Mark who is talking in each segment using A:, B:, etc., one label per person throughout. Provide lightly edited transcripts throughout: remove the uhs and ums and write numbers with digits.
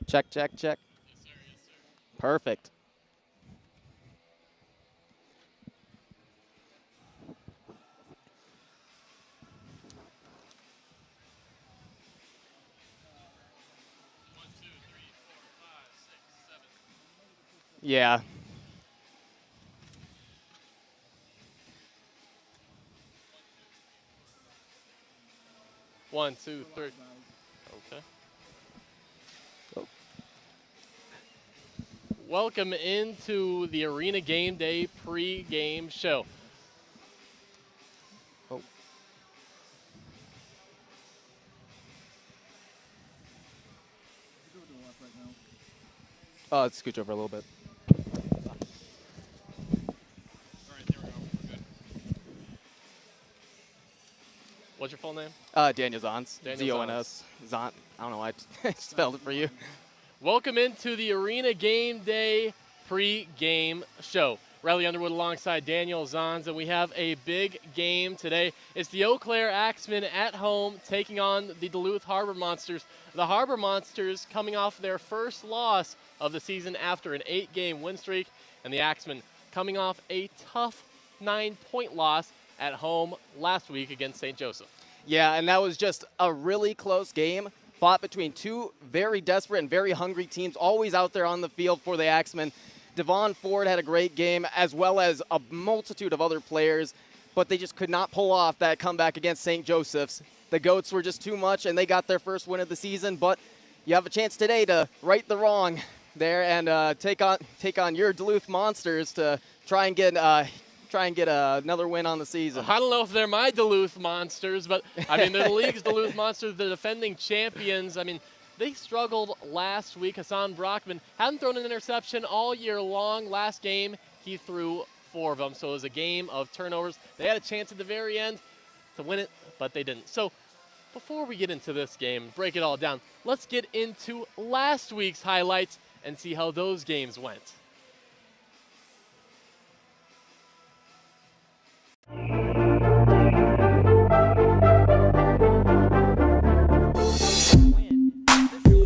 A: Check, check, check.
B: Yes, sir. Yes, sir.
A: Perfect.
B: One, two, three, four, five, six, seven.
A: Yeah.
B: One, two, three. Okay.
A: Oh.
B: Welcome into the Arena Game Day pre-game show.
A: Oh. Let's scooch over a little bit.
B: All right, there we go. We're good. What's your full name?
A: Daniel Zons.
B: Daniel
A: Z-O-N-S. Zon. I don't know why I spelled it for you.
B: Welcome into the Arena Game Day pre-game show. Riley Underwood alongside Daniel Zons, and we have a big game today. It's the Eau Claire Axemen at home taking on the Duluth Harbor Monsters. The Harbor Monsters coming off their first loss of the season after an 8-game win streak, and the Axemen coming off a tough 9-point loss at home last week against St. Joseph.
A: Yeah, and that was just a really close game, fought between two very desperate and very hungry teams, always out there on the field for the Axemen. Devon Ford had a great game, as well as a multitude of other players, but they just could not pull off that comeback against St. Joseph's. The Goats were just too much, and they got their first win of the season, but you have a chance today to right the wrong there and take on your Duluth Monsters to try and get another win on the season.
B: I don't know if they're my Duluth Monsters, but I mean, they're the league's Duluth Monsters, the defending champions. I mean, they struggled last week. Hassan Brockman hadn't thrown an interception all year long. Last game, he threw 4 of them, so it was a game of turnovers. They had a chance at the very end to win it, but they didn't. So before we get into this game, break it all down, let's get into last week's highlights and see how those games went.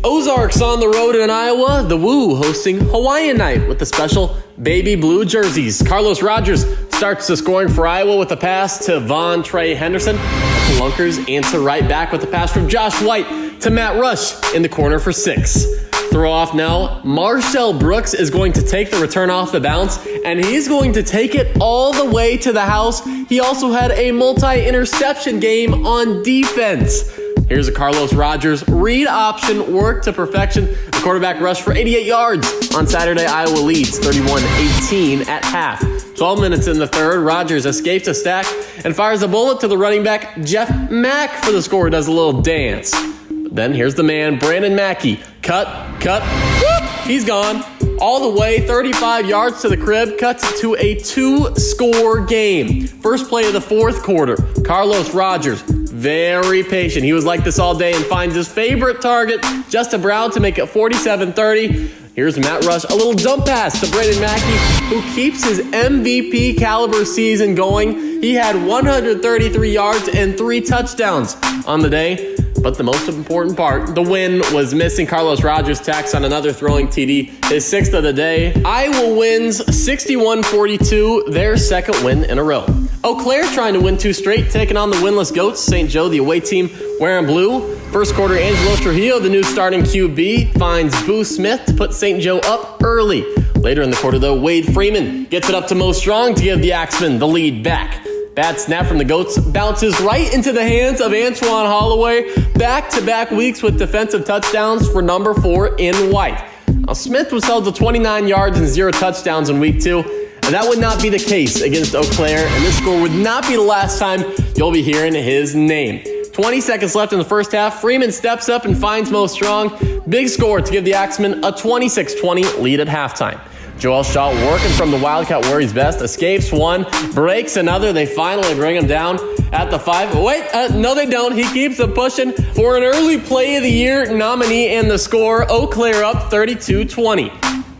B: Ozarks on the road in Iowa, the Woo hosting Hawaiian Night with the special baby blue jerseys. Carlos Rogers starts the scoring for Iowa with a pass to Von Trey Henderson. The Lunkers answer right back with a pass from Josh White to Matt Rush in the corner for 6. Throw off now, Marshall Brooks is going to take the return off the bounce, and he's going to take it all the way to the house. He also had a multi-interception game on defense. Here's a Carlos Rogers read option work to perfection. The quarterback rushed for 88 yards. On Saturday, Iowa leads 31-18 at half. 12 minutes in the third, Rogers escapes a stack and fires a bullet to the running back, Jeff Mack, for the score. Does a little dance. But then here's the man, Brandon Mackey. Cut, whoop, he's gone. All the way 35 yards to the crib, cuts it to a 2-score game. First play of the fourth quarter, Carlos Rogers, very patient. He was like this all day and finds his favorite target, Justin Brown, to make it 47-30. Here's Matt Rush, a little dump pass to Brandon Mackey, who keeps his MVP caliber season going. He had 133 yards and 3 touchdowns on the day. But the most important part, the win, was missing. Carlos Rogers tacks on another throwing TD, his 6th of the day. Iowa wins 61-42, their second win in a row. Eau Claire trying to win 2 straight, taking on the winless Goats. St. Joe, the away team, wearing blue. First quarter, Angelo Trujillo, the new starting QB, finds Boo Smith to put St. Joe up early. Later in the quarter, though, Wade Freeman gets it up to Mo Strong to give the Axemen the lead back. Bad snap from the Goats bounces right into the hands of Antoine Holloway. Back-to-back weeks with defensive touchdowns for number 4 in white. Now, Smith was held to 29 yards and 0 touchdowns in week 2, and that would not be the case against Eau Claire, and this score would not be the last time you'll be hearing his name. 20 seconds left in the first half. Freeman steps up and finds Mo Strong. Big score to give the Axemen a 26-20 lead at halftime. Joel Shaw working from the Wildcat where he's best. Escapes one, breaks another. They finally bring him down at the 5. Wait, no they don't. He keeps them pushing for an early play of the year nominee and the score. Eau Claire up 32-20.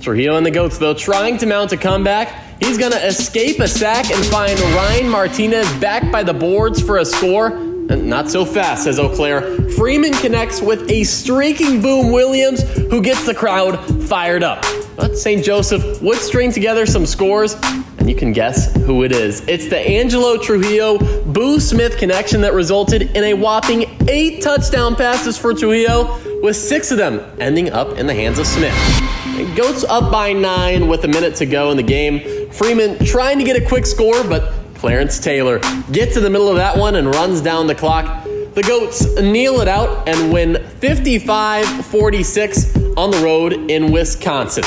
B: Trujillo and the Goats, though, trying to mount a comeback. He's going to escape a sack and find Ryan Martinez back by the boards for a score. And not so fast, says Eau Claire. Freeman connects with a streaking Boom Williams, who gets the crowd fired up. But St. Joseph would string together some scores, and you can guess who it is. It's the Angelo Trujillo Boo Smith connection that resulted in a whopping 8 touchdown passes for Trujillo, with 6 of them ending up in the hands of Smith. And Goats up by 9 with a minute to go in the game. Freeman trying to get a quick score, but Clarence Taylor gets to the middle of that one and runs down the clock. The Goats kneel it out and win 55-46 on the road in Wisconsin.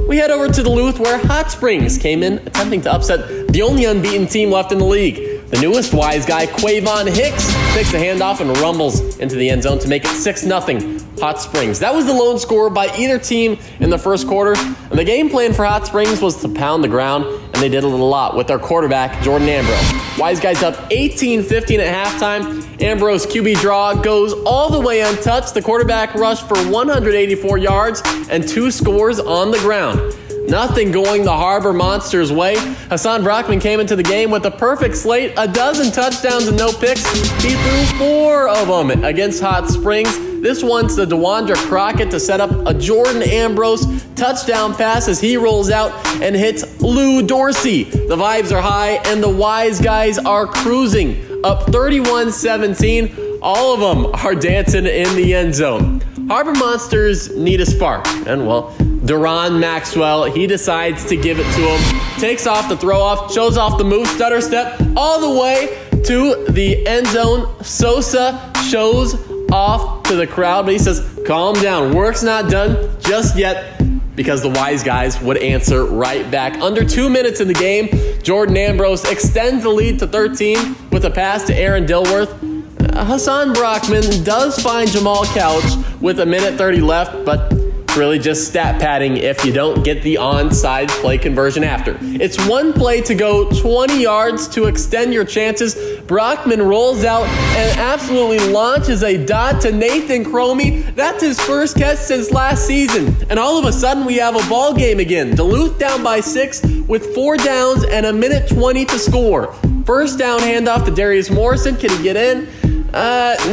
B: We head over to Duluth, where Hot Springs came in attempting to upset the only unbeaten team left in the league. The newest wise guy, Quavon Hicks, takes the handoff and rumbles into the end zone to make it 6-0 Hot Springs. That was the lone score by either team in the first quarter. And the game plan for Hot Springs was to pound the ground, and they did a lot with their quarterback, Jordan Ambrose. Wise guys up 18-15 at halftime. Ambrose QB draw goes all the way untouched. The quarterback rushed for 184 yards and 2 scores on the ground. Nothing going the Harbor Monsters' way. Hassan Brockman came into the game with a perfect slate, 12 touchdowns and no picks. He threw 4 of them against Hot Springs. This one's the DeWandre Crockett to set up a Jordan Ambrose touchdown pass as he rolls out and hits Lou Dorsey. The vibes are high and the wise guys are cruising up 31-17. All of them are dancing in the end zone. Harbor Monsters need a spark, and well, Duron Maxwell, he decides to give it to him, takes off the throw off, shows off the move, stutter step, all the way to the end zone. Sosa shows off to the crowd, but he says, calm down, work's not done just yet, because the wise guys would answer right back. Under 2 minutes in the game, Jordan Ambrose extends the lead to 13 with a pass to Aaron Dilworth. Hassan Brockman does find Jamal Couch with 1:30 left, but really just stat padding if you don't get the onside play conversion after. It's 1 play to go, 20 yards to extend your chances. Brockman rolls out and absolutely launches a dot to Nathan Cromie. That's his first catch since last season. And all of a sudden we have a ball game again. Duluth down by 6 with 4 downs and 1:20 to score. First down handoff to Darius Morrison. Can he get in?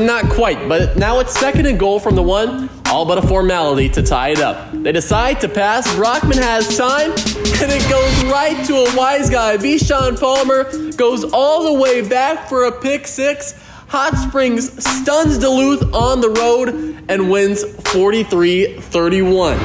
B: Not quite, but now it's 2nd and goal from the 1, all but a formality to tie it up. They decide to pass. Brockman has time, and it goes right to a wise guy. Vishon Palmer goes all the way back for a pick 6. Hot Springs stuns Duluth on the road and wins 43-31.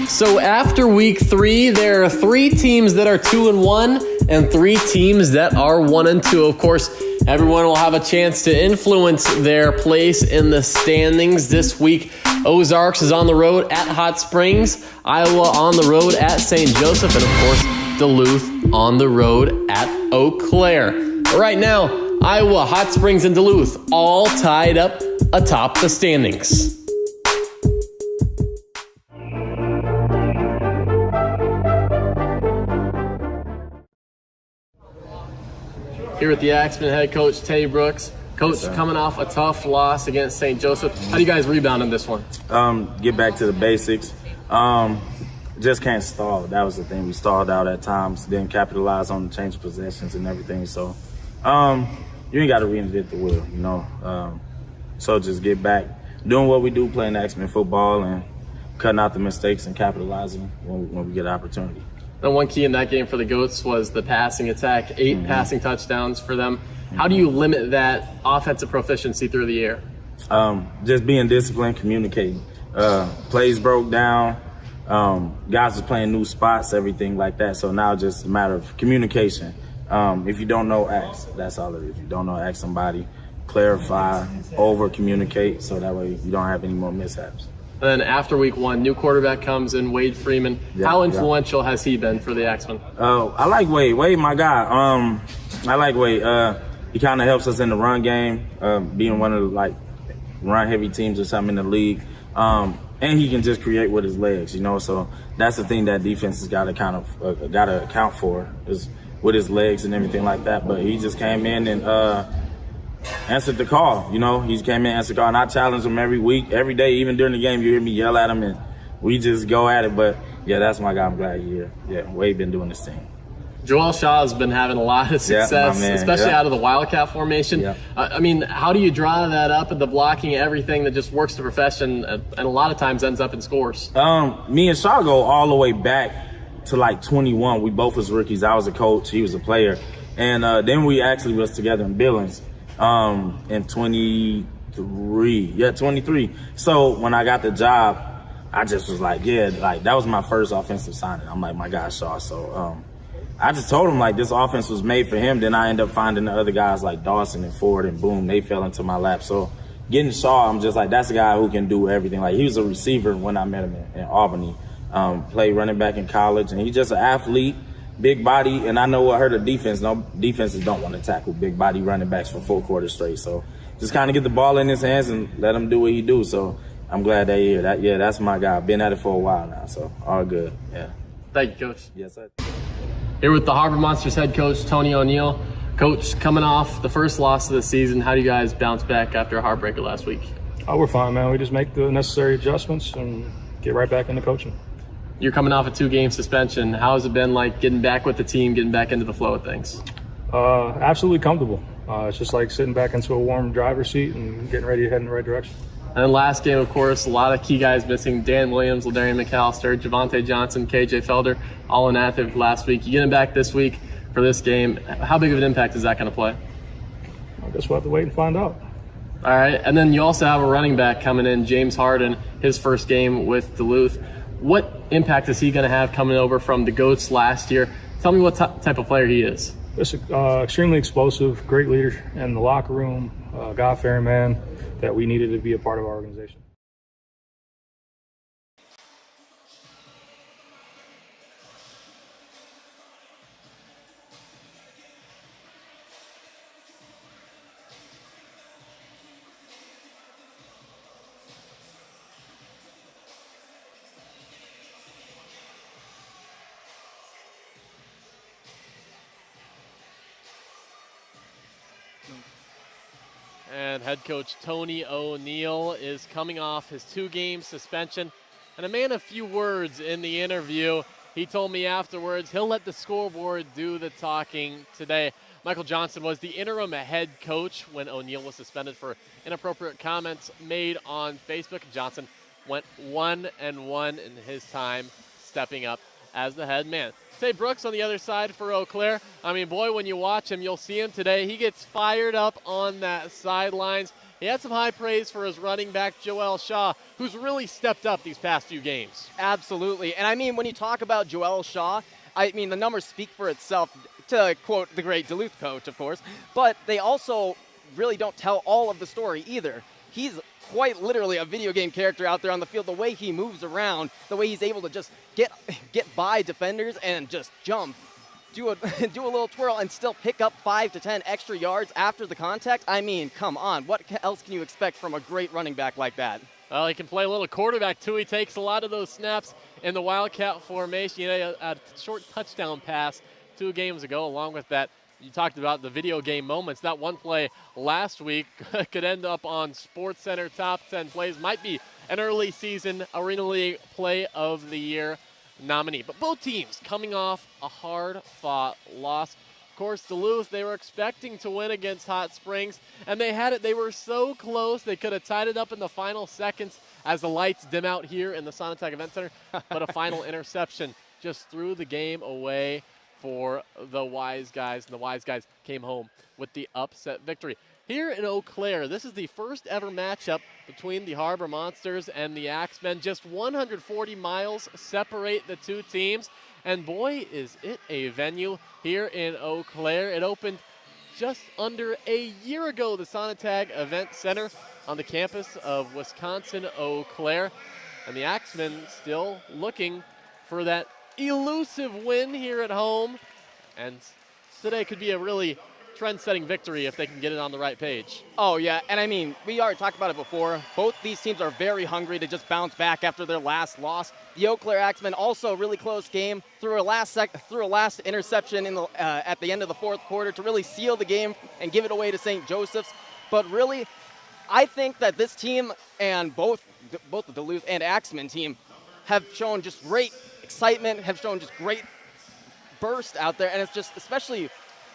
B: So after week 3, there are 3 teams that are 2-1 and 3 teams that are 1-2. Of course, everyone will have a chance to influence their place in the standings this week. Ozarks is on the road at Hot Springs, Iowa on the road at St. Joseph, and of course, Duluth on the road at Eau Claire. Right now, Iowa, Hot Springs, and Duluth all tied up atop the standings. Here with the Axemen head coach, Tay Brooks. Coach, coming off a tough loss against St. Joseph. How do you guys rebound in this one?
C: Get back to the basics. Just can't stall. That was the thing. We stalled out at times, didn't capitalize on the change of possessions and everything. So you ain't got to reinvent the wheel, you know. So just get back, doing what we do, playing Axemen football and cutting out the mistakes and capitalizing when we get an opportunity.
B: And one key in that game for the Goats was the passing attack, 8 passing touchdowns for them. How do you limit that offensive proficiency through the air?
C: Just being disciplined, communicating. Plays broke down. Guys was playing new spots, everything like that. So now just a matter of communication. If you don't know, ask. That's all it is. If you don't know, ask somebody. Clarify, over-communicate, so that way you don't have any more mishaps.
B: And then after week 1, new quarterback comes in, Wade Freeman. How influential has he been for the Axemen?
C: I like Wade. Wade, my guy. I like Wade. He kind of helps us in the run game, being one of the like run-heavy teams or something in the league. And he can just create with his legs, you know. So that's the thing that defense has got to kind of got to account for, is with his legs and everything like that. But he just came in and answered the call, you know. He came in, answered the call, and I challenge him every week, every day, even during the game. You hear me yell at him, and we just go at it. But yeah, that's my guy. I'm glad you're here. Yeah, Wade been doing this thing.
B: Joel Shaw has been having a lot of success, especially out of the Wildcat formation. I mean, how do you draw that up at the blocking, everything that just works to perfection, and a lot of times ends up in scores?
C: Me and Shaw go all the way back to like 21. We both was rookies. I was a coach. He was a player. And then we actually was together in Billings in 23. Yeah, 23. So when I got the job, I just was like, that was my first offensive signing. I'm like, my guy Shaw. So I just told him, like, this offense was made for him. Then I ended up finding the other guys like Dawson and Ford, and boom, they fell into my lap. So getting Shaw, I'm just like, that's a guy who can do everything. Like, he was a receiver when I met him in Albany. Played running back in college, and he's just an athlete, big body. And I know what hurt the defense. No, defenses don't want to tackle big body running backs for 4 quarters straight. So just kind of get the ball in his hands and let him do what he do. So I'm glad they're here. That's my guy. I've been at it for a while now, so all good. Yeah.
B: Thank you, Coach.
C: Yes, sir.
B: Here with the Harbor Monsters head coach, Tony O'Neill. Coach, coming off the first loss of the season, how do you guys bounce back after a heartbreaker last week?
D: Oh, we're fine, man. We just make the necessary adjustments and get right back into coaching.
B: You're coming off a 2-game suspension. How has it been like getting back with the team, getting back into the flow of things?
D: Absolutely comfortable. It's just like sitting back into a warm driver's seat and getting ready to head in the right direction.
B: And then last game, of course, a lot of key guys missing. Dan Williams, Ladarian McAllister, Javante Johnson, KJ Felder, all inactive last week. You get him back this week for this game. How big of an impact is that going to play?
D: I guess we'll have to wait and find out.
B: All right. And then you also have a running back coming in, James Harden, his first game with Duluth. What impact is he going to have coming over from the Goats last year? Tell me what type of player he is.
D: Just extremely explosive, great leader in the locker room, God-fearing man that we needed to be a part of our organization.
B: And head coach Tony O'Neill is coming off his 2-game suspension. And a man of few words in the interview. He told me afterwards he'll let the scoreboard do the talking today. Michael Johnson was the interim head coach when O'Neill was suspended for inappropriate comments made on Facebook. Johnson went 1-1 in his time stepping up as the head man. Tay Brooks on the other side for Eau Claire. I mean, boy, when you watch him, you'll see him today. He gets fired up on that sidelines. He had some high praise for his running back, Joel Shaw, who's really stepped up these past few games.
A: Absolutely. And I mean, when you talk about Joel Shaw, I mean, the numbers speak for itself, to quote the great Duluth coach, of course, but they also really don't tell all of the story either. He's quite literally a video game character out there on the field. The way he moves around, the way he's able to just get by defenders and just jump, do a little twirl and still pick up 5 to 10 extra yards after the contact. I mean, come on. What else can you expect from a great running back like that?
B: Well, he can play a little quarterback, too. He takes a lot of those snaps in the Wildcat formation. You know, a short touchdown pass 2 games ago, along with that. You talked about the video game moments. That one play last week could end up on SportsCenter Top 10 Plays. Might be an early season Arena League Play of the Year nominee. But both teams coming off a hard-fought loss. Of course, Duluth, they were expecting to win against Hot Springs, and they had it. They were so close. They could have tied it up in the final seconds as the lights dim out here in the Sonatech Event Center. But a final interception just threw the game away for the Wise Guys, and the Wise Guys came home with the upset victory. Here in Eau Claire, this is the first ever matchup between the Harbor Monsters and the Axemen. Just 140 miles separate the two teams, and boy, is it a venue here in Eau Claire. It opened just under a year ago, the Sonatag Event Center on the campus of Wisconsin Eau Claire. And the Axemen still looking for that elusive win here at home. And today could be a really trend-setting victory if they can get it on the right page.
A: Oh, yeah, and I mean, we already talked about it before. Both these teams are very hungry to just bounce back after their last loss. The Eau Claire Axemen also a really close game, threw a last interception in the, at the end of the fourth quarter to really seal the game and give it away to St. Joseph's. But really, I think that this team and both the Duluth and Axemen team have shown just great excitement, have shown just great burst out there, and it's just especially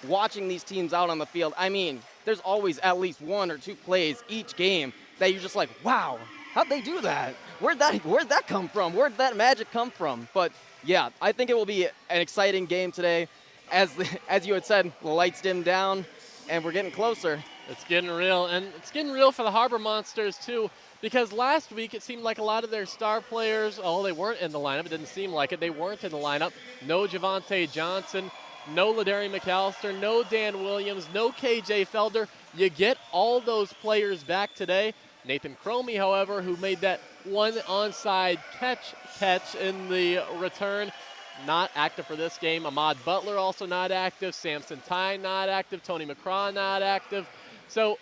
A: watching these teams out on the field. I mean, there's always at least one or two plays each game that you're just like, wow, how'd they do that? Where'd that come from? Where'd that magic come from? But yeah, I think it will be an exciting game today. As you had said, the lights dim down, and we're getting closer.
B: It's getting real, and it's getting real for the Harbor Monsters too, because last week it seemed like a lot of their star players, they weren't in the lineup. It didn't seem like it. They weren't in the lineup. No Javante Johnson, no Ladarian McAllister, no Dan Williams, no KJ Felder. You get all those players back today. Nathan Cromie, however, who made that one onside catch in the return, not active for this game. Ahmad Butler also not active. Samson Ty not active. Tony McCraw not active. So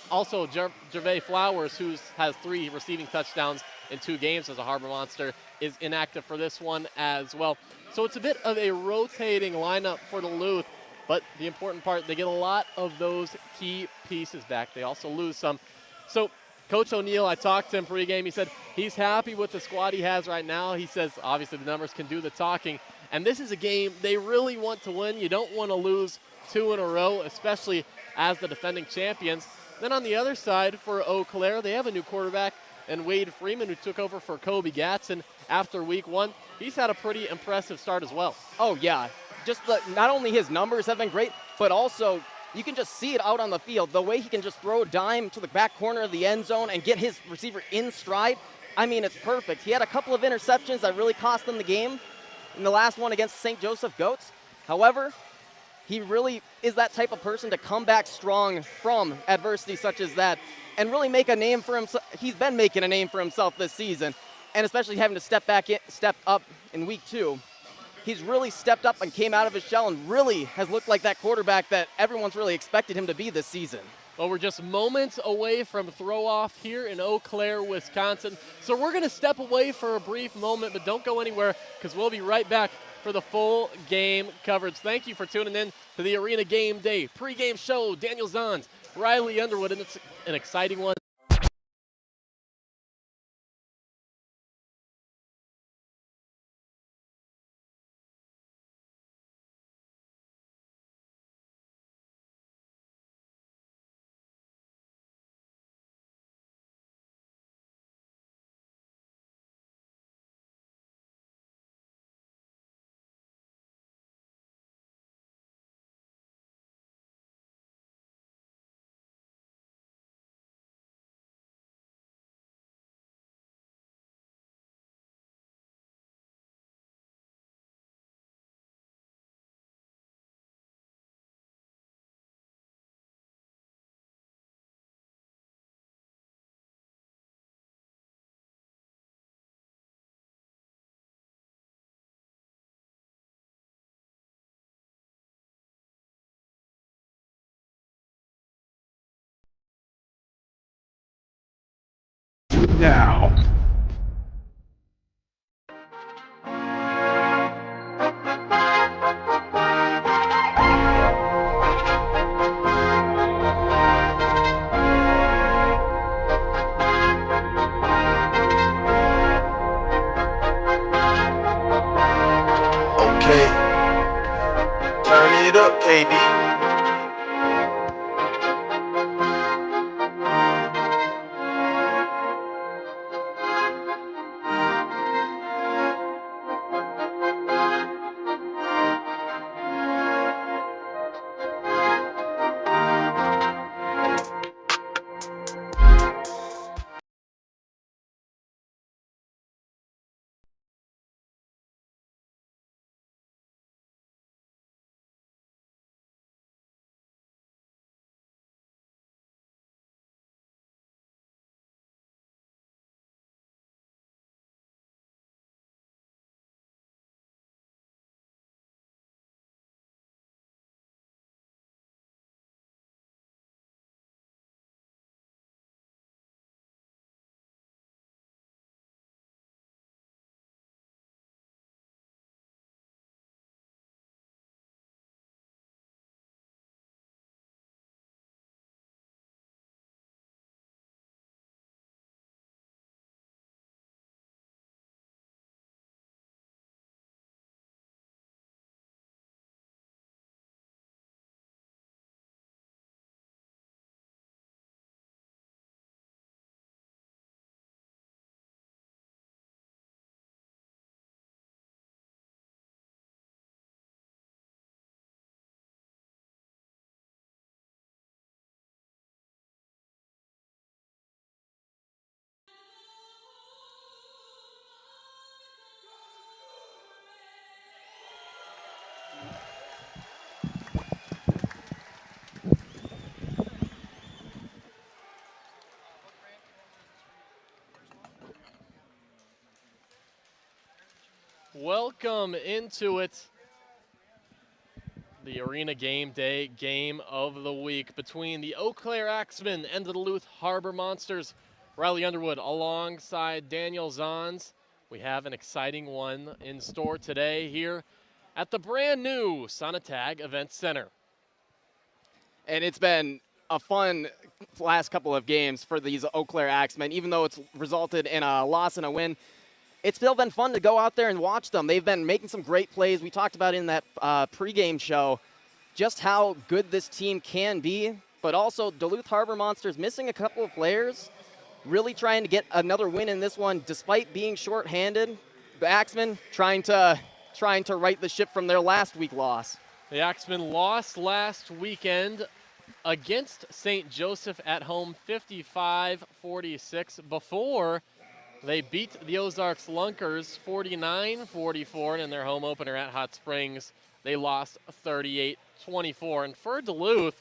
B: also Gervais Flowers, who has 3 receiving touchdowns in 2 games as a Harbor Monster, is inactive for this one as well. So it's a bit of a rotating lineup for Duluth, but the important part, they get a lot of those key pieces back. They also lose some. So Coach O'Neill, I talked to him pregame. He said he's happy with the squad he has right now. He says obviously the numbers can do the talking, and this is a game they really want to win. You don't want to lose 2 in a row, especially as the defending champions. Then on the other side for Eau Claire, they have a new quarterback, and Wade Freeman, who took over for Kobe Gatson after week 1. He's had a pretty impressive start as well.
A: Oh, yeah. Just not only his numbers have been great, but also you can just see it out on the field. The way he can just throw a dime to the back corner of the end zone and get his receiver in stride, I mean, it's perfect. He had a couple of interceptions that really cost them the game in the last one against St. Joseph Goats. However, he really is that type of person to come back strong from adversity such as that and really make a name for himself. He's been making a name for himself this season, and especially having to step up in week 2. He's really stepped up and came out of his shell and really has looked like that quarterback that everyone's really expected him to be this season.
B: Well, we're just moments away from throw-off here in Eau Claire, Wisconsin. So we're going to step away for a brief moment, but don't go anywhere because we'll be right back for the full game coverage. Thank you for tuning in to the Arena Game Day pregame show. Daniel Zahns, Riley Underwood, and it's an exciting one.
E: Now. Okay. Turn it up, KD.
B: Welcome into it. The Arena Game Day game of the week between the Eau Claire Axemen and the Duluth Harbor Monsters. Riley Underwood alongside Daniel Zahns. We have an exciting one in store today here at the brand new Sonatag Event Center.
A: And it's been a fun last couple of games for these Eau Claire Axemen. Even though it's resulted in a loss and a win, it's still been fun to go out there and watch them. They've been making some great plays. We talked about in that pregame show just how good this team can be, but also Duluth Harbor Monsters missing a couple of players, really trying to get another win in this one despite being shorthanded. The Axemen trying to right the ship from their last week loss.
B: The Axemen lost last weekend against St. Joseph at home 55-46 before they beat the Ozarks Lunkers 49-44, and in their home opener at Hot Springs, they lost 38-24. And for Duluth,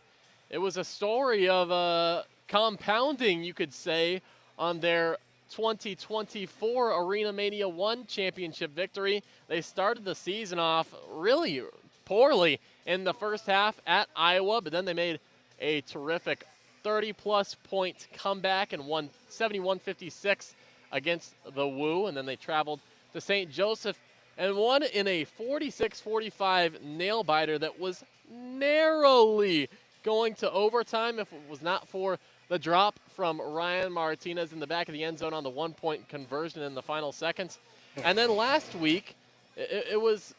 B: it was a story of compounding, you could say, on their 2024 Arena Mania 1 championship victory. They started the season off really poorly in the first half at Iowa, but then they made a terrific 30-plus point comeback and won 71-56 against the Woo, and then they traveled to St. Joseph and won in a 46-45 nail-biter that was narrowly going to overtime if it was not for the drop from Ryan Martinez in the back of the end zone on the one-point conversion in the final seconds. And then last week, it was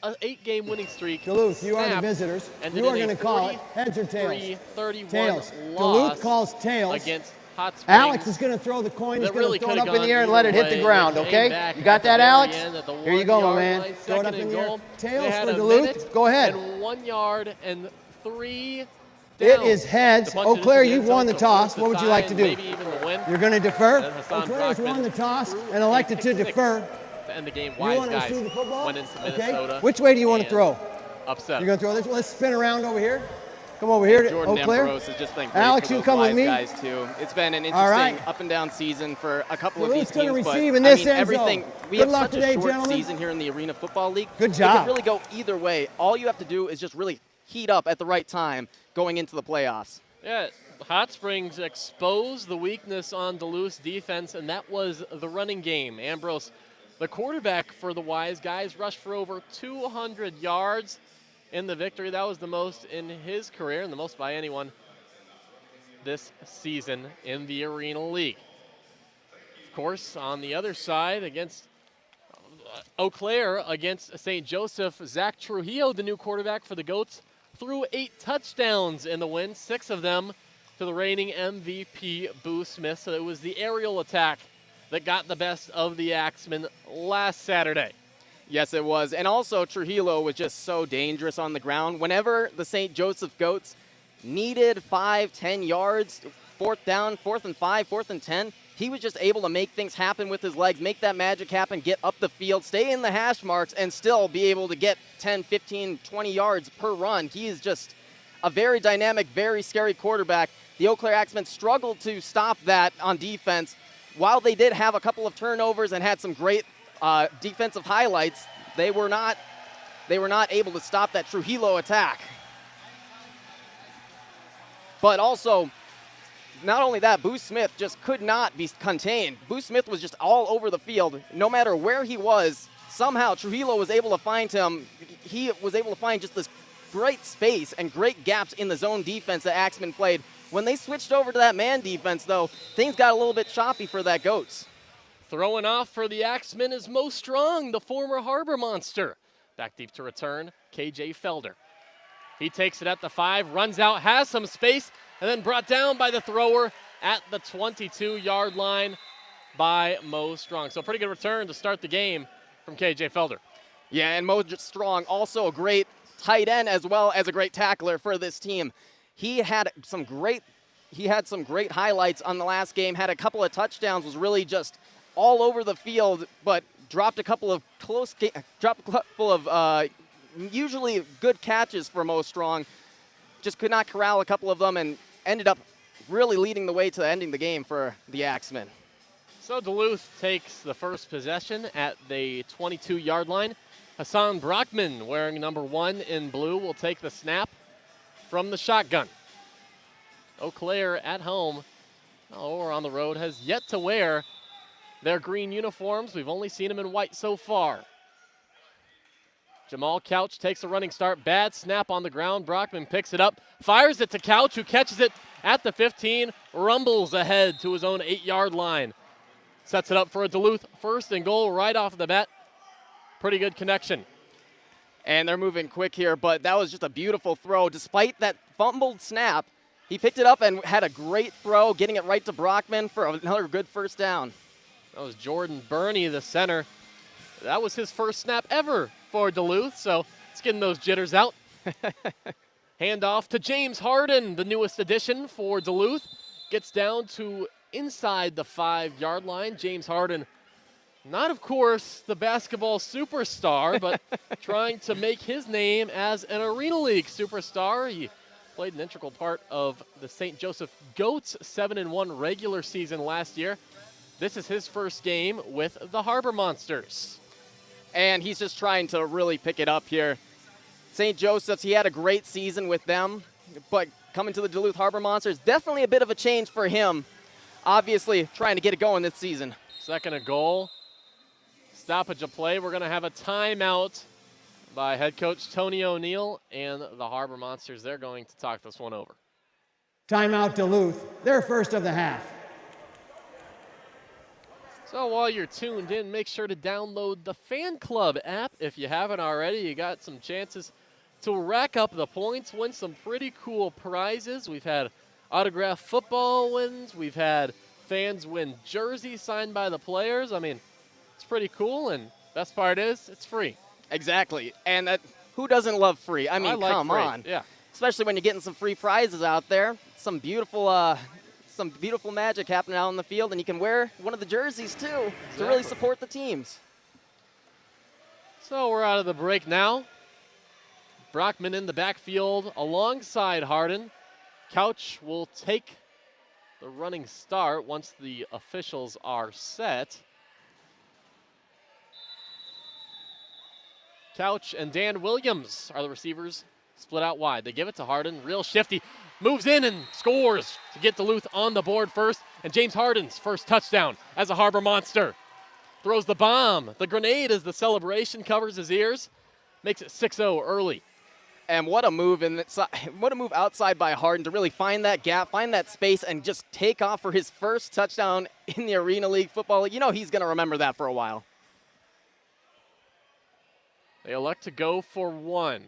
B: an 8-game winning streak.
F: Duluth, you are the visitors. You are going to call it heads or tails? Tails. Duluth calls tails.
B: Against Hot Springs.
F: Alex is going to throw the coin. He's going to throw it up in the air and
B: let
F: it hit the ground, okay? You got that, Alex? Here you go, my man. Throw it up in the air. Tails for Duluth. Go ahead.
B: And 1 yard and 3 down.
F: It is heads. Eau Claire, you've won the toss. What would you like to do?
B: Maybe even the win.
F: You're going to defer? Eau Claire's won the toss and elected to defer.
B: To end the game,
F: You want
B: Wise
F: to
B: guys
F: see the football?
B: went into Minnesota.
F: Okay. Which way do you want to throw?
B: Upset.
F: You're going to throw this one? Let's spin around over here. Come over here to
A: Jordan
F: Eau Claire.
A: Ambrose has just been great
F: Alex,
A: for
F: you
A: those
F: come with
A: Wise
F: me.
A: guys too. It's been an
F: All right.
A: interesting up and down season for a couple of
F: Duluth's
A: these teams.
F: gonna
A: But
F: receive in
A: I
F: this
A: mean,
F: end
A: everything.
F: zone.
A: We
F: Good
A: have
F: luck
A: such
F: today,
A: a short
F: gentlemen.
A: season here in the Arena Football League.
F: Good
A: It
F: job.
A: could really go either way. All you have to do is just really heat up at the right time going into the playoffs.
B: Yeah, Hot Springs exposed the weakness on Duluth's defense, and that was the running game. Ambrose, the quarterback for the Wise guys, rushed for over 200 yards in the victory. That was the most in his career and the most by anyone this season in the Arena League. Of course, on the other side, against Eau Claire, against St. Joseph, Zach Trujillo, the new quarterback for the Goats, threw 8 touchdowns in the win, 6 of them to the reigning MVP, Boo Smith. So it was the aerial attack that got the best of the Axemen last Saturday.
A: Yes, it was. And also, Trujillo was just so dangerous on the ground. Whenever the St. Joseph Goats needed 5-10 yards, 4th down, 4th and 5, 4th and 10, he was just able to make things happen with his legs, make that magic happen, get up the field, stay in the hash marks, and still be able to get 10, 15, 20 yards per run. He is just a very dynamic, very scary quarterback. The Eau Claire Axemen struggled to stop that on defense. While they did have a couple of turnovers and had some great defensive highlights, they were not able to stop that Trujillo attack. But also, not only that, Boo Smith just could not be contained. Boo Smith was just all over the field. No matter where he was, somehow Trujillo was able to find him. He was able to find just this great space and great gaps in the zone defense that Axemen played. When they switched over to that man defense, though, things got a little bit choppy for that Goats.
B: Throwing off for the Axemen is Mo Strong, the former Harbor Monster. Back deep to return, KJ Felder. He takes it at the 5, runs out, has some space, and then brought down by the thrower at the 22-yard line by Mo Strong. So pretty good return to start the game from KJ Felder.
A: Yeah, and Mo Strong, also a great tight end as well as a great tackler for this team. He had some great highlights on the last game, had a couple of touchdowns, was really just all over the field, but dropped a couple of usually good catches for Mo Strong. Just could not corral a couple of them and ended up really leading the way to ending the game for the Axemen.
B: So Duluth takes the first possession at the 22-yard line. Hassan Brockman, wearing number 1 in blue, will take the snap from the shotgun. Eau Claire at home or on the road has yet to wear their green uniforms. We've only seen them in white so far. Jamal Couch takes a running start. Bad snap on the ground. Brockman picks it up, fires it to Couch, who catches it at the 15, rumbles ahead to his own 8-yard line. Sets it up for a Duluth 1st and goal right off the bat. Pretty good connection.
A: And they're moving quick here, but that was just a beautiful throw. Despite that fumbled snap, he picked it up and had a great throw, getting it right to Brockman for another good first down.
B: That was Jordan Burney, the center. That was his first snap ever for Duluth, so it's getting those jitters out. Handoff to James Harden, the newest addition for Duluth. Gets down to inside the 5-yard line. James Harden, not, of course, the basketball superstar, but trying to make his name as an Arena League superstar. He played an integral part of the St. Joseph Goats' 7-1 regular season last year. This is his first game with the Harbor Monsters.
A: And he's just trying to really pick it up here. St. Joseph's, he had a great season with them, but coming to the Duluth Harbor Monsters, definitely a bit of a change for him. Obviously, trying to get it going this season.
B: Second and goal. Stoppage of play. We're going to have a timeout by head coach Tony O'Neill and the Harbor Monsters. They're going to talk this one over.
F: Timeout Duluth, their first of the half.
B: So while you're tuned in, make sure to download the Fan Club app if you haven't already. You got some chances to rack up the points, win some pretty cool prizes. We've had autographed football wins. We've had fans win jerseys signed by the players. I mean, it's pretty cool, and best part is it's free.
A: Exactly. And who doesn't love free? I mean,
B: like
A: come
B: free.
A: on.
B: Yeah.
A: Especially when you're getting some free prizes out there. Some beautiful magic happening out on the field, and you can wear one of the jerseys too to really support the teams.
B: So we're out of the break now. Brockman in the backfield alongside Harden. Couch will take the running start once the officials are set. Couch and Dan Williams are the receivers, split out wide. They give it to Harden, real shifty, moves in and scores to get Duluth on the board first. And James Harden's first touchdown as a Harbor Monster. Throws the bomb, the grenade as the celebration covers his ears. Makes it 6-0 early.
A: And what a move outside by Harden to really find that gap, find that space, and just take off for his first touchdown in the Arena League football. You know he's going to remember that for a while.
B: They elect to go for one.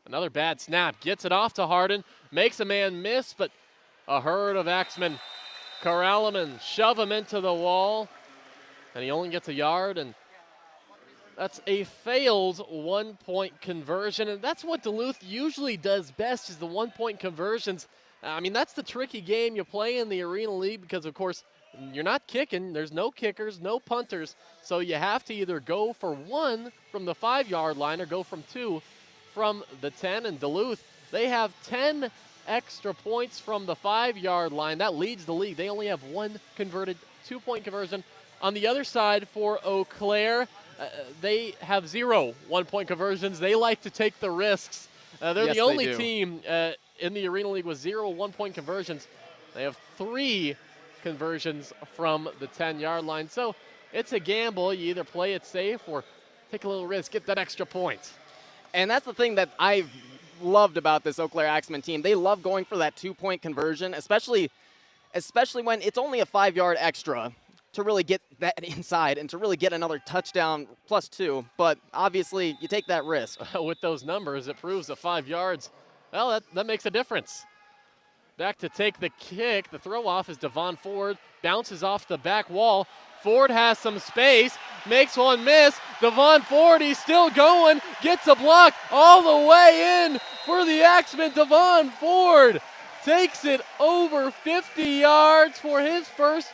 B: Another bad snap. Gets it off to Harden. Makes a man miss, but a herd of Axemen corral him and shove him into the wall. And he only gets a yard, and that's a failed one-point conversion. And that's what Duluth usually does best, is the one-point conversions. I mean, that's the tricky game you play in the Arena League because, of course, you're not kicking. There's no kickers, no punters. So you have to either go for one from the 5-yard line or go from two from the 10. And Duluth, they have 10 extra points from the 5-yard line. That leads the league. They only have one converted two-point conversion. On the other side for Eau Claire, they have 0 one-point conversions. They like to take the risks. They're the only team in the Arena League with 0 one-point conversions. They have 3 conversions from the 10-yard line. So it's a gamble. You either play it safe or take a little risk, get that extra point.
A: And that's the thing that I've loved about this Eau Claire Axemen team. They love going for that 2-point conversion, especially when it's only a 5-yard extra to really get that inside and to really get another touchdown +2. But obviously, you take that risk.
B: With those numbers, it proves that 5 yards, well, that makes a difference. Back to take the kick. The throw off is Devon Ford. Bounces off the back wall. Ford has some space. Makes one miss. Devon Ford, he's still going. Gets a block all the way in for the Axemen. Devon Ford takes it over 50 yards for his first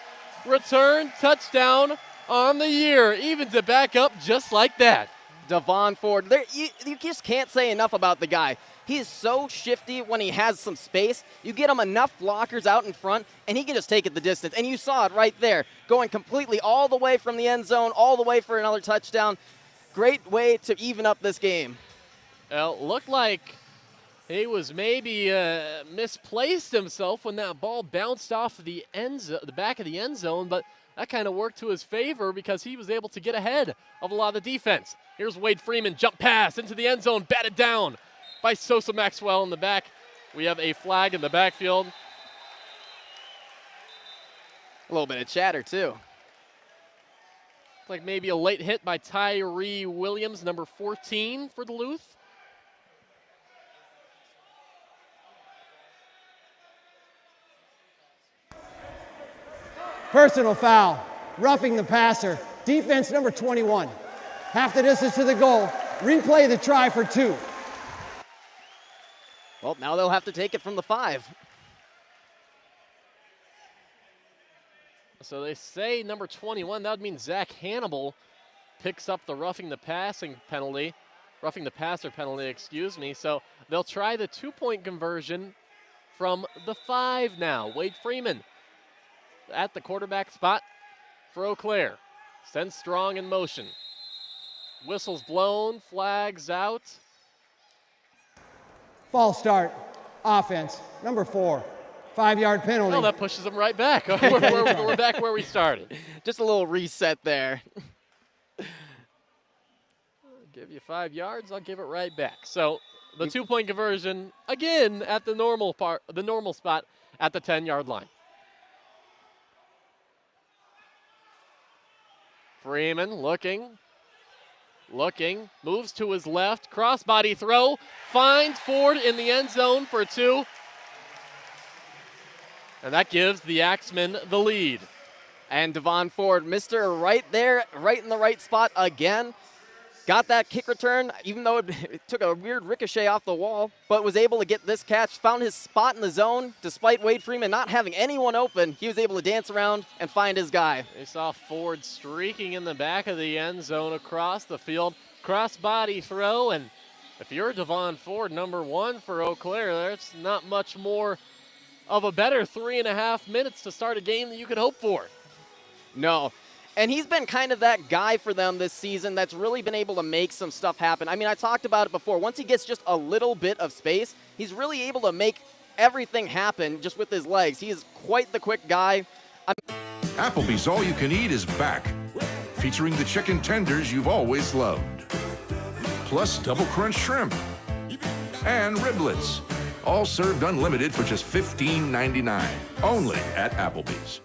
B: return touchdown on the year. Evens it back up just like that.
A: Devon Ford, you just can't say enough about the guy. He is so shifty when he has some space. You get him enough blockers out in front, and he can just take it the distance. And you saw it right there, going completely all the way from the end zone, all the way for another touchdown. Great way to even up this game.
B: Well, looked like he was maybe misplaced himself when that ball bounced off the back of the end zone, but that kind of worked to his favor because he was able to get ahead of a lot of the defense. Here's Wade Freeman, jump pass into the end zone, batted down by Sosa Maxwell in the back. We have a flag in the backfield.
A: A little bit of chatter, too.
B: Looks like maybe a late hit by Tyree Williams, number 14 for Duluth.
F: Personal foul, roughing the passer. Defense number 21. Half the distance to the goal. Replay the try for 2.
A: Well, now they'll have to take it from the 5.
B: So they say number 21, that would mean Zach Hannibal picks up the roughing the passer penalty, excuse me. So they'll try the 2-point conversion from the 5 now. Wade Freeman at the quarterback spot for Eau Claire. Sends Strong in motion. Whistles blown, flags out.
F: False start, offense, number 4. 5-yard penalty.
B: Oh, that pushes them right back. We're back where we started.
A: Just a little reset there.
B: Give you 5 yards, I'll give it right back. So the 2-point conversion, again, at the normal spot at the 10-yard line. Freeman looking, moves to his left, crossbody throw, finds Ford in the end zone for 2. And that gives the Axemen the lead.
A: And Devon Ford, Mr. right there, right in the right spot again. Got that kick return, even though it took a weird ricochet off the wall, but was able to get this catch, found his spot in the zone. Despite Wade Freeman not having anyone open, he was able to dance around and find his guy.
B: They saw Ford streaking in the back of the end zone across the field. Crossbody throw, and if you're Devon Ford, number 1 for Eau Claire, there's not much more of a better 3.5 minutes to start a game that you could hope for.
A: No. And he's been kind of that guy for them this season that's really been able to make some stuff happen. I mean, I talked about it before. Once he gets just a little bit of space, he's really able to make everything happen just with his legs. He is quite the quick guy.
G: Applebee's All You Can Eat is back, featuring the chicken tenders you've always loved, plus double crunch shrimp and riblets, all served unlimited for just $15.99, only at Applebee's.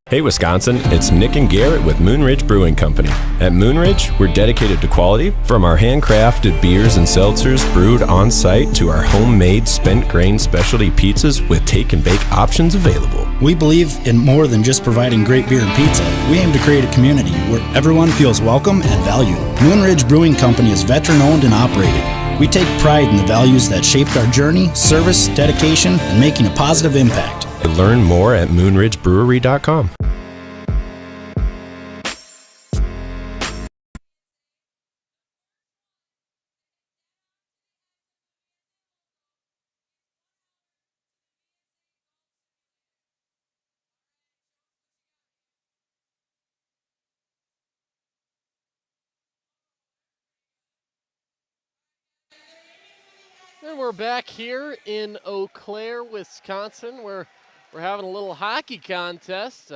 H: Hey Wisconsin, it's Nick and Garrett with Moonridge Brewing Company. At Moonridge, we're dedicated to quality, from our handcrafted beers and seltzers brewed on site to our homemade spent grain specialty pizzas with take and bake options available.
I: We believe in more than just providing great beer and pizza. We aim to create a community where everyone feels welcome and valued. Moonridge Brewing Company is veteran owned and operated. We take pride in the values that shaped our journey, service, dedication, and making a positive impact.
H: Learn more at moonridgebrewery.com.
B: And we're back here in Eau Claire, Wisconsin, where we're having a little hockey contest.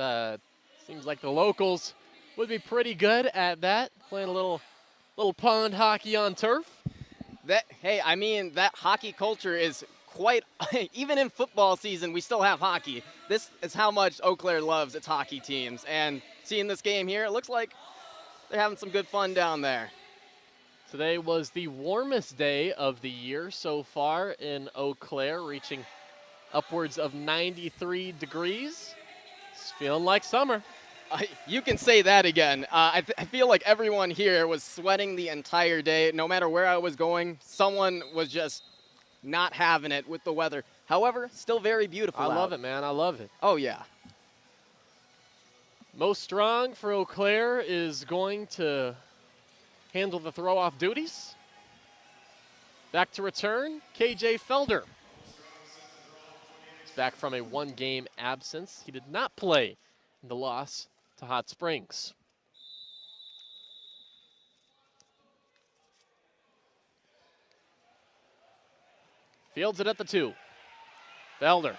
B: Seems like the locals would be pretty good at that, playing a little pond hockey on turf.
A: Hey, I mean, that hockey culture is quite, even in football season, we still have hockey. This is how much Eau Claire loves its hockey teams. And seeing this game here, it looks like they're having some good fun down there.
B: Today was the warmest day of the year so far in Eau Claire, reaching upwards of 93 degrees. It's feeling like summer.
A: You can say that again. I feel like everyone here was sweating the entire day. No matter where I was going, someone was just not having it with the weather. However, still very beautiful out.
B: I love it, man. I love it.
A: Oh, yeah.
B: Most strong for Eau Claire is going to handle the throw-off duties. Back to return, KJ Felder. He's back from a one-game absence. He did not play in the loss to Hot Springs. Fields it at the 2. Felder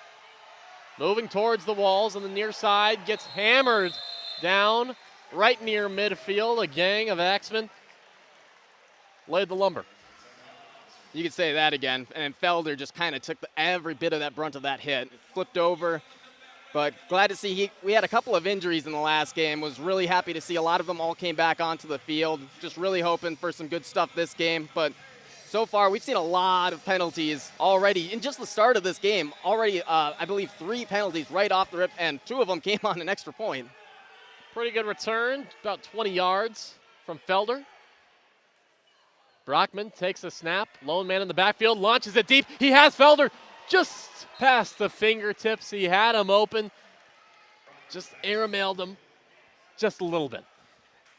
B: moving towards the walls on the near side, gets hammered down right near midfield. A gang of Axemen laid the lumber.
A: You could say that again. And Felder just kind of took every bit of that brunt of that hit. Flipped over. But glad to see we had a couple of injuries in the last game. Was really happy to see a lot of them all came back onto the field. Just really hoping for some good stuff this game. But so far, we've seen a lot of penalties already. In just the start of this game, already, I believe, 3 penalties right off the rip, and 2 of them came on an extra point.
B: Pretty good return, about 20 yards from Felder. Brockman takes a snap. Lone man in the backfield, launches it deep. He has Felder just past the fingertips. He had him open. Just airmailed him just a little bit.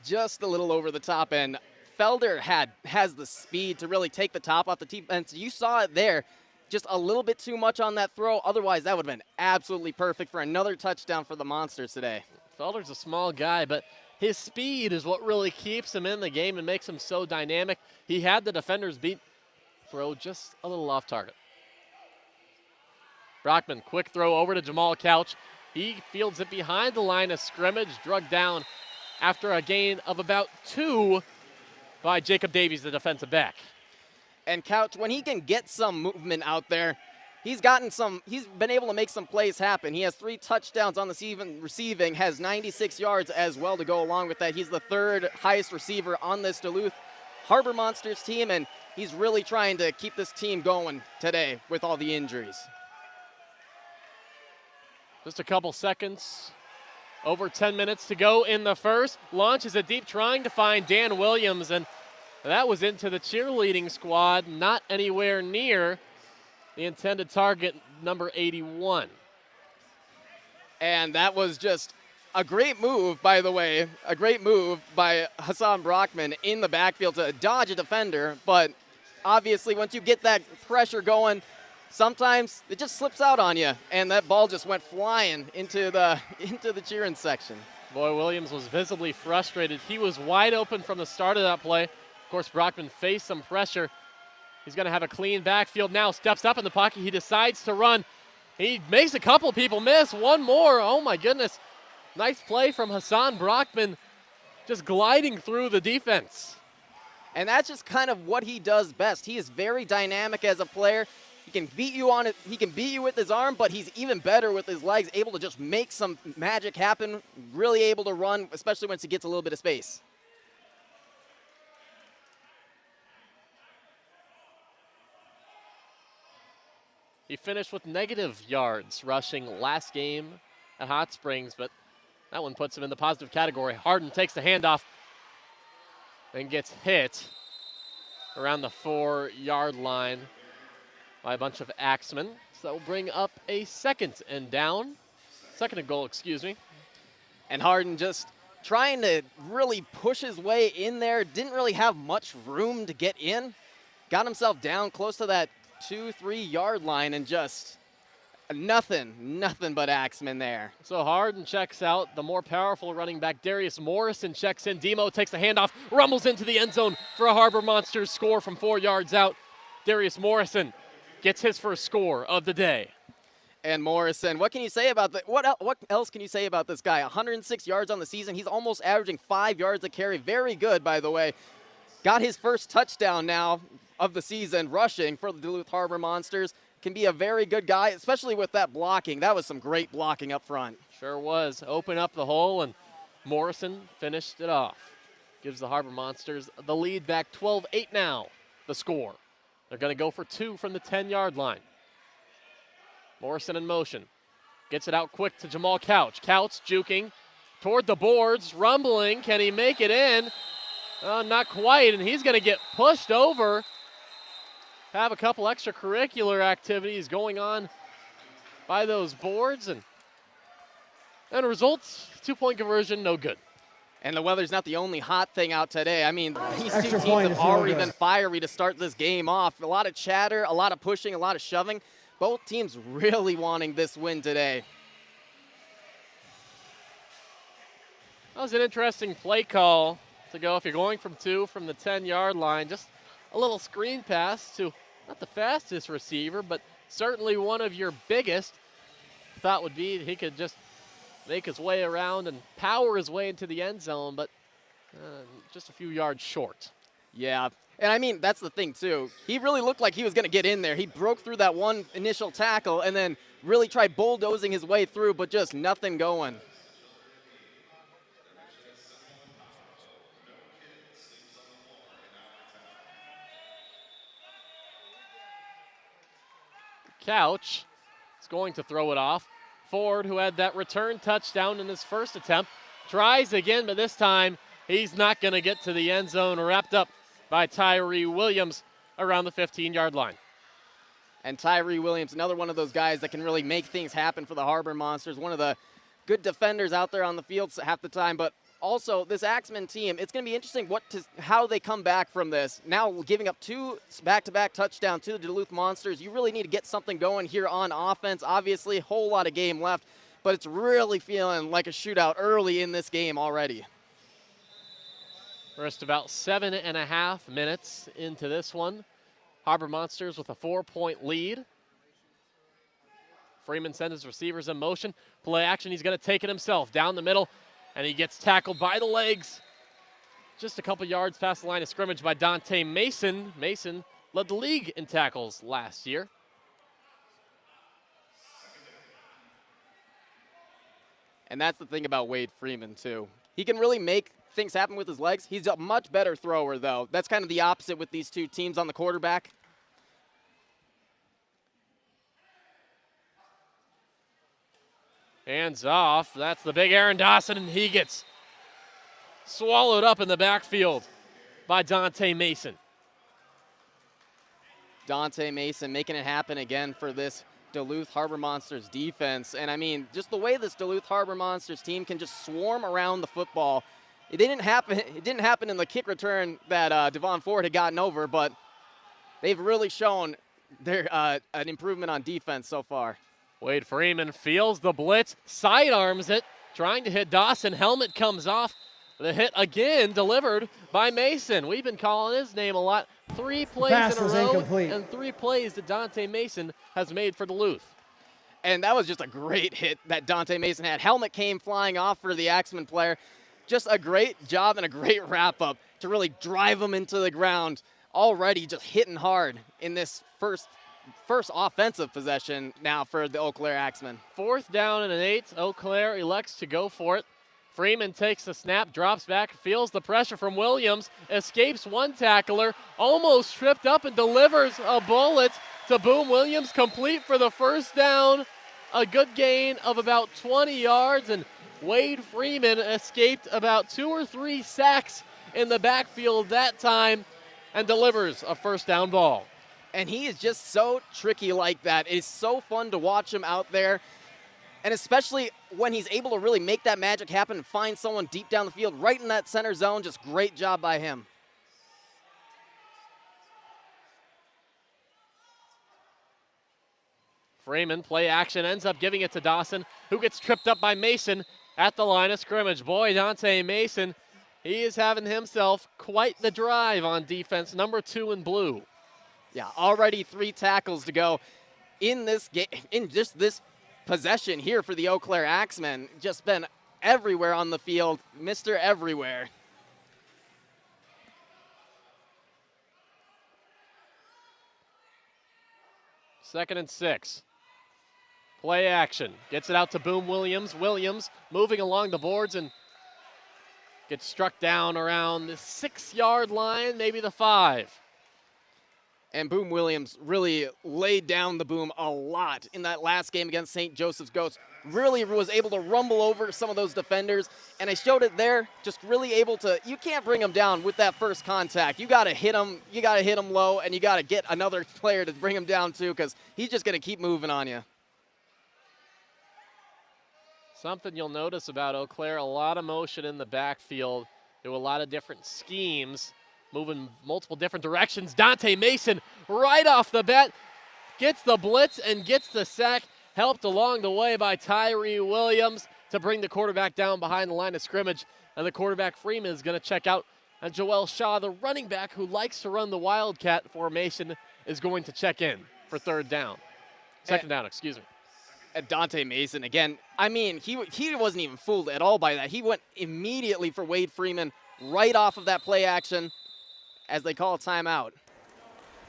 A: Just a little over the top, and Felder has the speed to really take the top off the defense. You saw it there. Just a little bit too much on that throw. Otherwise, that would have been absolutely perfect for another touchdown for the Monsters today.
B: Felder's a small guy, but his speed is what really keeps him in the game and makes him so dynamic. He had the defenders beat. Throw just a little off target. Brockman, quick throw over to Jamal Couch. He fields it behind the line of scrimmage, drugged down after a gain of about 2 by Jacob Davies, the defensive back.
A: And Couch, when he can get some movement out there, he's been able to make some plays happen. He has 3 touchdowns on the receiving, has 96 yards as well to go along with that. He's the 3rd highest receiver on this Duluth Harbor Monsters team, and he's really trying to keep this team going today with all the injuries.
B: Just a couple seconds. Over 10 minutes to go in the first. Launches it deep, trying to find Dan Williams, and that was into the cheerleading squad, not anywhere near the intended target, number 81.
A: And that was just a great move, by the way, a great move by Hassan Brockman in the backfield to dodge a defender. But obviously, once you get that pressure going, sometimes it just slips out on you, and that ball just went flying into the cheering section.
B: Boy, Williams was visibly frustrated. He was wide open from the start of that play. Of course, Brockman faced some pressure. He's going to have a clean backfield now. Steps up in the pocket. He decides to run. He makes a couple people miss. One more. Oh, my goodness. Nice play from Hassan Brockman, just gliding through the defense.
A: And that's just kind of what he does best. He is very dynamic as a player. He can beat you on it. He can beat you with his arm, but he's even better with his legs, able to just make some magic happen, really able to run, especially once he gets a little bit of space.
B: He finished with negative yards rushing last game at Hot Springs, but that one puts him in the positive category. Harden takes the handoff and gets hit around the 4-yard line by a bunch of Axemen. So that will bring up a second and goal, excuse me.
A: And Harden just trying to really push his way in there. Didn't really have much room to get in. Got himself down close to that 2-3-yard line and just nothing but Axemen there.
B: So Harden checks out. The more powerful running back, Darius Morrison, checks in. Demo takes the handoff, rumbles into the end zone for a Harbor Monsters score from 4 yards out. Darius Morrison gets his first score of the day.
A: And Morrison, what can you say about that? What else can you say about this guy? 106 yards on the season. He's almost averaging 5 yards a carry. Very good, by the way. Got his first touchdown now of the season rushing for the Duluth Harbor Monsters. Can be a very good guy, especially with that blocking. That was some great blocking up front.
B: Sure was. Open up the hole, and Morrison finished it off. gives the Harbor Monsters the lead back 12-8 now, the score. They're going to go for 2 from the 10-yard line. Morrison in motion. Gets it out quick to Jamal Couch. Couch juking toward the boards, rumbling. Can he make it in? Not quite, and he's going to get pushed over. Have a couple extracurricular activities going on by those boards, and results, 2-point conversion, no good.
A: And the weather's not the only hot thing out today. I mean, these
F: Extra
A: two
F: point
A: teams
F: is
A: have
F: no
A: already
F: good.
A: been fiery to start this game off. A lot of chatter, a lot of pushing, a lot of shoving. Both teams really wanting this win today.
B: That was an interesting play call to go if you're going from 2 from the 10-yard line. Just a little screen pass to not the fastest receiver, but certainly one of your biggest. Thought would be he could just make his way around and power his way into the end zone, but just a few yards short.
A: Yeah, and I mean, that's the thing, too. He really looked like he was going to get in there. He broke through that one initial tackle and then really tried bulldozing his way through, but just nothing going.
B: Couch is going to throw it off. Ford, who had that return touchdown in his first attempt, tries again, but this time he's not going to get to the end zone. Wrapped up by Tyree Williams around the 15-yard line.
A: And Tyree Williams, another one of those guys that can really make things happen for the Harbor Monsters. One of the good defenders out there on the field half the time, but also this Axemen team, it's going to be interesting how they come back from this. Now giving up 2 back-to-back touchdowns to the Duluth Monsters. You really need to get something going here on offense. Obviously, a whole lot of game left, but it's really feeling like a shootout early in this game already.
B: We're just about 7.5 minutes into this one. Harbor Monsters with a 4-point lead. Freeman sends his receivers in motion. Play action, he's going to take it himself down the middle, and he gets tackled by the legs. Just a couple yards past the line of scrimmage by Dante Mason. Mason led the league in tackles last year.
A: And that's the thing about Wade Freeman, too. He can really make things happen with his legs. He's a much better thrower, though. That's kind of the opposite with these two teams on the quarterback.
B: Hands off. That's the big Aaron Dawson, and he gets swallowed up in the backfield by Dante Mason.
A: Dante Mason making it happen again for this Duluth Harbor Monsters defense. And I mean, just the way this Duluth Harbor Monsters team can just swarm around the football. It didn't happen in the kick return that Devon Ford had gotten over, but they've really shown their an improvement on defense so far.
B: Wade Freeman feels the blitz, sidearms it, trying to hit Dawson. Helmet comes off. The hit again delivered by Mason. We've been calling his name a lot. 3 plays in a row, and 3 plays that Dante Mason has made for Duluth.
A: And that was just a great hit that Dante Mason had. Helmet came flying off for the Axemen player. Just a great job and a great wrap-up to really drive him into the ground. Already just hitting hard in this first offensive possession now for the Eau Claire Axemen.
B: 4th down and 8. Eau Claire elects to go for it. Freeman takes the snap, drops back, feels the pressure from Williams, escapes one tackler, almost tripped up and delivers a bullet to Boom Williams, complete for the first down. A good gain of about 20 yards, and Wade Freeman escaped about 2 or 3 sacks in the backfield that time and delivers a first down ball.
A: And he is just so tricky like that. It's so fun to watch him out there. And especially when he's able to really make that magic happen and find someone deep down the field, right in that center zone. Just great job by him.
B: Freeman, play action, ends up giving it to Dawson, who gets tripped up by Mason at the line of scrimmage. Boy, Dante Mason, he is having himself quite the drive on defense, number 2 in blue.
A: Yeah, already 3 tackles to go in this game, in just this possession here for the Eau Claire Axemen. Just been everywhere on the field, Mr. Everywhere.
B: Second and 6. Play action. Gets it out to Boom Williams. Williams moving along the boards and Gets struck down around the 6-yard line, maybe the 5.
A: And Boom Williams really laid down the boom a lot in that last game against St. Joseph's Ghosts. Really was able to rumble over some of those defenders, and I showed it there, just really able to, you can't bring them down with that first contact. You got to hit them, low, and you got to get another player to bring him down too, because he's just going to keep moving on you.
B: Something you'll notice about Eau Claire, a lot of motion in the backfield. Do a lot of different schemes, moving multiple different directions. Dante Mason right off the bat gets the blitz and gets the sack, helped along the way by Tyree Williams to bring the quarterback down behind the line of scrimmage. And the quarterback Freeman is going to check out. And Joel Shaw, the running back who likes to run the Wildcat formation, is going to check in for second down, excuse me.
A: At Dante Mason, again, I mean, he wasn't even fooled at all by that. He went immediately for Wade Freeman right off of that play action as they call a timeout.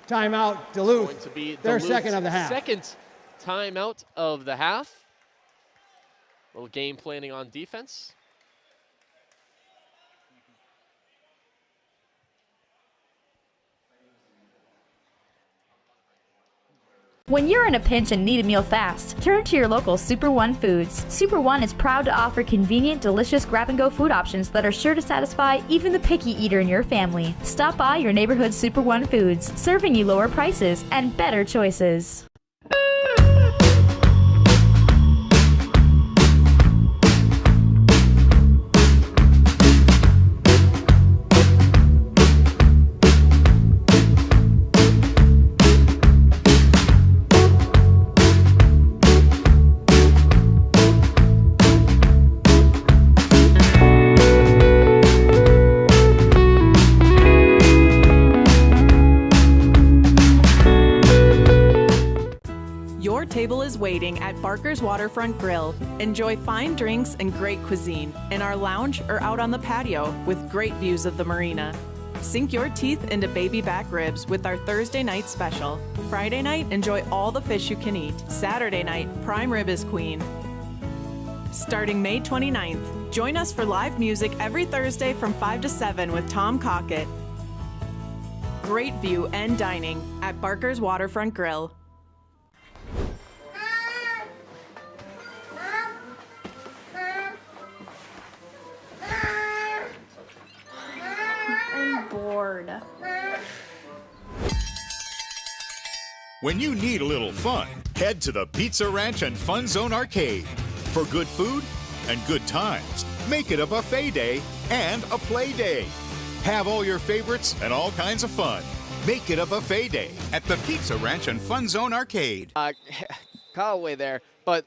F: Timeout, Duluth.
B: Going to be
F: their
B: Duluth's
F: second of the half.
B: Second timeout of the half. A little game planning on defense.
J: When you're in a pinch and need a meal fast, turn to your local Super One Foods. Super One is proud to offer convenient, delicious grab-and-go food options that are sure to satisfy even the picky eater in your family. Stop by your neighborhood Super One Foods, serving you lower prices and better choices.
K: Table is waiting at Barker's Waterfront Grill. Enjoy fine drinks and great cuisine in our lounge or out on the patio with great views of the marina. Sink your teeth into baby back ribs with our Thursday night special. Friday night, enjoy all the fish you can eat. Saturday night, prime rib is queen. Starting May 29th, join us for live music every Thursday from 5 to 7 with Tom Cockett. Great view and dining at Barker's Waterfront Grill.
J: Bored.
L: When you need a little fun, head to the Pizza Ranch and Fun Zone Arcade. For good food and good times, make it a buffet day and a play day. Have all your favorites and all kinds of fun. Make it a buffet day at the Pizza Ranch and Fun Zone Arcade.
A: Callaway there, but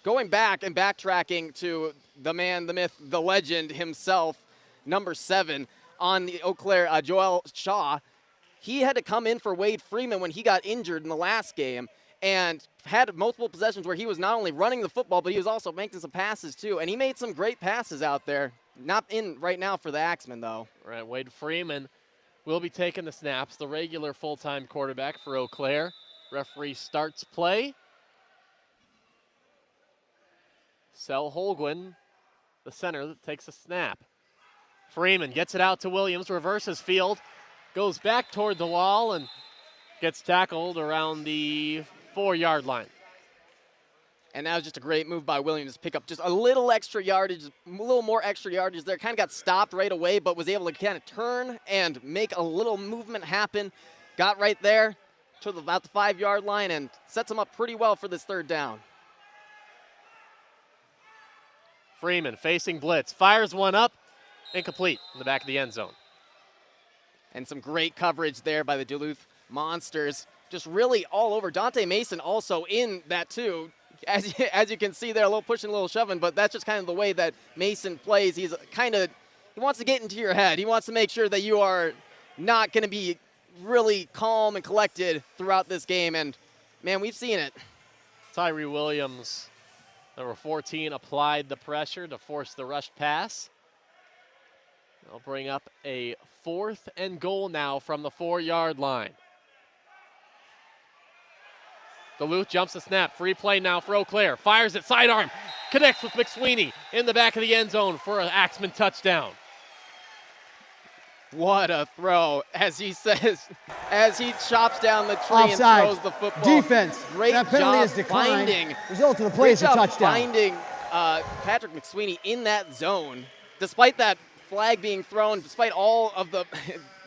A: going back and backtracking to the man, the myth, the legend himself, number 7, on the Eau Claire, Joel Shaw, he had to come in for Wade Freeman when he got injured in the last game and had multiple possessions where he was not only running the football, but he was also making some passes too. And he made some great passes out there. Not in right now for the Axemen, though.
B: Right, Wade Freeman will be taking the snaps, the regular full-time quarterback for Eau Claire. Referee starts play. Sel Holguin, the center, that takes a snap. Freeman gets it out to Williams, reverses field, goes back toward the wall, and gets tackled around the 4-yard line.
A: And that was just a great move by Williams to pick up just a little extra yardage, a little more extra yardage there. Kind of got stopped right away, but was able to kind of turn and make a little movement happen. Got right there to about the 5-yard line and sets him up pretty well for this third down.
B: Freeman facing blitz, fires one up, incomplete in the back of the end zone.
A: And some great coverage there by the Duluth Monsters. Just really all over. Dante Mason also in that too. As you can see there, a little pushing, a little shoving, but that's just kind of the way that Mason plays. He wants to get into your head. He wants to make sure that you are not going to be really calm and collected throughout this game. And, man, we've seen it.
B: Tyree Williams, number 14, applied the pressure to force the rush pass. They'll bring up a 4th and goal now from the 4-yard line. Duluth jumps the snap. Free play now for Eau Claire. Fires it sidearm. Connects with McSweeney in the back of the end zone for an Axemen touchdown.
A: What a throw, as he says, as he chops down the tree
F: Offside.
A: and throws the football.
F: Defense.
A: Great
F: That penalty
A: job
F: is declined.
A: finding.
F: Result of the play is a
A: Great job
F: touchdown.
A: finding Patrick McSweeney in that zone. Despite that flag being thrown, despite all of the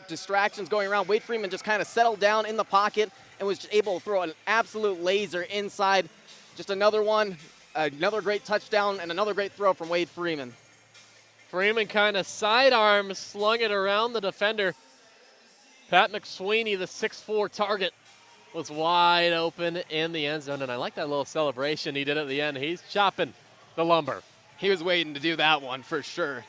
A: distractions going around, Wade Freeman just kind of settled down in the pocket and was able to throw an absolute laser inside. Just another one, another great touchdown, and another great throw from Wade Freeman.
B: Freeman kind of sidearm slung it around the defender. Pat McSweeney, the 6'4" target, was wide open in the end zone, and I like that little celebration he did at the end. He's chopping the lumber.
A: He was waiting to do that one for sure.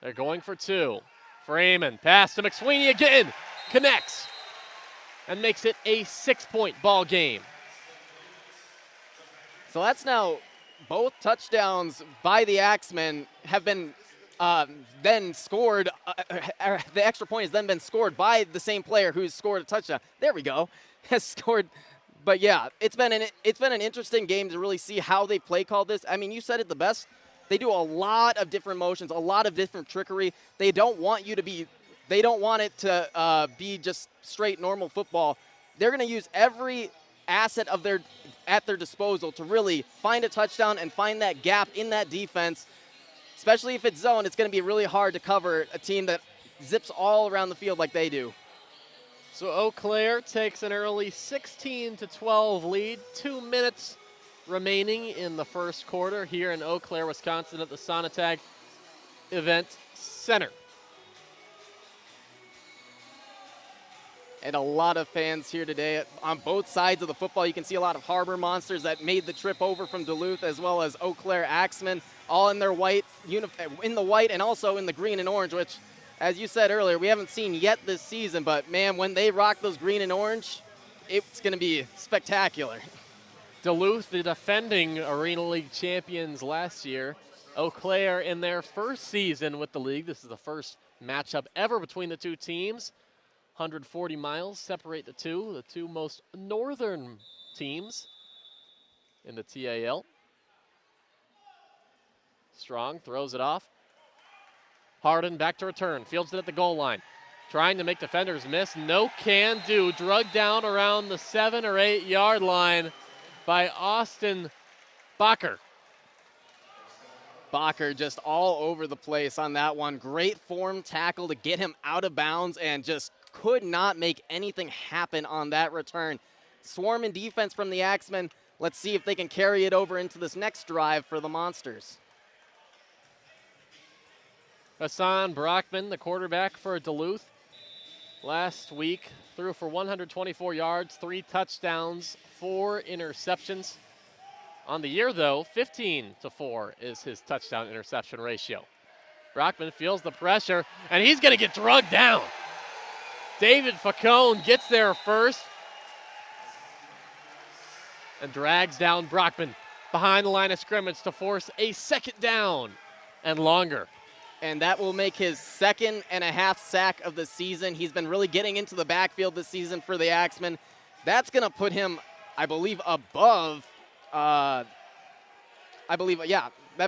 B: They're going for two. Freeman, pass to McSweeney again, connects, and makes it a 6-point ball game.
A: So that's now both touchdowns by the Axemen have been then scored. The extra point has then been scored by the same player who's scored a touchdown. There we go. Has scored. But yeah, it's been an interesting game to really see how they play called this. I mean, you said it the best. They do a lot of different motions, a lot of different trickery. They don't want you to be. They don't want it to be just straight normal football. They're going to use every asset at their disposal to really find a touchdown and find that gap in that defense. Especially if it's zone, it's going to be really hard to cover a team that zips all around the field like they do.
B: So Eau Claire takes an early 16-12 lead. 2 minutes remaining in the first quarter here in Eau Claire, Wisconsin at the Sonatag Event Center.
A: And a lot of fans here today on both sides of the football. You can see a lot of Harbor Monsters that made the trip over from Duluth, as well as Eau Claire Axemen, all in their white in the white and also in the green and orange, which, as you said earlier, we haven't seen yet this season. But man, when they rock those green and orange, it's going to be spectacular.
B: Duluth, the defending Arena League champions last year. Eau Claire in their first season with the league. This is the first matchup ever between the two teams. 140 miles separate the two most northern teams in the TAL. Strong throws it off. Harden back to return, fields it at the goal line. Trying to make defenders miss, no can do. Drugged down around the 7 or 8 yard line by Austin Bacher.
A: Bacher just all over the place on that one. Great form tackle to get him out of bounds and just could not make anything happen on that return. Swarm in defense from the Axemen. Let's see if they can carry it over into this next drive for the Monsters.
B: Hassan Brockman, the quarterback for Duluth, last week threw for 124 yards, 3 touchdowns, 4 interceptions. On the year, though, 15-4 is his touchdown interception ratio. Brockman feels the pressure, and he's going to get drugged down. David Facone gets there first and drags down Brockman behind the line of scrimmage to force a second down and longer.
A: And that will make his 2nd and a half sack of the season. He's been really getting into the backfield this season for the Axemen. That's going to put him, I believe, above, that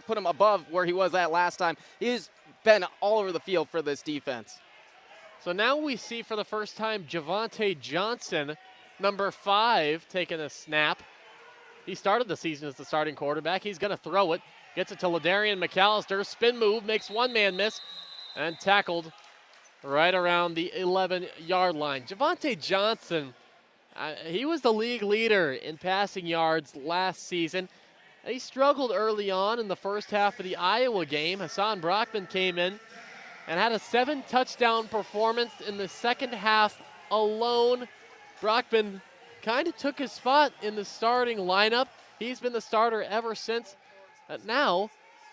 A: put him above where he was at last time. He's been all over the field for this defense.
B: So now we see for the first time Javante Johnson, number 5, taking a snap. He started the season as the starting quarterback. He's going to throw it. Gets it to LaDarian McAllister. Spin move, makes one man miss, and tackled right around the 11-yard line. Javante Johnson, he was the league leader in passing yards last season. He struggled early on in the first half of the Iowa game. Hassan Brockman came in and had a 7-touchdown performance in the second half alone. Brockman kind of took his spot in the starting lineup. He's been the starter ever since. But now,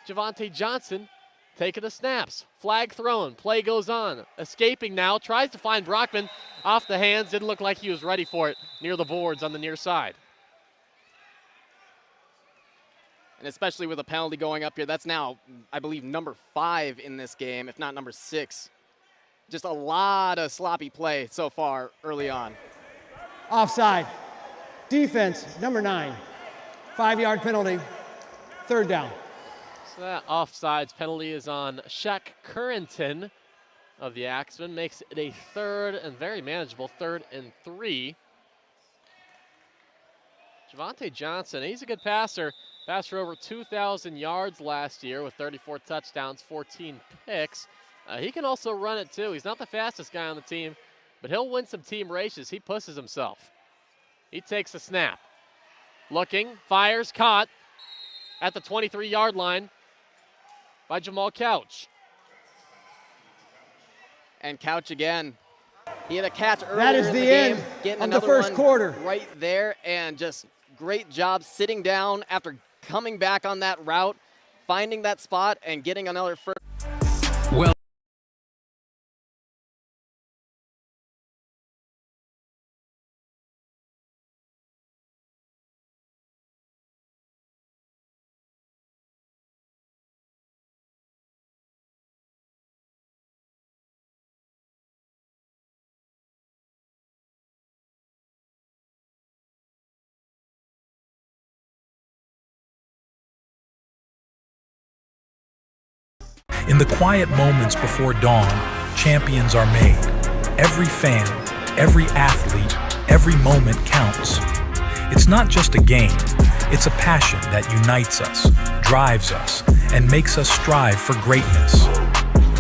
B: Javante Johnson taking the snaps. Flag thrown, play goes on. Escaping now, tries to find Brockman off the hands. Didn't look like he was ready for it near the boards on the near side.
A: And especially with a penalty going up here, that's now, I believe, number 5 in this game, if not number 6. Just a lot of sloppy play so far early on.
F: Offside. Defense, number 9. 5-yard penalty. 3rd down.
B: That offsides penalty is on Shaq Currington of the Axemen. Makes it a 3rd and very manageable 3rd and 3. Javante Johnson, he's a good passer. Passed for over 2,000 yards last year with 34 touchdowns, 14 picks. He can also run it too. He's not the fastest guy on the team, but he'll win some team races. He pushes himself. He takes a snap. Looking, fires, caught at the 23-yard line by Jamal Couch.
A: And Couch again. He had a catch earlier
F: That is
A: in
F: the
A: game,
F: end
A: getting
F: of the
A: another
F: first
A: one
F: quarter.
A: right there, and just great job sitting down after coming back on that route, finding that spot, and getting another first.
M: Well, in the quiet moments before dawn, champions are made. Every fan, every athlete, every moment counts. It's not just a game, it's a passion that unites us, drives us, and makes us strive for greatness.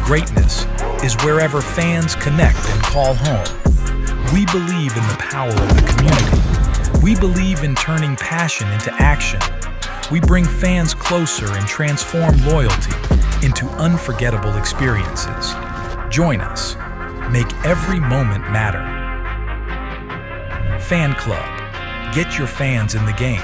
M: Greatness is wherever fans connect and call home. We believe in the power of the community. We believe in turning passion into action. We bring fans closer and transform loyalty into unforgettable experiences. Join us. Make every moment matter. Fan Club. Get your fans in the game.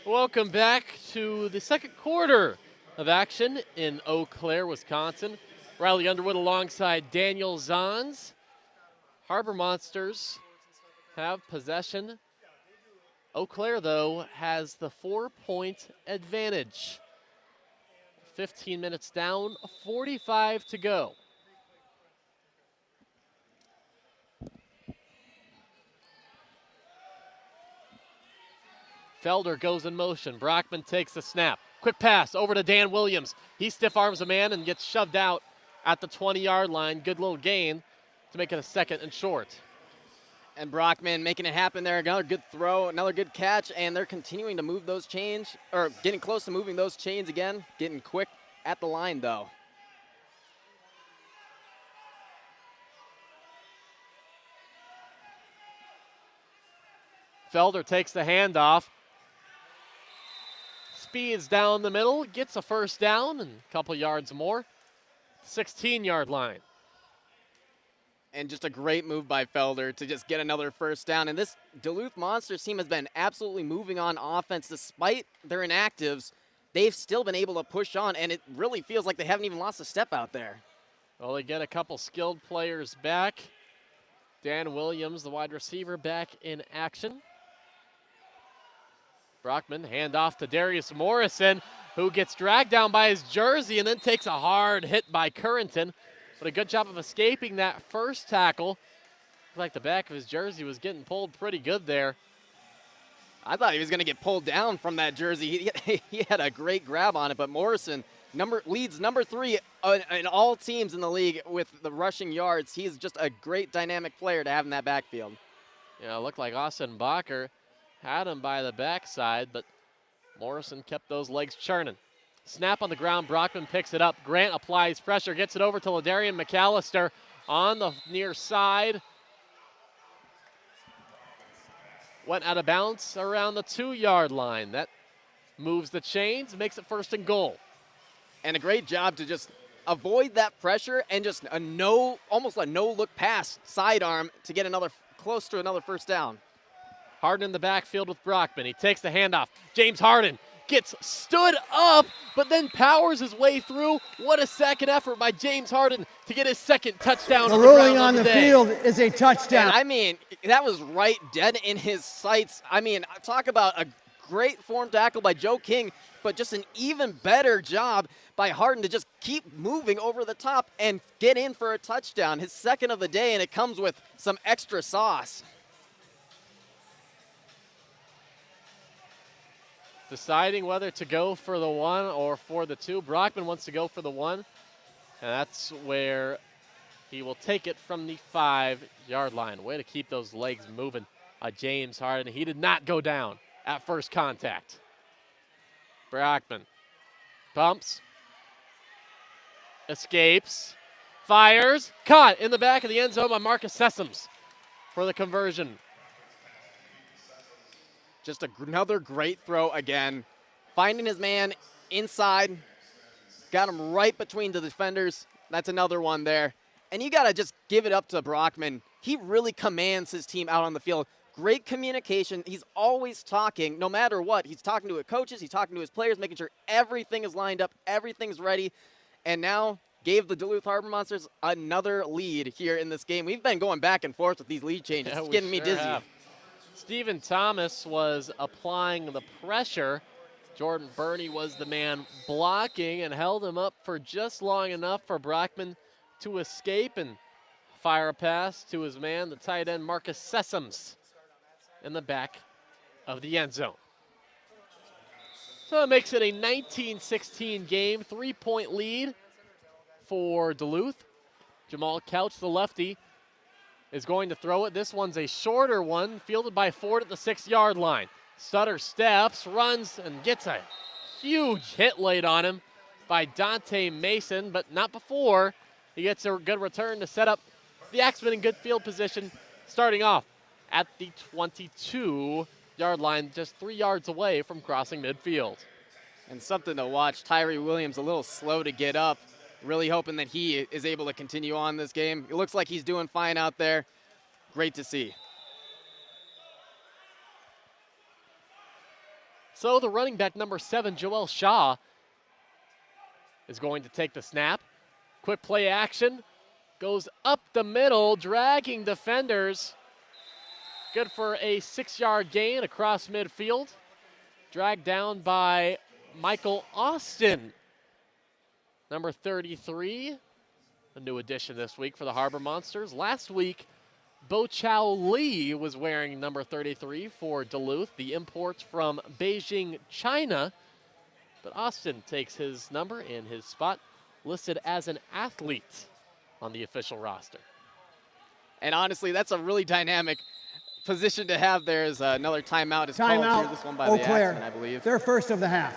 B: Welcome back to the second quarter of action in Eau Claire, Wisconsin. Riley Underwood alongside Daniel Zahns. Harbor Monsters have possession. Eau Claire, though, has the 4-point advantage. 15 minutes down, 45 to go. Felder goes in motion. Brockman takes the snap. Quick pass over to Dan Williams. He stiff arms a man and gets shoved out at the 20-yard line. Good little gain to make it a 2nd and short.
A: And Brockman making it happen there. Another good throw, another good catch, and they're continuing to move those chains, or getting close to moving those chains again. Getting quick at the line, though.
B: Felder takes the handoff. Speeds down the middle, gets a first down and a couple yards more. 16-yard line.
A: And just a great move by Felder to just get another first down. And this Duluth Monsters team has been absolutely moving on offense. Despite their inactives, they've still been able to push on, and it really feels like they haven't even lost a step out there.
B: Well, they get a couple skilled players back. Dan Williams, the wide receiver, back in action. Brockman, handoff to Darius Morrison, who gets dragged down by his jersey and then takes a hard hit by Currington. But a good job of escaping that first tackle. Looked like the back of his jersey was getting pulled pretty good there.
A: I thought he was going to get pulled down from that jersey. He had a great grab on it, but Morrison leads number 3 in all teams in the league with the rushing yards. He's just a great dynamic player to have in that backfield.
B: Yeah, it looked like Austin Bacher had him by the backside, but Morrison kept those legs churning. Snap on the ground, Brockman picks it up. Grant applies pressure, gets it over to Ladarian McAllister on the near side. Went out of bounds around the 2-yard line. That moves the chains, makes it 1st and goal.
A: And a great job to just avoid that pressure and just almost a no-look pass, sidearm to get close to another 1st down.
B: Harden in the backfield with Brockman. He takes the handoff. James Harden gets stood up, but then powers his way through. What a second effort by James Harden to get his 2nd touchdown.
F: The ruling on the field is a touchdown.
A: And I mean, that was right dead in his sights. I mean, talk about a great form tackle by Joe King, but just an even better job by Harden to just keep moving over the top and get in for a touchdown. His 2nd of the day, and it comes with some extra sauce.
B: Deciding whether to go for the 1 or for the 2. Brockman wants to go for the 1, and that's where he will take it from the 5-yard line. Way to keep those legs moving. James Harden, he did not go down at first contact. Brockman pumps, escapes, fires, caught in the back of the end zone by Marcus Sessoms for the conversion.
A: Just another great throw again. Finding his man inside. Got him right between the defenders. That's another one there. And you got to just give it up to Brockman. He really commands his team out on the field. Great communication. He's always talking, no matter what. He's talking to his coaches. He's talking to his players, making sure everything is lined up, everything's ready. And now gave the Duluth Harbor Monsters another lead here in this game. We've been going back and forth with these lead changes.
B: Yeah,
A: it's getting me dizzy.
B: Have. Stephen Thomas was applying the pressure. Jordan Burney was the man blocking and held him up for just long enough for Brockman to escape and fire a pass to his man, the tight end Marcus Sessoms, in the back of the end zone. So it makes it a 19-16 game, 3-point lead for Duluth. Jamal Couch, the lefty, is going to throw it. This one's a shorter one, fielded by Ford at the 6-yard line. Sutter steps, runs, and gets a huge hit laid on him by Dante Mason, but not before he gets a good return to set up the Axemen in good field position, starting off at the 22-yard line, just 3 yards away from crossing midfield.
A: And something to watch, Tyree Williams a little slow to get up. Really hoping that he is able to continue on this game. It looks like he's doing fine out there. Great to see.
B: So the running back number 7, Joel Shaw, is going to take the snap. Quick play action. Goes up the middle, dragging defenders. Good for a 6-yard gain across midfield. Dragged down by Michael Austin. Number 33, a new addition this week for the Harbor Monsters. Last week, Bo Chow Lee was wearing number 33 for Duluth, the imports from Beijing, China. But Austin takes his number in his spot, listed as an athlete on the official roster.
A: And honestly, that's a really dynamic position to have there. As another timeout is called here. This one by the Axemen, I believe.
F: Their 1st of the half.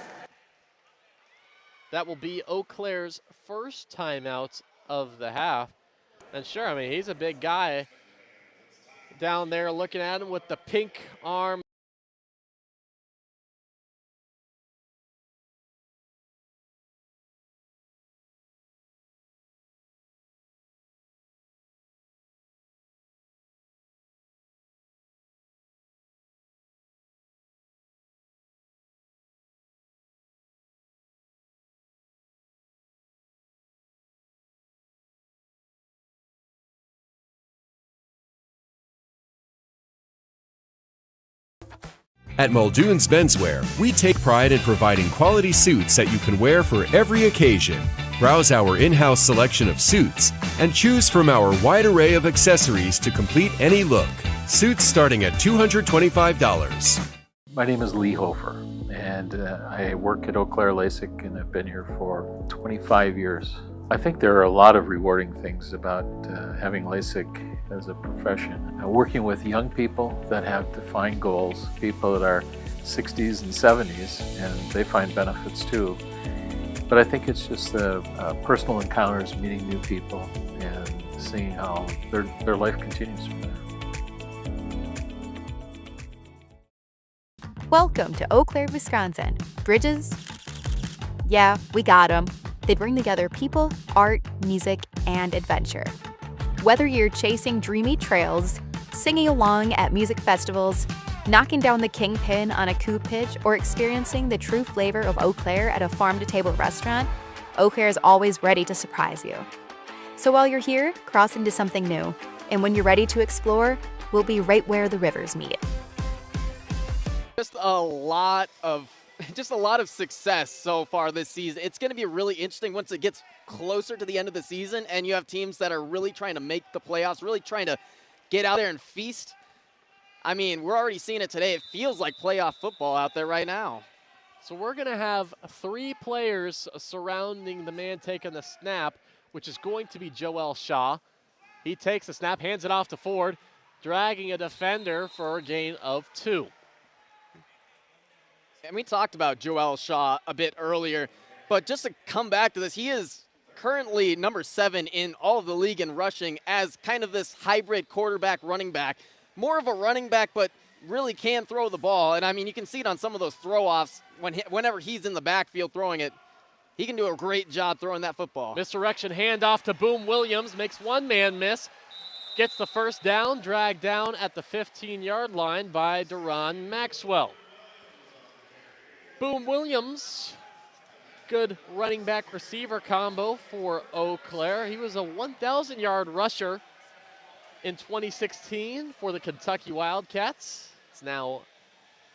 B: That will be Eau Claire's first timeout of the half. And sure, I mean, he's a big guy down there looking at him with the pink arm.
H: At Muldoon's Menswear, we take pride in providing quality suits that you can wear for every occasion. Browse our in-house selection of suits and choose from our wide array of accessories to complete any look. Suits starting at $225.
N: My name is Lee Hofer, and I work at Eau Claire LASIK, and I've been here for 25 years. I think there are a lot of rewarding things about having LASIK as a profession. Working with young people that have defined goals, people that are 60s and 70s, and they find benefits too. But I think it's just the personal encounters, meeting new people, and seeing how their life continues from there.
O: Welcome to Eau Claire, Wisconsin. Bridges? Yeah, we got them. They bring together people, art, music, and adventure. Whether you're chasing dreamy trails, singing along at music festivals, knocking down the kingpin on a coup pitch, or experiencing the true flavor of Eau Claire at a farm-to-table restaurant, Eau Claire is always ready to surprise you. So while you're here, cross into something new. And when you're ready to explore, we'll be right where the rivers meet.
A: Just a lot of success so far this season. It's going to be really interesting once it gets closer to the end of the season and you have teams that are really trying to make the playoffs, really trying to get out there and feast. I mean, we're already seeing it today. It feels like playoff football out there right now.
B: So we're going to have 3 players surrounding the man taking the snap, which is going to be Joel Shaw. He takes the snap, hands it off to Ford, dragging a defender for a gain of 2.
A: And we talked about Joel Shaw a bit earlier, but just to come back to this, he is currently number 7 in all of the league in rushing as kind of this hybrid quarterback running back. More of a running back, but really can throw the ball. And I mean, you can see it on some of those throw-offs whenever he's in the backfield throwing it. He can do a great job throwing that football.
B: Misdirection handoff to Boom Williams, makes one man miss. Gets the first down, dragged down at the 15-yard line by Duran Maxwell. Boom Williams, good running back receiver combo for Eau Claire. He was a 1,000-yard rusher in 2016 for the Kentucky Wildcats. He's now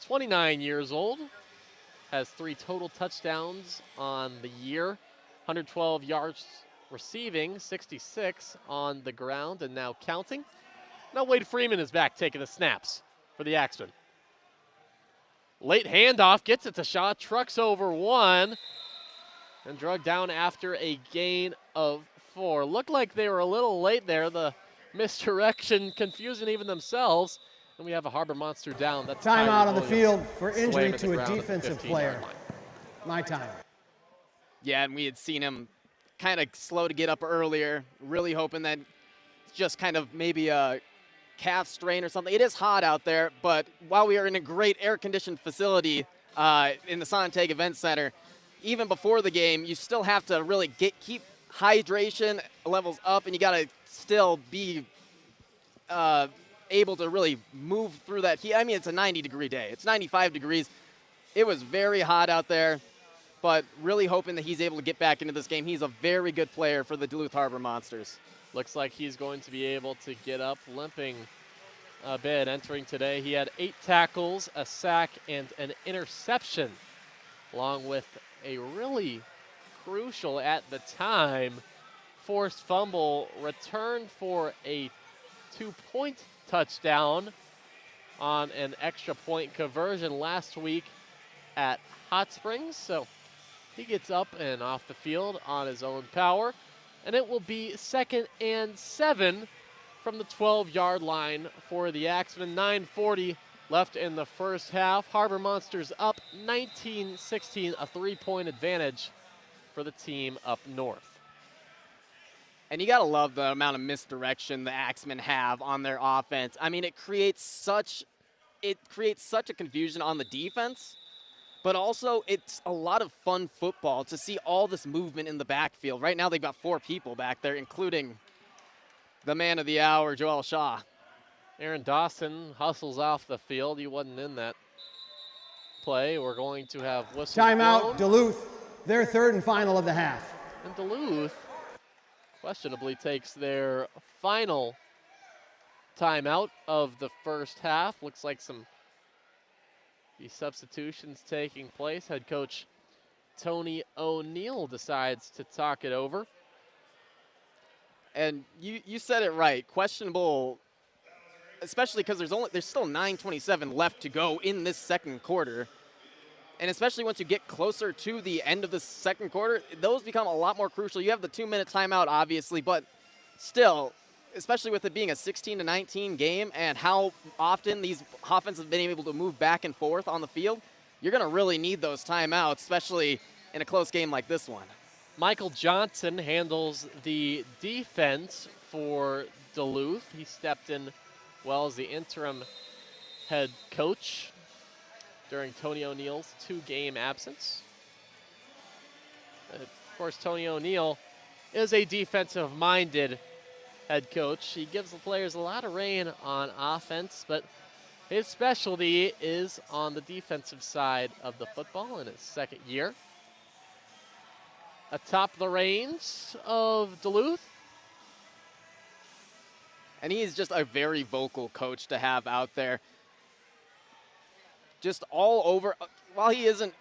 B: 29 years old, has 3 total touchdowns on the year, 112 yards receiving, 66 on the ground, and now counting. Now Wade Freeman is back taking the snaps for the Axemen. Late handoff, gets it to Shaw, trucks over 1, and dragged down after a gain of 4. Looked like they were a little late there. The misdirection confusing even themselves. And we have a Harbor Monster down. That's
F: timeout on the field for injury to a defensive player. My time.
A: Yeah, and we had seen him kind of slow to get up earlier, really hoping that it's just kind of maybe a calf strain or something. It is hot out there, but while we are in a great air-conditioned facility in the Sontag Event Center, even before the game, you still have to really keep hydration levels up, and you got to still be able to really move through that heat. I mean, it's a 90-degree day. It's 95 degrees. It was very hot out there, but really hoping that he's able to get back into this game. He's a very good player for the Duluth Harbor Monsters.
B: Looks like he's going to be able to get up limping a bit. Entering today, he had 8 tackles, a sack, and an interception, along with a really crucial at the time forced fumble returned for a 2-point touchdown on an extra point conversion last week at Hot Springs. So he gets up and off the field on his own power. And it will be 2nd and 7 from the 12-yard line for the Axemen. 9:40 left in the first half. Harbor Monsters up 19-16, a 3-point advantage for the team up north.
A: And you got to love the amount of misdirection the Axemen have on their offense. I mean, it creates such a confusion on the defense. But also, it's a lot of fun football to see all this movement in the backfield. Right now, they've got 4 people back there, including the man of the hour, Joel Shaw.
B: Aaron Dawson hustles off the field. He wasn't in that play. We're going to have whistle
F: timeout,
B: blown.
F: Duluth. Their 3rd and final of the half.
B: And Duluth questionably takes their final timeout of the first half. Looks like some substitutions taking place. Head coach Tony O'Neill decides to talk it over.
A: And you said it right. Questionable, especially because there's still 9:27 left to go in this second quarter. And especially once you get closer to the end of the second quarter, those become a lot more crucial. You have the 2-minute timeout, obviously, but still, especially with it being a 16-19 game and how often these offenses have been able to move back and forth on the field, you're going to really need those timeouts, especially in a close game like this one.
B: Michael Johnson handles the defense for Duluth. He stepped in well as the interim head coach during Tony O'Neill's 2-game absence. Of course, Tony O'Neill is a defensive-minded head coach. He gives the players a lot of rein on offense, but his specialty is on the defensive side of the football in his second year. Atop the reins of Duluth.
A: And he is just a very vocal coach to have out there. Just all over. While he isn't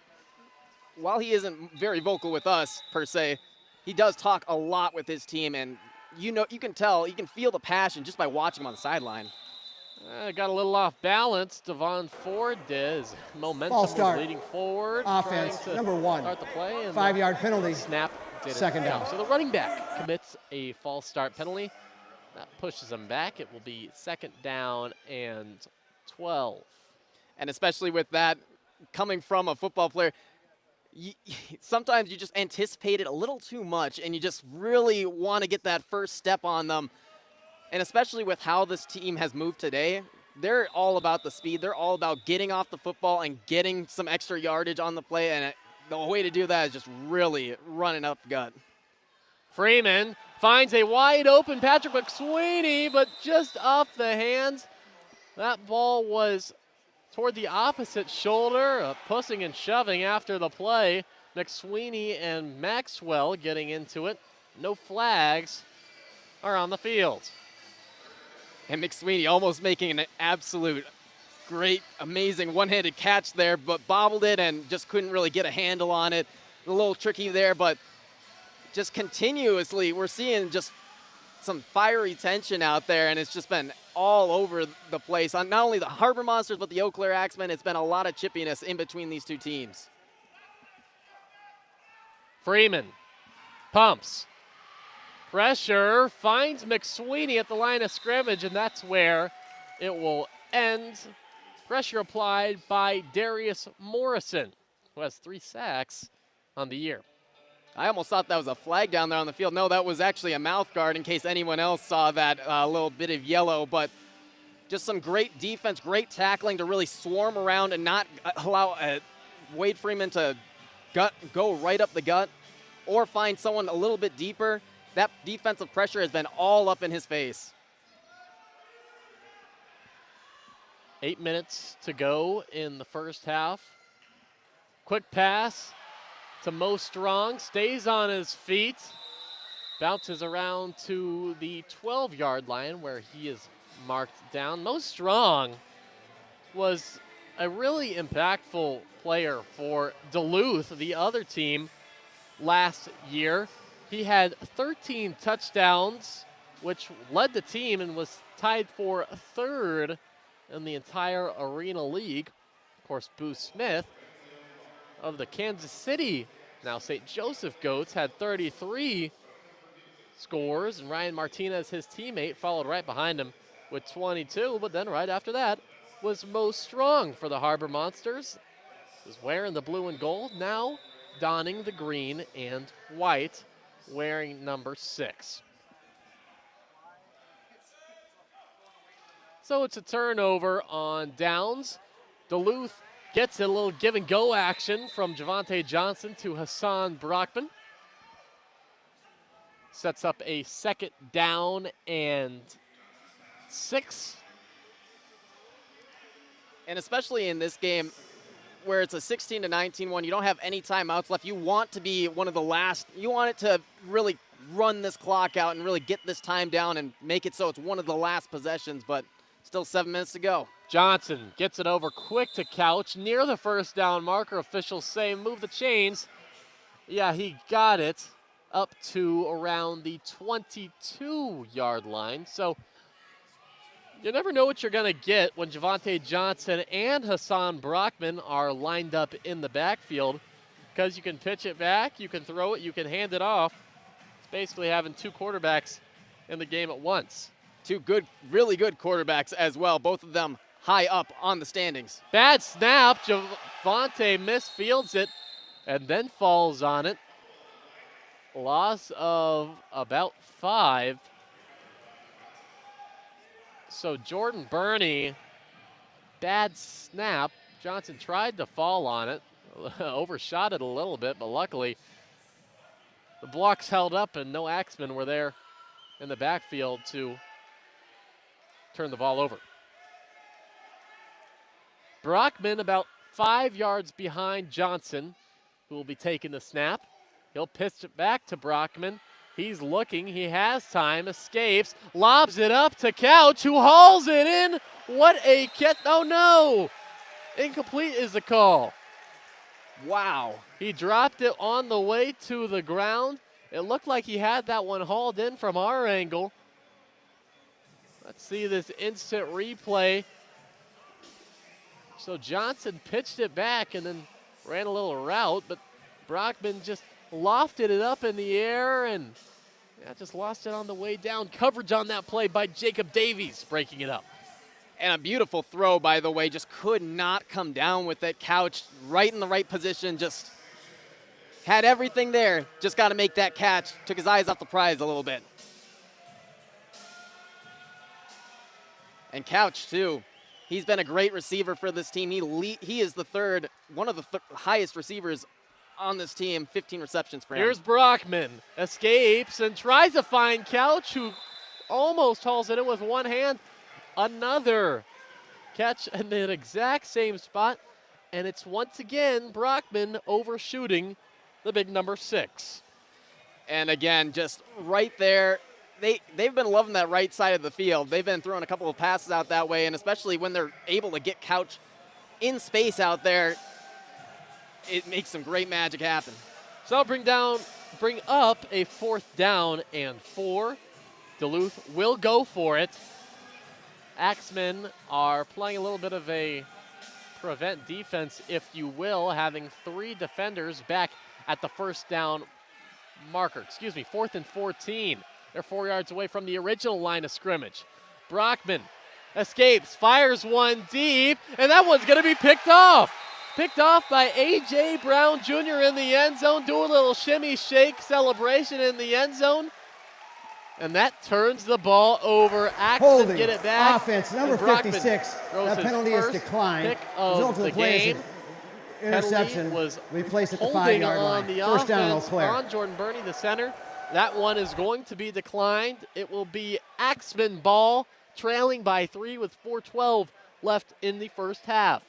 A: very vocal with us per se, he does talk a lot with his team, and you can tell, you can feel the passion just by watching him on the sideline.
B: Got a little off balance. Devon Ford did. Momentum was leading forward.
F: Offense, number 1.
B: Start the play.
F: 5-yard penalty.
B: Snap.
F: Second down.
B: So the running back commits a false start penalty. That pushes him back. It will be 2nd down and 12.
A: And especially with that coming from a football player, sometimes you just anticipate it a little too much, and you just really want to get that first step on them. And especially with how this team has moved today, they're all about the speed. They're all about getting off the football and getting some extra yardage on the play, and the way to do that is just really running up gut.
B: Freeman finds a wide open Patrick McSweeney, but just off the hands. That ball was toward the opposite shoulder, pushing and shoving after the play. McSweeney and Maxwell getting into it. No flags are on the field.
A: And McSweeney almost making an absolute great, amazing one-handed catch there, but bobbled it and just couldn't really get a handle on it. A little tricky there, but just continuously we're seeing just some fiery tension out there, and it's just been all over the place. On not only the Harbor Monsters, but the Eau Claire Axemen, it's been a lot of chippiness in between these two teams.
B: Freeman pumps. Pressure finds McSweeney at the line of scrimmage, and that's where it will end. Pressure applied by Darius Morrison, who has 3 sacks on the year.
A: I almost thought that was a flag down there on the field. No, that was actually a mouth guard in case anyone else saw that little bit of yellow. But just some great defense, great tackling to really swarm around and not allow Wade Freeman to go right up the gut or find someone a little bit deeper. That defensive pressure has been all up in his face.
B: 8 minutes to go in the first half. Quick pass to Mo Strong, stays on his feet, bounces around to the 12-yard line where he is marked down. Mo Strong was a really impactful player for Duluth, the other team, last year. He had 13 touchdowns, which led the team and was tied for 3rd in the entire Arena League. Of course, Boo Smith of the Kansas City, now St. Joseph Goats, had 33 scores, and Ryan Martinez, his teammate, followed right behind him with 22, but then right after that was Mo Strong for the Harbor Monsters. He was wearing the blue and gold, now donning the green and white, wearing number 6. So it's a turnover on downs. Duluth gets a little give and go action from Javante Johnson to Hassan Brockman. Sets up a 2nd down and 6.
A: And especially in this game where it's a 16-19 one, you don't have any timeouts left. You want to be one of the last. You want it to really run this clock out and really get this time down and make it so it's one of the last possessions, but still 7 minutes to go.
B: Johnson gets it over quick to Couch near the 1st down marker. Officials say move the chains. Yeah, he got it up to around the 22-yard line. So you never know what you're going to get when Javante Johnson and Hassan Brockman are lined up in the backfield, because you can pitch it back, you can throw it, you can hand it off. It's basically having 2 quarterbacks in the game at once.
A: 2 good, really good quarterbacks as well, both of them high up on the standings.
B: Bad snap. Javante misfields it. and then falls on it. Loss of about 5. So Jordan Burney, bad snap. Johnson tried to fall on it, overshot it a little bit, but luckily the blocks held up and no Axemen were there in the backfield to turn the ball over. Brockman about 5 yards behind Johnson, who will be taking the snap. He'll pitch it back to Brockman. He's looking, he has time, escapes, lobs it up to Couch, who hauls it in. What a catch, oh no! Incomplete is the call.
A: Wow.
B: He dropped it on the way to the ground. It looked like he had that one hauled in from our angle. Let's see this instant replay. So Johnson pitched it back and then ran a little route, but Brockman just lofted it up in the air and just lost it on the way down. Coverage on that play by Jacob Davies, breaking it up.
A: And a beautiful throw, by the way, just could not come down with that. Couch right in the right position, just had everything there. Just got to make that catch. Took his eyes off the prize a little bit. And Couch, too. He's been a great receiver for this team. He is the third, one of the highest receivers on this team, 15 receptions for him.
B: Here's Brockman, escapes and tries to find Couch, who almost hauls it in with one hand. Another catch in the exact same spot, and it's once again Brockman overshooting the big number 6.
A: And again, just right there, they've been loving that right side of the field. They've been throwing a couple of passes out that way, and especially when they're able to get Couch in space out there, it makes some great magic happen.
B: So I'll bring up a 4th down and 4. Duluth will go for it. Axemen are playing a little bit of a prevent defense, if you will, having 3 defenders back at the first down marker. 4th and 14. They're 4 yards away from the original line of scrimmage. Brockman escapes, fires one deep, and that one's going to be picked off. Picked off by A.J. Brown Jr. in the end zone, doing a little shimmy shake celebration in the end zone. And that turns the ball over. Axemen get it back.
F: Offense, number 56. That penalty is declined.
B: Result of the game.
F: Interception
B: was
F: replaced at the
B: holding
F: 5-yard line.
B: on the
F: First down, Eau
B: offense
F: Claire.
B: on Jordan Burney, the center. That one is going to be declined. It will be Axemen ball, trailing by 3 with 4:12 left in the first half.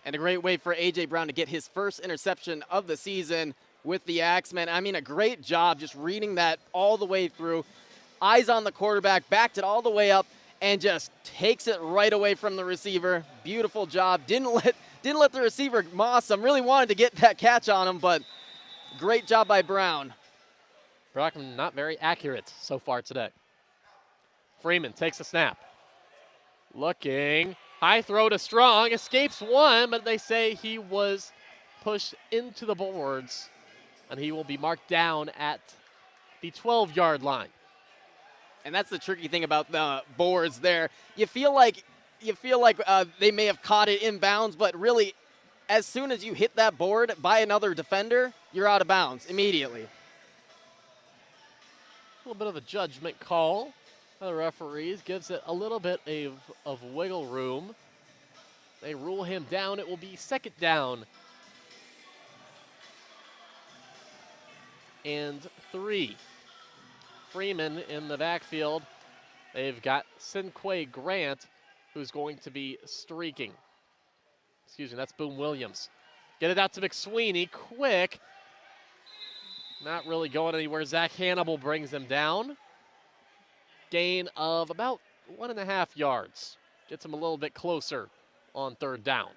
A: And a great way for A.J. Brown to get his first interception of the season with the Axemen. I mean, a great job just reading that all the way through. Eyes on the quarterback, backed it all the way up, and just takes it right away from the receiver. Beautiful job. Didn't let the receiver moss him. Really wanted to get that catch on him, but great job by Brown.
B: Brockman not very accurate so far today. Freeman takes a snap. Looking. High throw to Strong. Escapes one, but they say he was pushed into the boards, and he will be marked down at the 12-yard line.
A: And that's the tricky thing about the boards there. You feel like they may have caught it in bounds, but really, as soon as you hit that board by another defender, you're out of bounds immediately.
B: A little bit of a judgment call by the referees. Gives it a little bit of wiggle room. They rule him down. It will be 2nd down and 3. Freeman in the backfield. They've got Sinquay Grant, who's going to be streaking. Excuse me, that's Boom Williams. Get it out to McSweeney, quick. Not really going anywhere. Zach Hannibal brings him down. Gain of about 1.5 yards. Gets him a little bit closer on 3rd down.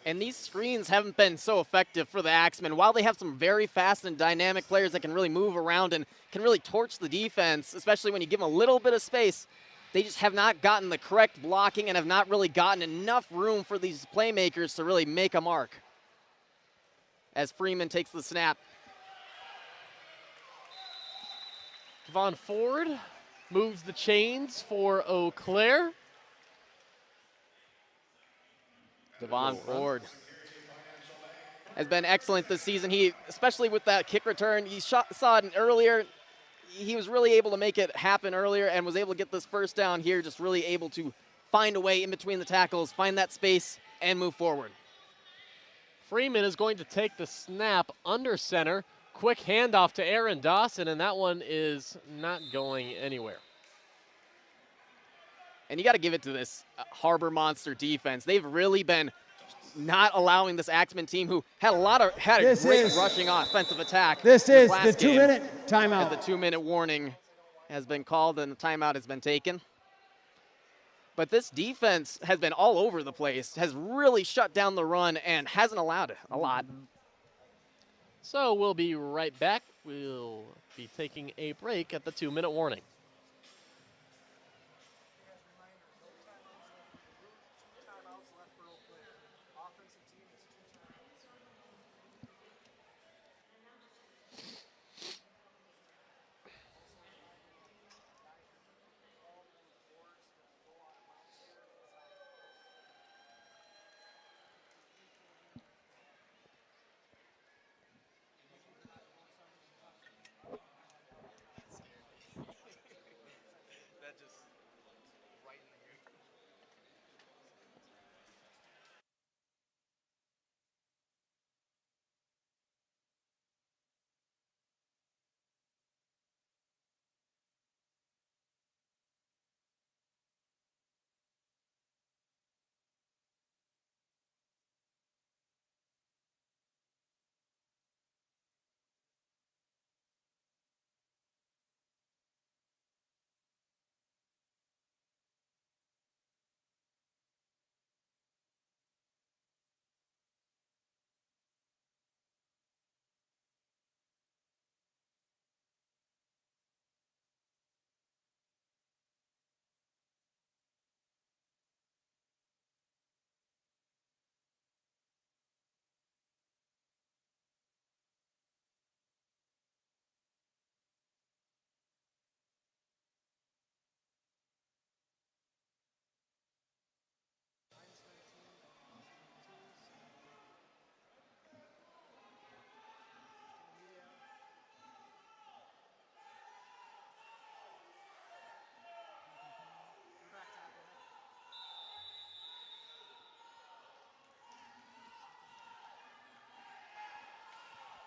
A: And these screens haven't been so effective for the Axemen. While they have some very fast and dynamic players that can really move around and can really torch the defense, especially when you give them a little bit of space, they just have not gotten the correct blocking and have not really gotten enough room for these playmakers to really make a mark. As Freeman takes the snap.
B: Devon Ford moves the chains for Eau Claire.
A: Devon Ford. has been excellent this season. He, especially with that kick return, you saw it earlier. He was really able to make it happen earlier and was able to get this first down here, just really able to find a way in between the tackles, find that space, and move forward.
B: Freeman is going to take the snap under center. Quick handoff to Aaron Dawson, and that one is not going anywhere.
A: And you got to give it to this Harbor Monster defense. They've really been not allowing this Axemen team, who had a great rushing offensive attack.
F: This is the 2-minute timeout.
A: As the 2-minute warning has been called and the timeout has been taken. But this defense has been all over the place, has really shut down the run and hasn't allowed it a lot.
B: So we'll be right back. We'll be taking a break at the 2-minute warning.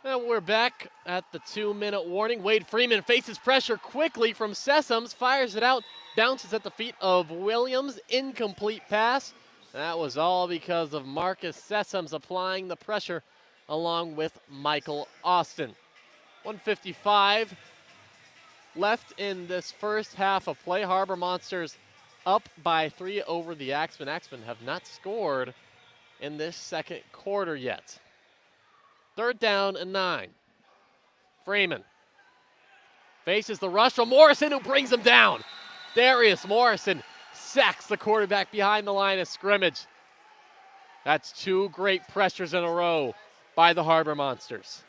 B: And we're back at the 2-minute warning. Wade Freeman faces pressure quickly from Sessoms, fires it out, bounces at the feet of Williams. Incomplete pass. That was all because of Marcus Sessoms applying the pressure along with Michael Austin. 1:55 left in this first half of play. Harbor Monsters up by 3 over the Axemen. Axemen have not scored in this second quarter yet. 3rd down and 9. Freeman faces the rush from Morrison, who brings him down. Darius Morrison sacks the quarterback behind the line of scrimmage. That's 2 great pressures in a row by the Harbor Monsters.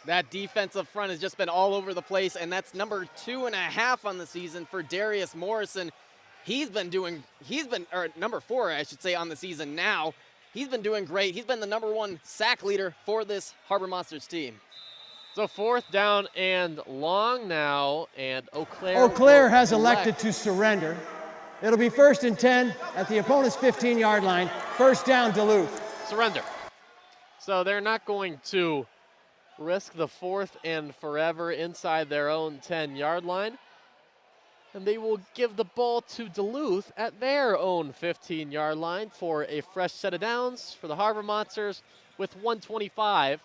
A: That defensive front has just been all over the place, and that's number 2.5 on the season for Darius Morrison. Or number 4, I should say, on the season now. He's been doing great. He's been the number 1 sack leader for this Harbor Monsters team.
B: So 4th down and long now, and Eau
F: Claire has elected to surrender. It'll be 1st and 10 at the opponent's 15-yard line. 1st down, Duluth.
B: Surrender. So they're not going to risk the 4th and forever inside their own 10-yard line. And they will give the ball to Duluth at their own 15-yard line for a fresh set of downs for the Harbor Monsters with 1:25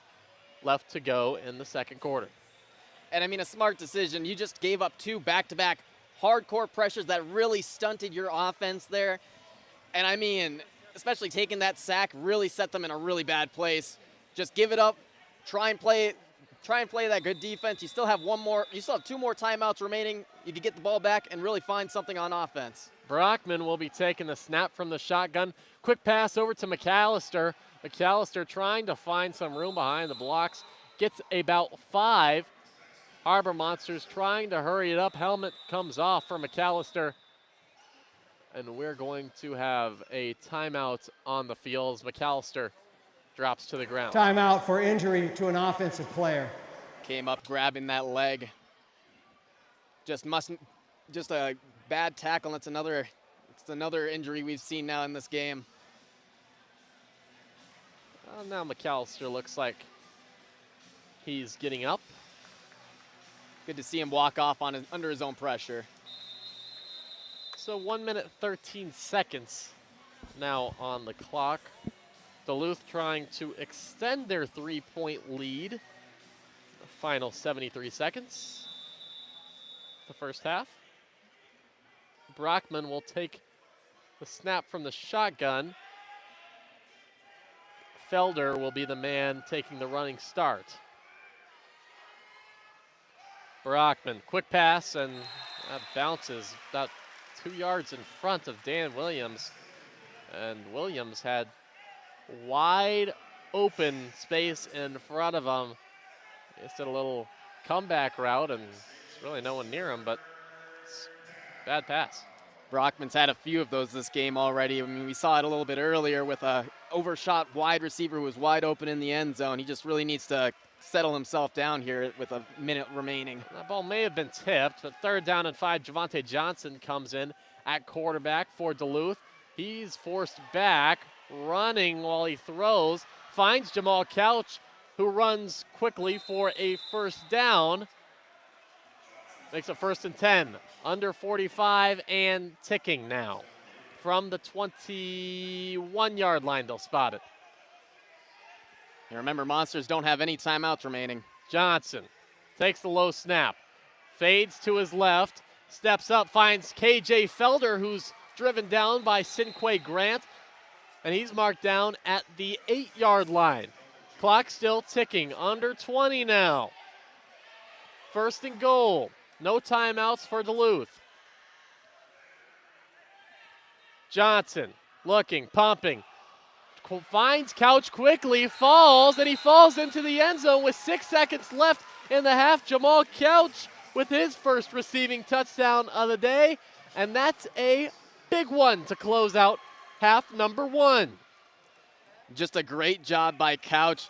B: left to go in the second quarter.
A: And I mean, a smart decision. You just gave up 2 back-to-back hardcore pressures that really stunted your offense there. And I mean, especially taking that sack really set them in a really bad place. Just give it up, try and play that good defense. You still have 2 more timeouts remaining. You can get the ball back and really find something on offense.
B: Brockman will be taking the snap from the shotgun. Quick pass over to McAllister. McAllister trying to find some room behind the blocks. Gets about 5. Harbor Monsters trying to hurry it up. Helmet comes off for McAllister. And we're going to have a timeout on the field. McAllister drops to the ground.
F: Timeout for injury to an offensive player.
A: Came up grabbing that leg. Just a bad tackle. It's another injury we've seen now in this game.
B: Well, now McAllister looks like he's getting up.
A: Good to see him walk off under his own pressure.
B: So 1 minute 13 seconds now on the clock. Duluth trying to extend their 3-point lead. The final 73 seconds. The first half. Brockman will take the snap from the shotgun. Felder will be the man taking the running start. Brockman, quick pass, and that bounces about 2 yards in front of Dan Williams. And Williams had wide open space in front of him. Just did a little comeback route, and there's really no one near him, but it's a bad pass.
A: Brockman's had a few of those this game already. I mean, we saw it a little bit earlier with a overshot wide receiver who was wide open in the end zone. He just really needs to settle himself down here with a minute remaining.
B: That ball may have been tipped, but 3rd down and 5, Javante Johnson comes in at quarterback for Duluth. He's forced back, running while he throws, finds Jamal Couch, who runs quickly for a first down. Makes it 1st and 10, under 45 and ticking now. From the 21-yard line, they'll spot it.
A: And remember, Monsters don't have any timeouts remaining.
B: Johnson takes the low snap, fades to his left, steps up, finds KJ Felder, who's driven down by Cinquay Grant, and he's marked down at the 8-yard line. Clock still ticking, under 20 now. 1st and goal. No timeouts for Duluth. Johnson looking, pumping. Finds Couch quickly, falls, and he falls into the end zone with 6 seconds left in the half. Jamal Couch with his first receiving touchdown of the day, and that's a big one to close out half number 1.
A: Just a great job by Couch.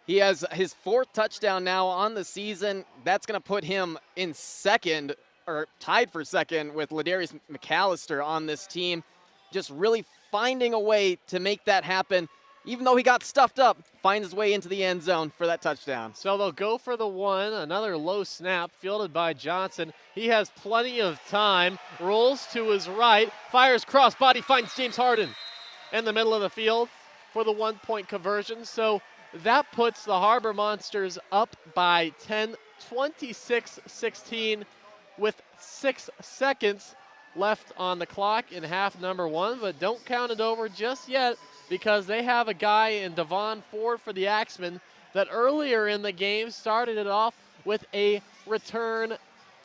A: He has his 4th touchdown now on the season. That's going to put him in second, or tied for second, with Ladarius McAllister on this team. Just really finding a way to make that happen. Even though he got stuffed up, finds his way into the end zone for that touchdown.
B: So they'll go for the 1, another low snap fielded by Johnson. He has plenty of time, rolls to his right, fires crossbody, finds James Harden in the middle of the field for the 1-point conversion. So that puts the Harbor Monsters up by 10, 26-16 with 6 seconds left on the clock in half number 1, but don't count it over just yet because they have a guy in Devon Ford for the Axemen that earlier in the game started it off with a return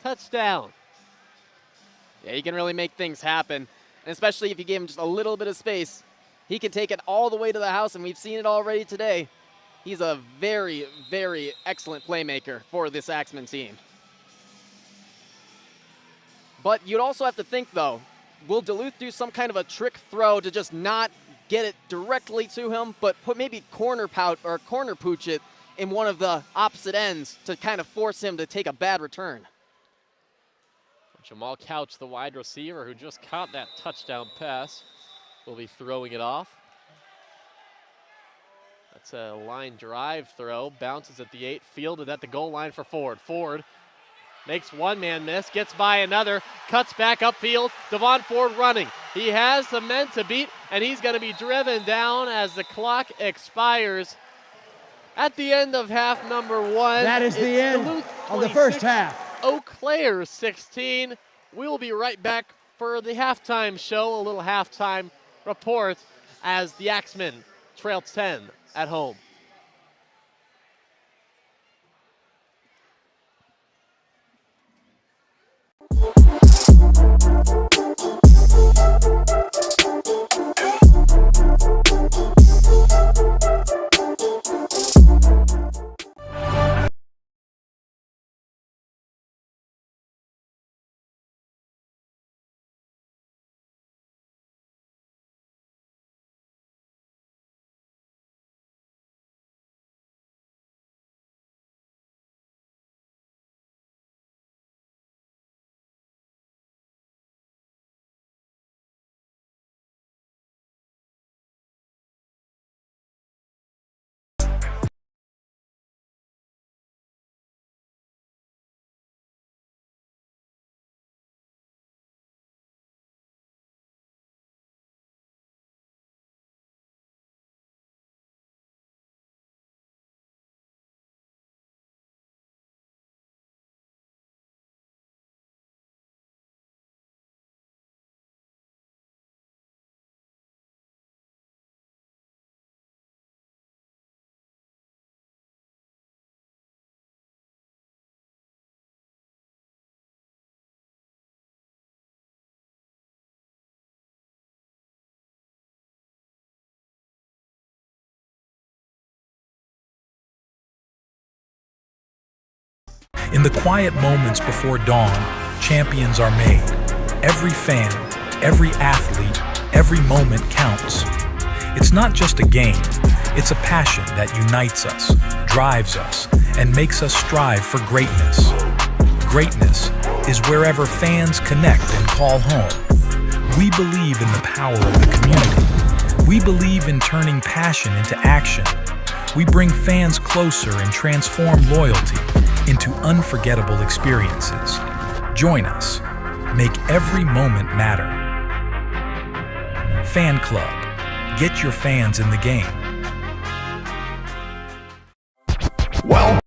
B: touchdown.
A: Yeah, he can really make things happen, and especially if you give him just a little bit of space, he can take it all the way to the house, and we've seen it already today. He's a very, very excellent playmaker for this Axemen team. But you'd also have to think, though, will Duluth do some kind of a trick throw to just not get it directly to him, but put maybe corner pooch it in one of the opposite ends to kind of force him to take a bad return?
B: Jamal Couch, the wide receiver who just caught that touchdown pass, will be throwing it off. That's a line drive throw, bounces at the 8, fielded at the goal line for Ford. Ford makes one man miss, gets by another, cuts back upfield. Devon Ford running. He has the men to beat, and he's going to be driven down as the clock expires at the end of half number 1.
F: That is the end of the first half.
B: Eau Claire 16. We will be right back for the halftime show, a little halftime report as the Axemen trail 10 at home.
M: In the quiet moments before dawn, champions are made. Every fan, every athlete, every moment counts. It's not just a game, it's a passion that unites us, drives us, and makes us strive for greatness. Greatness is wherever fans connect and call home. We believe in the power of the community. We believe in turning passion into action. We bring fans closer and transform loyalty into unforgettable experiences. Join us. Make every moment matter. Fan Club. Get your fans in the game.
G: Well,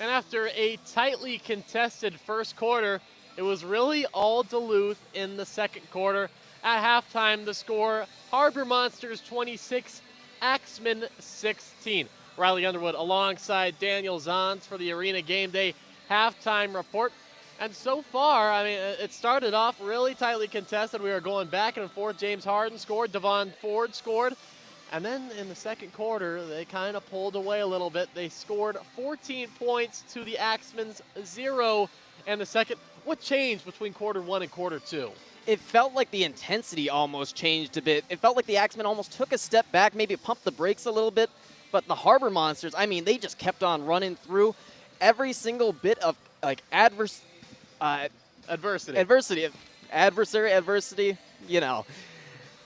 B: And after a tightly contested first quarter, it was really all Duluth in the second quarter. At halftime, the score, Harbor Monsters 26, Axemen 16. Riley Underwood alongside Daniel Zons for the Arena Game Day halftime report. And so far, I mean, it started off really tightly contested. We were going back and forth. James Harden scored, Devon Ford scored. And then in the second quarter, they kind of pulled away a little bit. They scored 14 points to the Axemen's 0 in the second. What changed between quarter one and quarter two?
A: It felt like the intensity almost changed a bit. It felt like the Axemen almost took a step back, maybe pumped the brakes a little bit. But the Harbor Monsters, I mean, they just kept on running through every single bit of like adversity, you know.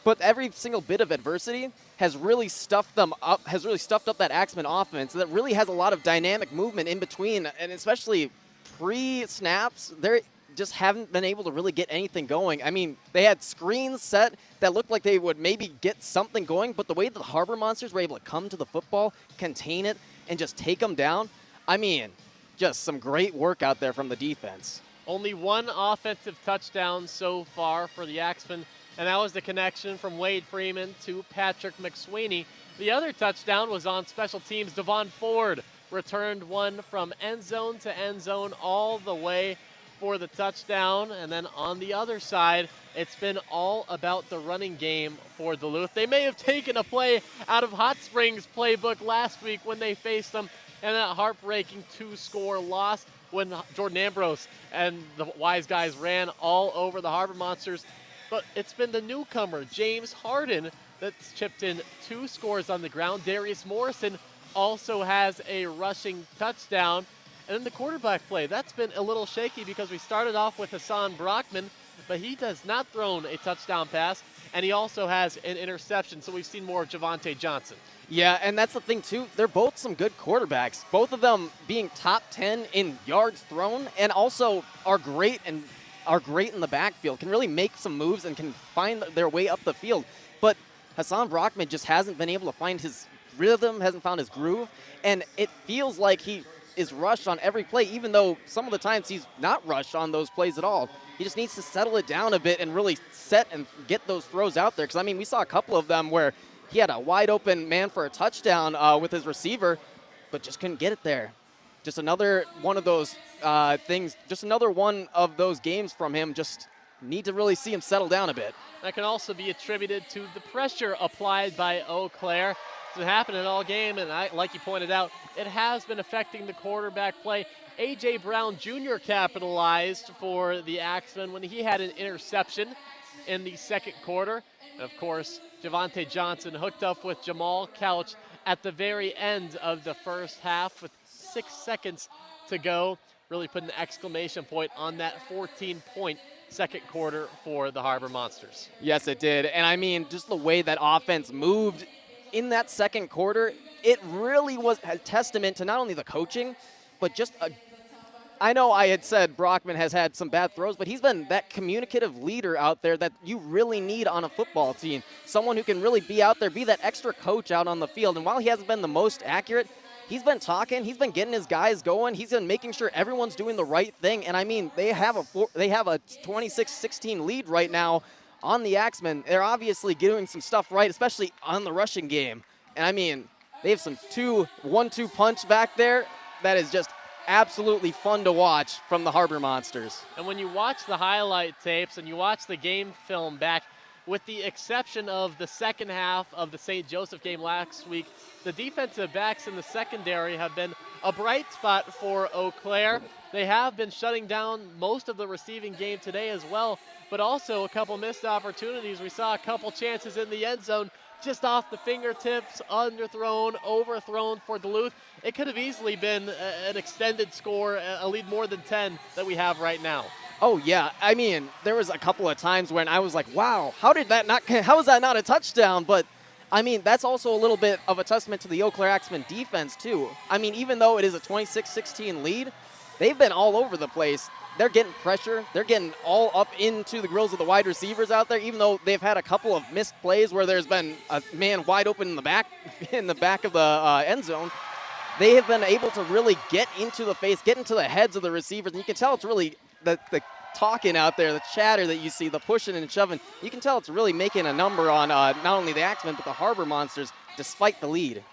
A: But every single bit of adversity has really stuffed them up, has really stuffed up that Axemen offense that really has a lot of dynamic movement in between, and especially pre-snaps, they just haven't been able to really get anything going. I mean, they had screens set that looked like they would maybe get something going, but the way the Harbor Monsters were able to come to the football, contain it, and just take them down, I mean, just some great work out there from the defense.
B: Only one offensive touchdown so far for the Axemen, and that was the connection from Wade Freeman to Patrick McSweeney. The other touchdown was on special teams. Devon Ford returned one from end zone to end zone all the way for the touchdown. And then on the other side, it's been all about the running game for Duluth. They may have taken a play out of Hot Springs' playbook last week when they faced them in that heartbreaking 2-score loss when Jordan Ambrose and the Wise Guys ran all over the Harbor Monsters. But it's been the newcomer, James Harden, that's chipped in 2 scores on the ground. Darius Morrison also has a rushing touchdown. And then the quarterback play, that's been a little shaky because we started off with Hassan Brockman, but he does not thrown a touchdown pass, and he also has an interception. So we've seen more of Javante Johnson.
A: Yeah, and that's the thing, too. They're both some good quarterbacks, both of them being top 10 in yards thrown and also are great in the backfield, can really make some moves and can find their way up the field. But Hassan Brockman just hasn't been able to find his rhythm, hasn't found his groove, and it feels like he is rushed on every play, even though some of the times he's not rushed on those plays at all. He just needs to settle it down a bit and really set and get those throws out there. Because, I mean, we saw a couple of them where he had a wide open man for a touchdown with his receiver, but just couldn't get it there. Just another one of those things, just another one of those games from him. Just need to really see him settle down a bit.
B: That can also be attributed to the pressure applied by Eau Claire. It's been happening all game, and like you pointed out, it has been affecting the quarterback play. A.J. Brown Jr. capitalized for the Axemen when he had an interception in the second quarter. And, of course, Javonte Johnson hooked up with Jamal Couch at the very end of the first half with 6 seconds to go, really put an exclamation point on that 14-point second quarter for the Harbor Monsters.
A: Yes, it did. And, I mean, just the way that offense moved in that second quarter, it really was a testament to not only the coaching, but just I know I had said Brockman has had some bad throws, but he's been that communicative leader out there that you really need on a football team. Someone who can really be out there, be that extra coach out on the field. And while he hasn't been the most accurate, he's been talking, he's been getting his guys going, he's been making sure everyone's doing the right thing. And I mean, they have a 26-16 lead right now on the Axemen. They're obviously doing some stuff right, especially on the rushing game. And I mean, they have some 1-2 punch back there that is just absolutely fun to watch from the Harbor Monsters.
B: And when you watch the highlight tapes and you watch the game film back, with the exception of the second half of the St. Joseph game last week, the defensive backs in the secondary have been a bright spot for Eau Claire. They have been shutting down most of the receiving game today as well, but also a couple missed opportunities. We saw a couple chances in the end zone just off the fingertips, underthrown, overthrown for Duluth. It could have easily been an extended score, a lead more than 10 that we have right now.
A: Oh, yeah. I mean, there was a couple of times when I was like, wow, how is that not a touchdown? But, I mean, that's also a little bit of a testament to the Eau Claire Axemen defense, too. I mean, even though it is a 26-16 lead, they've been all over the place. They're getting pressure. They're getting all up into the grills of the wide receivers out there, even though they've had a couple of missed plays where there's been a man wide open in the back of the end zone. They have been able to really get into the face, get into the heads of the receivers, and you can tell it's really the talking out there, the chatter that you see, the pushing and shoving. You can tell it's really making a number on not only the Axemen, but the Harbor Monsters, despite the lead.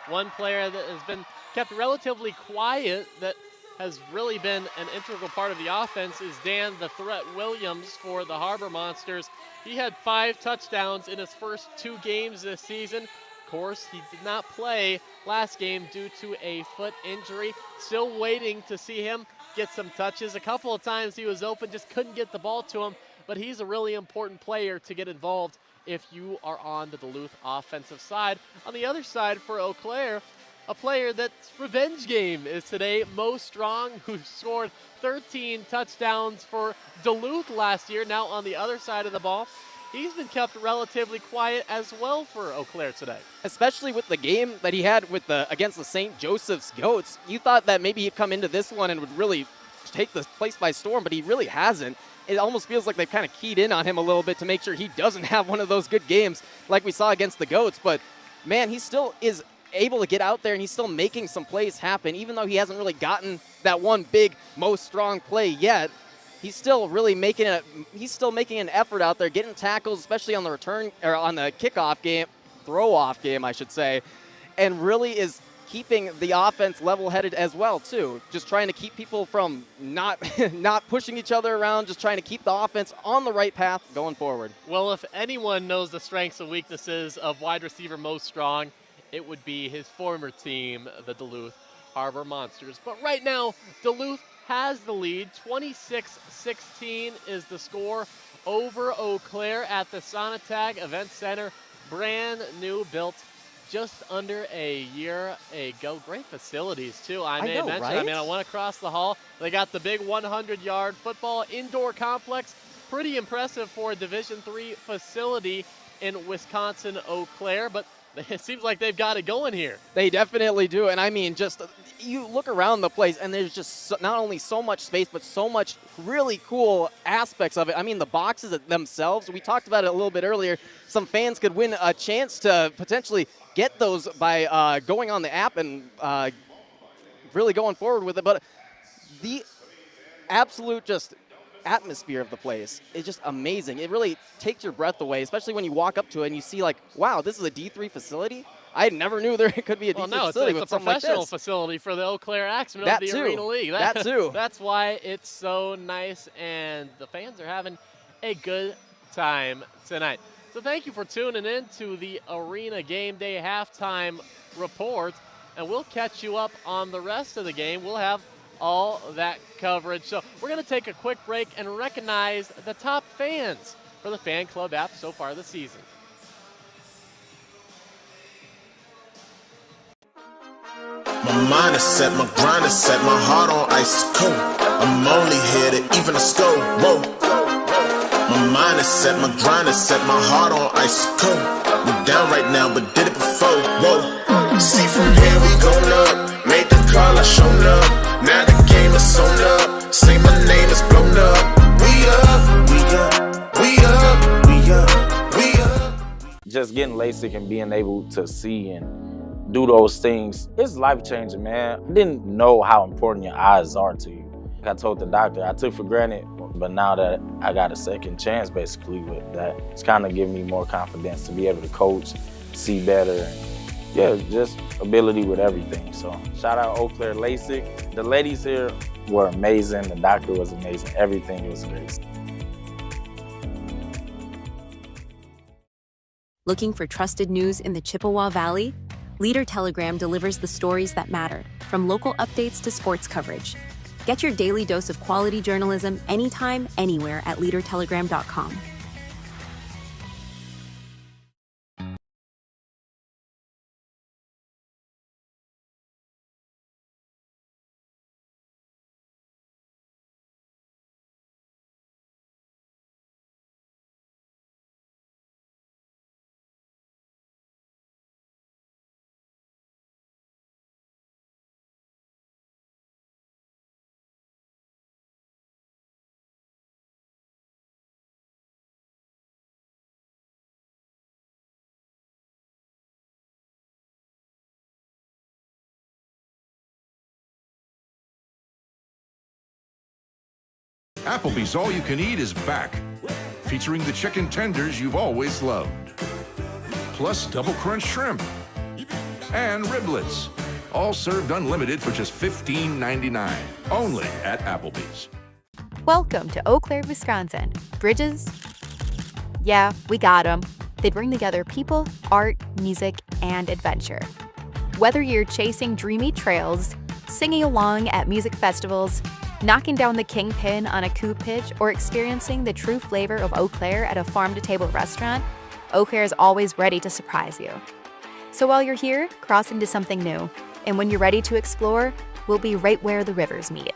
B: One player that has been kept relatively quiet that has really been an integral part of the offense is Dan the Threat Williams for the Harbor Monsters. He had 5 touchdowns in his first 2 games this season. Of course, he did not play last game due to a foot injury. Still waiting to see him get some touches. A couple of times he was open, just couldn't get the ball to him, but he's a really important player to get involved if you are on the Duluth offensive side. On the other side for Eau Claire, a player that's revenge game is today, Mo Strong, who scored 13 touchdowns for Duluth last year. Now on the other side of the ball, he's been kept relatively quiet as well for Eau Claire today.
A: Especially with the game that he had with against the St. Joseph's Goats. You thought that maybe he'd come into this one and would really take the place by storm, but he really hasn't. It almost feels like they've kind of keyed in on him a little bit to make sure he doesn't have one of those good games like we saw against the Goats. But, man, he still is able to get out there, and he's still making some plays happen, even though he hasn't really gotten that one big, most strong play yet. He's still really making an effort out there, getting tackles, especially on the return or on the kickoff game, throw-off game, I should say, and really is keeping the offense level-headed as well, too. Just trying to keep people from not pushing each other around, just trying to keep the offense on the right path going forward.
B: Well, if anyone knows the strengths and weaknesses of wide receiver Mo Strong, it would be his former team, the Duluth Harbor Monsters. But right now, Duluth has the lead. 26-16 is the score over Eau Claire at the Sonatag Event Center. Brand new, built just under a year ago. Great facilities, too. I may mention. Right? I mean, I went across the hall. They got the big 100-yard football indoor complex. Pretty impressive for a Division III facility in Wisconsin, Eau Claire. But It seems like they've got it going here.
A: They definitely do. And I mean, just you look around the place and there's just not only so much space, but so much really cool aspects of it. I mean, the boxes themselves, we talked about it a little bit earlier. Some fans could win a chance to potentially get those by going on the app and really going forward with it. But the absolute just atmosphere of the place is just amazing. It really takes your breath away, especially when you walk up to it and you see like, wow, this is a D3 facility. I never knew there could be a D3 facility
B: it's
A: with
B: a
A: something like
B: professional
A: this.
B: facility for the Eau Claire Axemen
A: That
B: of the
A: too.
B: Arena League.
A: That too.
B: That's why it's so nice, and the fans are having a good time tonight. So thank you for tuning in to the Arena Game Day Halftime Report, and we'll catch you up on the rest of the game. We'll have all that coverage. So we're going to take a quick break and recognize the top fans for the Fan Club app so far this season.
E: My mind is set, my grind is set, my heart on ice cold. I'm only here to even a score. Whoa. My mind is set, my grind is set, my heart on ice cold. We're down right now, but did it before. Whoa. See from here we going up, made the call, I shown up. Now the game is on up. Say my name is blown up. We up, we up, we up, we up, we up.
C: Just getting LASIK and being able to see and do those things, it's life-changing, man. I didn't know how important your eyes are to you. I told the doctor, I took for granted, but now that I got a second chance basically with that, it's kind of giving me more confidence to be able to coach, see better, and yeah, just ability with everything. So shout out Eau Claire LASIK. The ladies here were amazing. The doctor was amazing. Everything was great.
P: Looking for trusted news in the Chippewa Valley? Leader Telegram delivers the stories that matter, from local updates to sports coverage. Get your daily dose of quality journalism anytime, anywhere at leadertelegram.com.
G: Applebee's All You Can Eat is back, featuring the chicken tenders you've always loved, plus double crunch shrimp and riblets, all served unlimited for just $15.99, only at Applebee's.
O: Welcome to Eau Claire, Wisconsin. Bridges? Yeah, we got them. They bring together people, art, music, and adventure. Whether you're chasing dreamy trails, singing along at music festivals, knocking down the kingpin on a coup pitch, or experiencing the true flavor of Eau Claire at a farm-to-table restaurant, Eau Claire is always ready to surprise you. So while you're here, cross into something new. And when you're ready to explore, we'll be right where the rivers meet.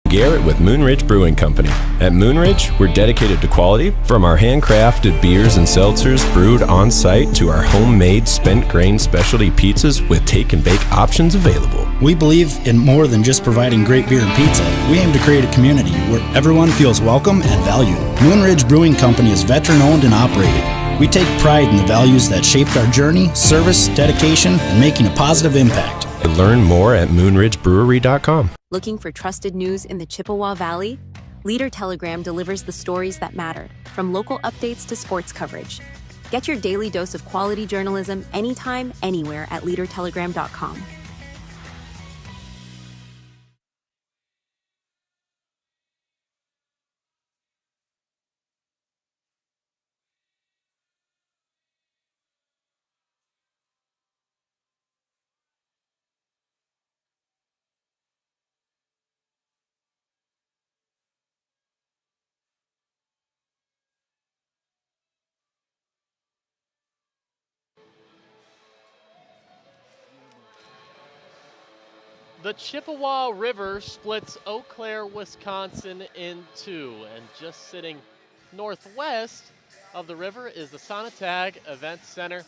H: Garrett with Moonridge Brewing Company. At Moonridge, we're dedicated to quality, from our handcrafted beers and seltzers brewed on site to our homemade spent grain specialty pizzas with take and bake options available.
I: We believe in more than just providing great beer and pizza. We aim to create a community where everyone feels welcome and valued. Moonridge Brewing Company is veteran owned and operated. We take pride in the values that shaped our journey, service, dedication, and making a positive impact.
H: Learn more at moonridgebrewery.com.
P: Looking for trusted news in the Chippewa Valley? Leader Telegram delivers the stories that matter, from local updates to sports coverage. Get your daily dose of quality journalism anytime, anywhere at leadertelegram.com.
B: The Chippewa River splits Eau Claire, Wisconsin in two, and just sitting northwest of the river is the Sonatag Event Center,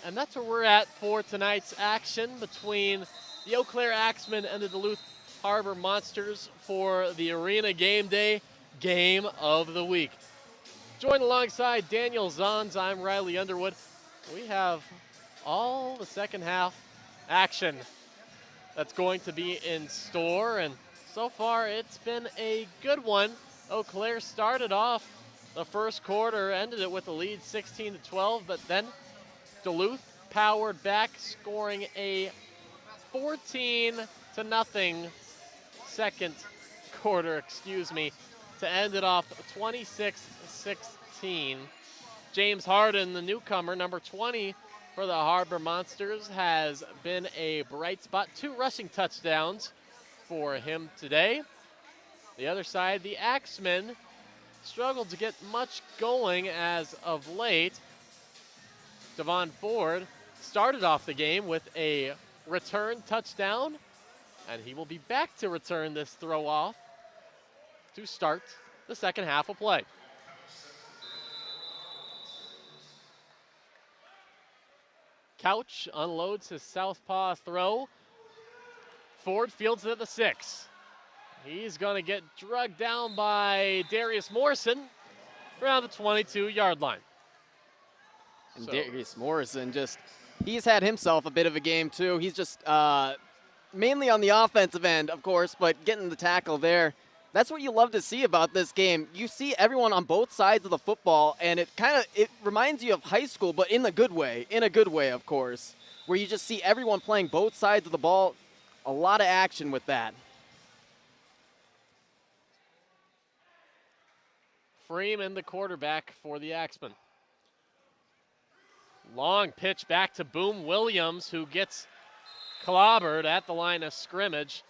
B: and that's where we're at for tonight's action between the Eau Claire Axemen and the Duluth Harbor Monsters for the Arena Game Day Game of the Week. Joined alongside Daniel Zons, I'm Riley Underwood. We have all the second half action that's going to be in store, and so far it's been a good one. Eau Claire started off the first quarter, ended it with a lead 16-12, but then Duluth powered back, scoring a 14-0 second quarter, to end it off 26-16. James Harden, the newcomer, number 20 for the Harbor Monsters, has been a bright spot. 2 rushing touchdowns for him today. The other side, the Axemen, struggled to get much going as of late. Devon Ford started off the game with a return touchdown, and he will be back to return this throw off to start the second half of play. Couch unloads his southpaw throw. Ford fields it at the 6. He's going to get drugged down by Darius Morrison around the 22-yard line.
A: And Darius Morrison he's had himself a bit of a game too. He's just mainly on the offensive end, of course, but getting the tackle there. That's what you love to see about this game. You see everyone on both sides of the football, and it reminds you of high school, but in a good way, of course, where you just see everyone playing both sides of the ball. A lot of action with that.
B: Freeman, the quarterback for the Axemen. Long pitch back to Boom Williams, who gets clobbered at the line of scrimmage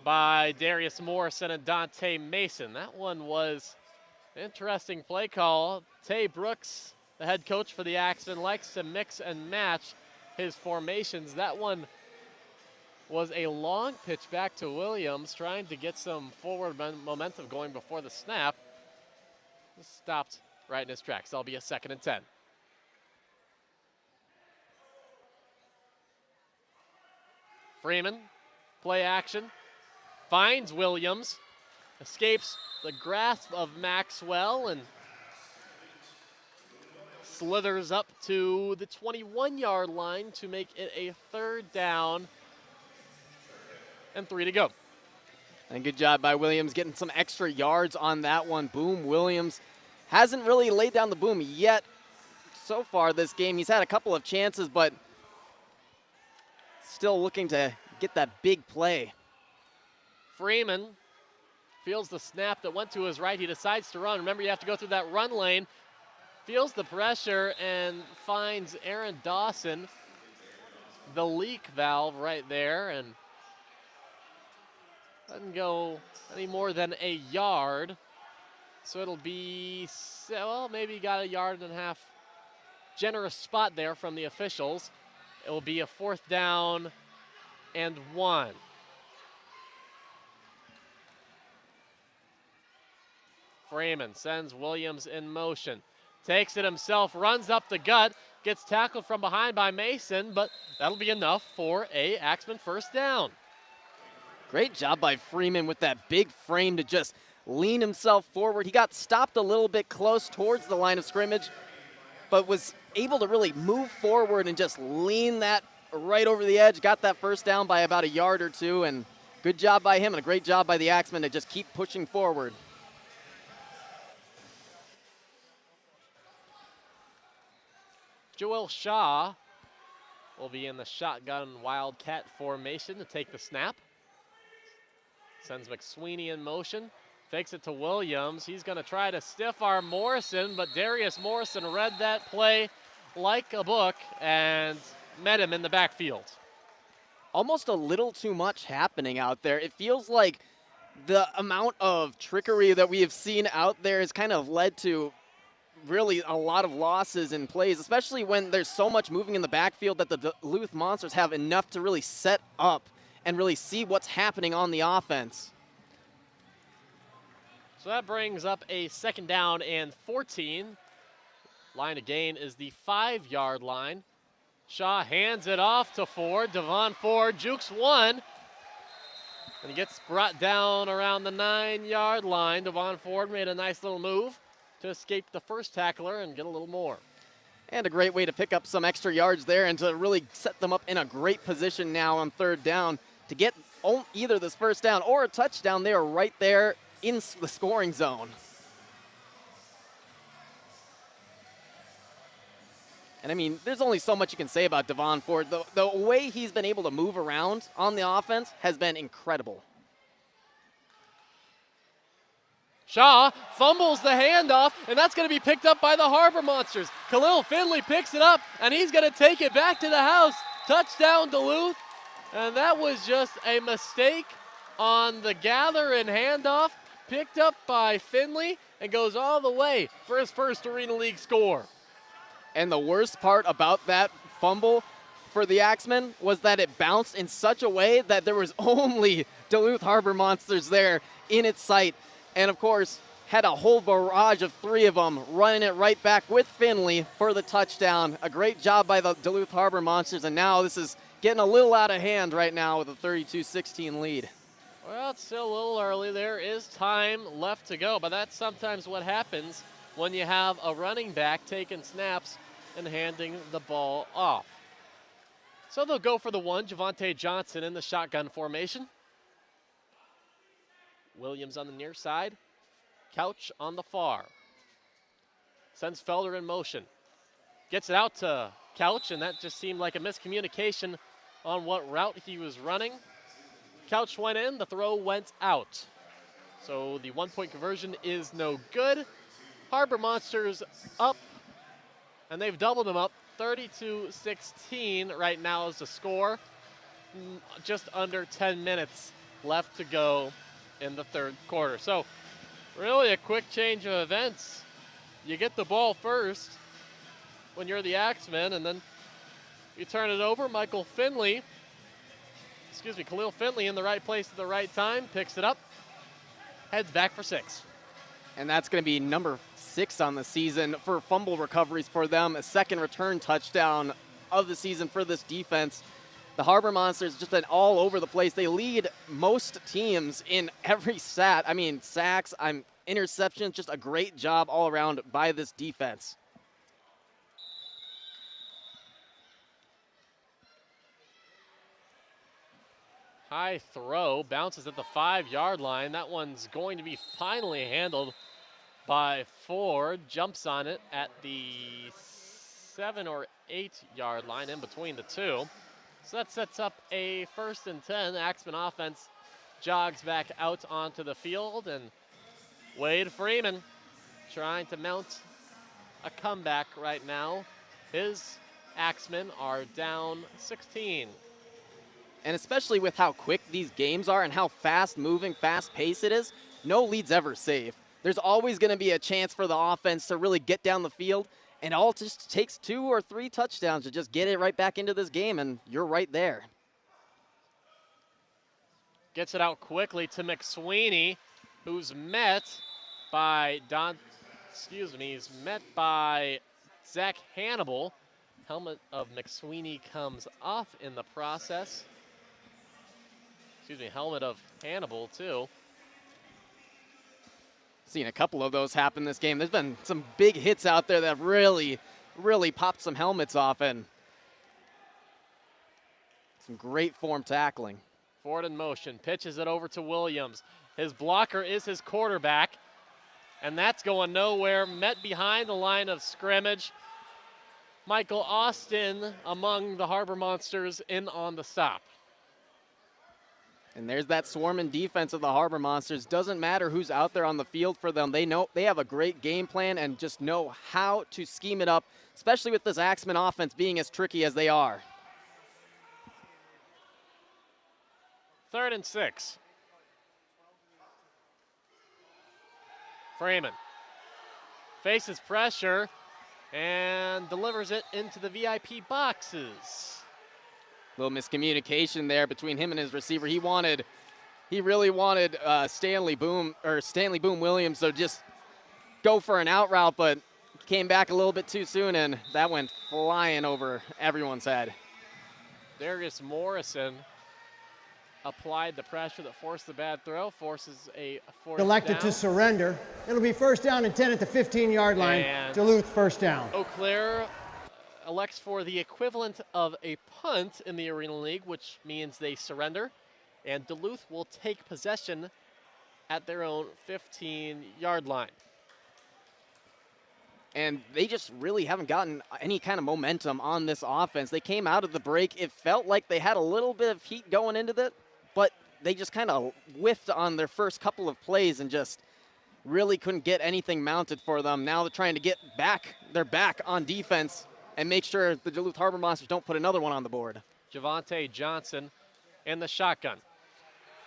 B: by Darius Morrison and Dante Mason. That one was an interesting play call. Tay Brooks, the head coach for the Axemen, likes to mix and match his formations. That one was a long pitch back to Williams, trying to get some forward momentum going before the snap. Stopped right in his tracks. That'll be a 2nd and 10. Freeman, play action, finds Williams, escapes the grasp of Maxwell, and slithers up to the 21-yard line to make it a 3rd down and 3 to go.
A: And good job by Williams getting some extra yards on that one. Boom Williams hasn't really laid down the boom yet so far this game. He's had a couple of chances, but still looking to get that big play.
B: Freeman feels the snap that went to his right. He decides to run. Remember, you have to go through that run lane. Feels the pressure and finds Aaron Dawson, the leak valve right there, and doesn't go any more than a yard. So it'll be, well, maybe he got a yard and a half. Generous spot there from the officials. It will be a 4th down and 1. Freeman sends Williams in motion. Takes it himself, runs up the gut, gets tackled from behind by Mason, but that'll be enough for a Axemen 1st down.
A: Great job by Freeman with that big frame to just lean himself forward. He got stopped a little bit close towards the line of scrimmage, but was able to really move forward and just lean that right over the edge. Got that 1st down by about a yard or 2, and good job by him and a great job by the Axemen to just keep pushing forward.
B: Joel Shaw will be in the shotgun Wildcat formation to take the snap. Sends McSweeney in motion. Fakes it to Williams. He's going to try to stiff arm Morrison, but Darius Morrison read that play like a book and met him in the backfield.
A: Almost a little too much happening out there. It feels like the amount of trickery that we have seen out there has kind of led to really a lot of losses in plays, especially when there's so much moving in the backfield that the Duluth Monsters have enough to really set up and really see what's happening on the offense.
B: So that brings up a 2nd down and 14. Line of gain is the 5-yard line. Shaw hands it off to Ford. Devon Ford jukes one. And he gets brought down around the 9-yard line. Devon Ford made a nice little move to escape the first tackler and get a little more.
A: And a great way to pick up some extra yards there and to really set them up in a great position now on 3rd down to get either this first down or a touchdown. They are right there in the scoring zone. And I mean, there's only so much you can say about Devon Ford. The way he's been able to move around on the offense has been incredible.
B: Shaw fumbles the handoff, and that's going to be picked up by the Harbor Monsters. Khalil Finley picks it up, and he's going to take it back to the house. Touchdown, Duluth. And that was just a mistake on the gather and handoff, picked up by Finley, and goes all the way for his first Arena League score.
A: And the worst part about that fumble for the Axemen was that it bounced in such a way that there was only Duluth Harbor Monsters there in its sight. And of course, had a whole barrage of 3 of them running it right back with Finley for the touchdown. A great job by the Duluth Harbor Monsters, and now this is getting a little out of hand right now with a 32-16 lead.
B: Well, it's still a little early. There is time left to go, but that's sometimes what happens when you have a running back taking snaps and handing the ball off. So they'll go for the 1, Javante Johnson in the shotgun formation. Williams on the near side. Couch on the far. Sends Felder in motion. Gets it out to Couch, and that just seemed like a miscommunication on what route he was running. Couch went in, the throw went out. So the 1-point conversion is no good. Harbor Monsters up, and they've doubled them up. 32-16 right now is the score. Just under 10 minutes left to go in the 3rd quarter. So really a quick change of events. You get the ball first when you're the Axemen, and then you turn it over. Khalil Finley in the right place at the right time, picks it up, heads back for 6.
A: And that's going to be number 6 on the season for fumble recoveries for them. A 2nd return touchdown of the season for this defense. The Harbor Monsters just been all over the place. They lead most teams in every stat. I mean, sacks, interceptions, just a great job all around by this defense.
B: High throw, bounces at the 5-yard line. That one's going to be finally handled by Ford. Jumps on it at the 7 or 8-yard line, in between the 2. So that sets up a 1st and 10. Axemen offense jogs back out onto the field, and Wade Freeman trying to mount a comeback right now. His Axemen are down 16.
A: And especially with how quick these games are and how fast-moving, fast-paced it is, no lead's ever safe. There's always going to be a chance for the offense to really get down the field, and it all just takes 2 or 3 touchdowns to just get it right back into this game, and you're right there.
B: Gets it out quickly to McSweeney, who's met by he's met by Zach Hannibal. Helmet of McSweeney comes off in the process. Helmet of Hannibal too.
A: Seen a couple of those happen this game. There's been some big hits out there that have really popped some helmets off, and some great form tackling.
B: Ford in motion, pitches it over to Williams. His blocker is his quarterback, and that's going nowhere. Met behind the line of scrimmage. Michael Austin among the Harbor Monsters in on the stop.
A: And there's that swarming defense of the Harbor Monsters. Doesn't matter who's out there on the field for them. They know they have a great game plan and just know how to scheme it up, especially with this Axemen offense being as tricky as they are.
B: 3rd and 6. Freeman faces pressure and delivers it into the VIP boxes.
A: Little miscommunication there between him and his receiver. He really wanted Stanley Boom Williams to just go for an out route, but came back a little bit too soon, and that went flying over everyone's head.
B: Darius Morrison applied the pressure that forced the bad throw, forces a fourth
F: Elected
B: down.
F: to surrender. It'll be first down and 10 at the 15-yard line.
B: And
F: Duluth first down.
B: Eau Claire elects for the equivalent of a punt in the Arena League, which means they surrender. And Duluth will take possession at their own 15-yard line.
A: And they just really haven't gotten any kind of momentum on this offense. They came out of the break. It felt like they had a little bit of heat going into it, but they just kind of whiffed on their first couple of plays and just really couldn't get anything mounted for them. Now they're trying to get back. They're back on defense and make sure the Duluth Harbor Monsters don't put another one on the board.
B: Javante Johnson in the shotgun.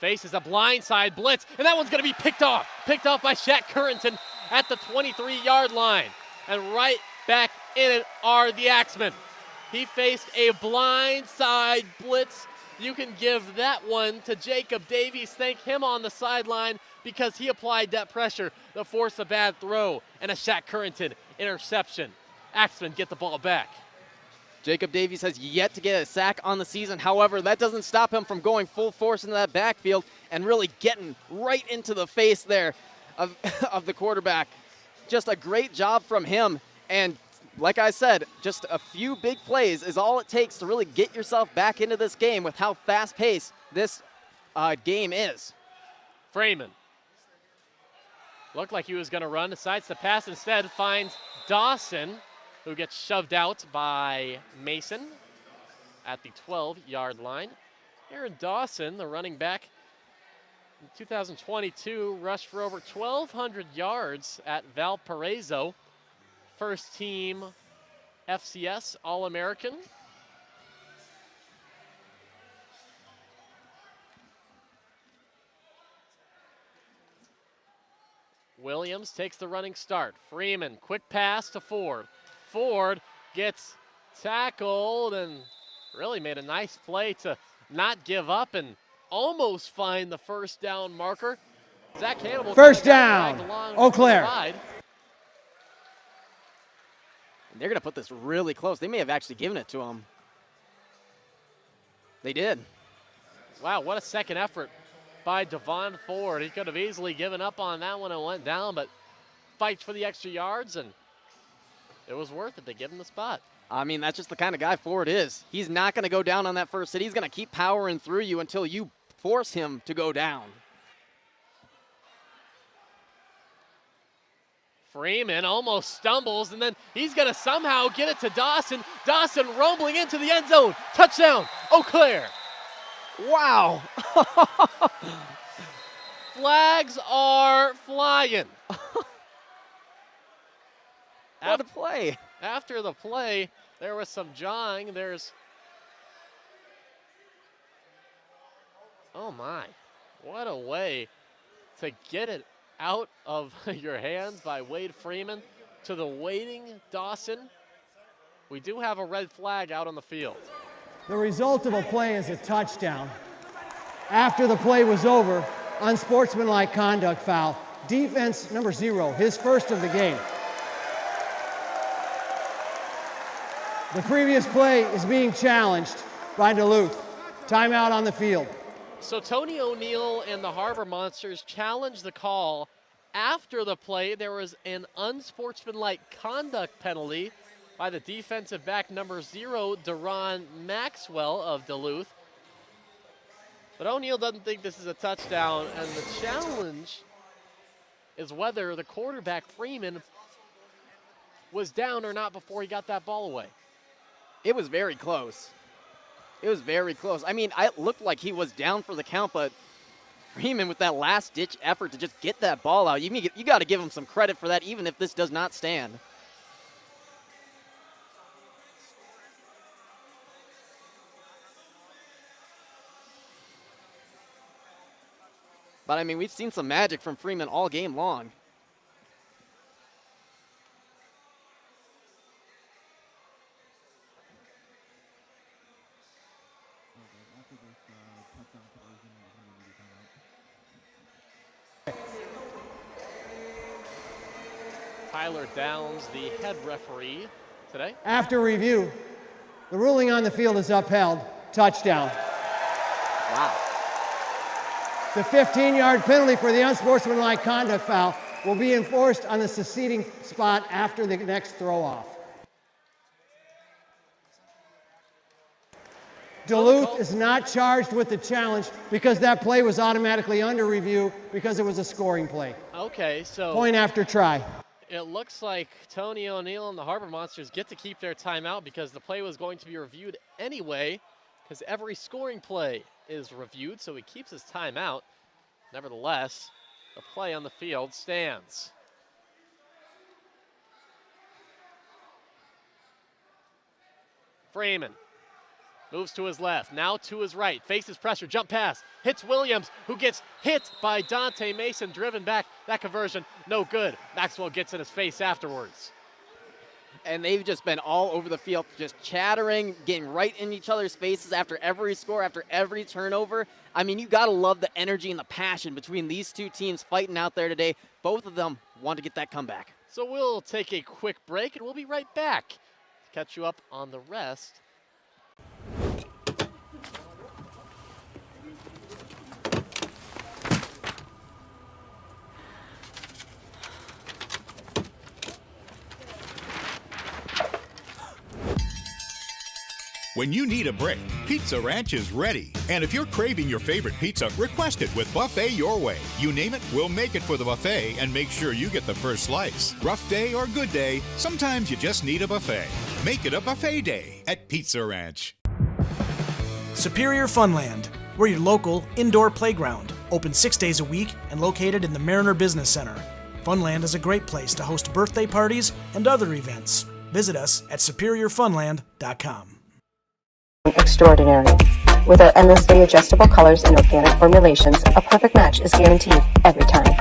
B: Faces a blindside blitz, and that one's going to be picked off. Picked off by Shaq Currington at the 23-yard line. And right back in it are the Axemen. He faced a blindside blitz. You can give that one to Jacob Davies. Thank him on the sideline because he applied that pressure to force a bad throw and a Shaq Currington interception. Axemen get the ball back.
A: Jacob Davies has yet to get a sack on the season. However, that doesn't stop him from going full force into that backfield and really getting right into the face there of the quarterback. Just a great job from him. And like I said, just a few big plays is all it takes to really get yourself back into this game with how fast-paced this game is.
B: Freeman. Looked like he was going to run, decides to pass instead, finds Dawson, who gets shoved out by Mason at the 12-yard line. Aaron Dawson, the running back, in 2022 rushed for over 1,200 yards at Valparaiso. First team FCS All-American. Williams takes the running start. Freeman, quick pass to Ford. Ford gets tackled and really made a nice play to not give up and almost find the first down marker. Zach Hannibal.
F: First down, Eau Claire.
A: They're going to put this really close. They may have actually given it to him. They did.
B: Wow, what a second effort by Devon Ford. He could have easily given up on that one and went down, but fights for the extra yards, and it was worth it. They give him the spot.
A: I mean, that's just the kind of guy Ford is. He's not going to go down on that first hit. He's going to keep powering through you until you force him to go down.
B: Freeman almost stumbles, and then he's going to somehow get it to Dawson. Dawson rumbling into the end zone. Touchdown, Eau Claire.
A: Wow.
B: Flags are flying.
A: What a play.
B: After the play, there was some jawing. Oh my, what a way to get it out of your hands by Wade Freeman to the waiting Dawson. We do have a red flag out on the field.
F: The result of a play is a touchdown. After the play was over, unsportsmanlike conduct foul. Defense number 0, his first of the game. The previous play is being challenged by Duluth. Timeout on the field.
B: So Tony O'Neill and the Harbor Monsters challenged the call. After the play, there was an unsportsmanlike conduct penalty by the defensive back number 0, Deron Maxwell of Duluth. But O'Neill doesn't think this is a touchdown, and the challenge is whether the quarterback, Freeman, was down or not before he got that ball away.
A: It was very close. It was very close. I mean, it looked like he was down for the count, but Freeman with that last-ditch effort to just get that ball out, you got to give him some credit for that, even if this does not stand. But, I mean, we've seen some magic from Freeman all game long.
B: Tyler Downs, the head referee today.
F: After review, the ruling on the field is upheld. Touchdown.
A: Wow.
F: The 15-yard penalty for the unsportsmanlike conduct foul will be enforced on the succeeding spot after the next throw-off. Duluth is not charged with the challenge because that play was automatically under review because it was a scoring play.
B: Okay, so
F: Point after try.
B: it looks like Tony O'Neill and the Harbor Monsters get to keep their timeout because the play was going to be reviewed anyway, because every scoring play is reviewed, so he keeps his timeout. Nevertheless, the play on the field stands. Freeman moves to his left, now to his right, faces pressure, jump pass, hits Williams, who gets hit by Dante Mason, driven back. That conversion, no good. Maxwell gets in his face afterwards.
A: And they've just been all over the field, just chattering, getting right in each other's faces after every score, after every turnover. I mean, you got to love the energy and the passion between these two teams fighting out there today. Both of them want to get that comeback.
B: So we'll take a quick break, and we'll be right back to catch you up on the rest.
L: When you need a break, Pizza Ranch is ready. And if you're craving your favorite pizza, request it with Buffet Your Way. You name it, we'll make it for the buffet and make sure you get the first slice. Rough day or good day, sometimes you just need a buffet. Make it a buffet day at Pizza Ranch.
Q: Superior Funland. We're your local indoor playground, open 6 days a week and located in the Mariner Business Center. Funland is a great place to host birthday parties and other events. Visit us at superiorfunland.com.
R: Extraordinary. With our endlessly adjustable colors and organic formulations, a perfect match is guaranteed every time.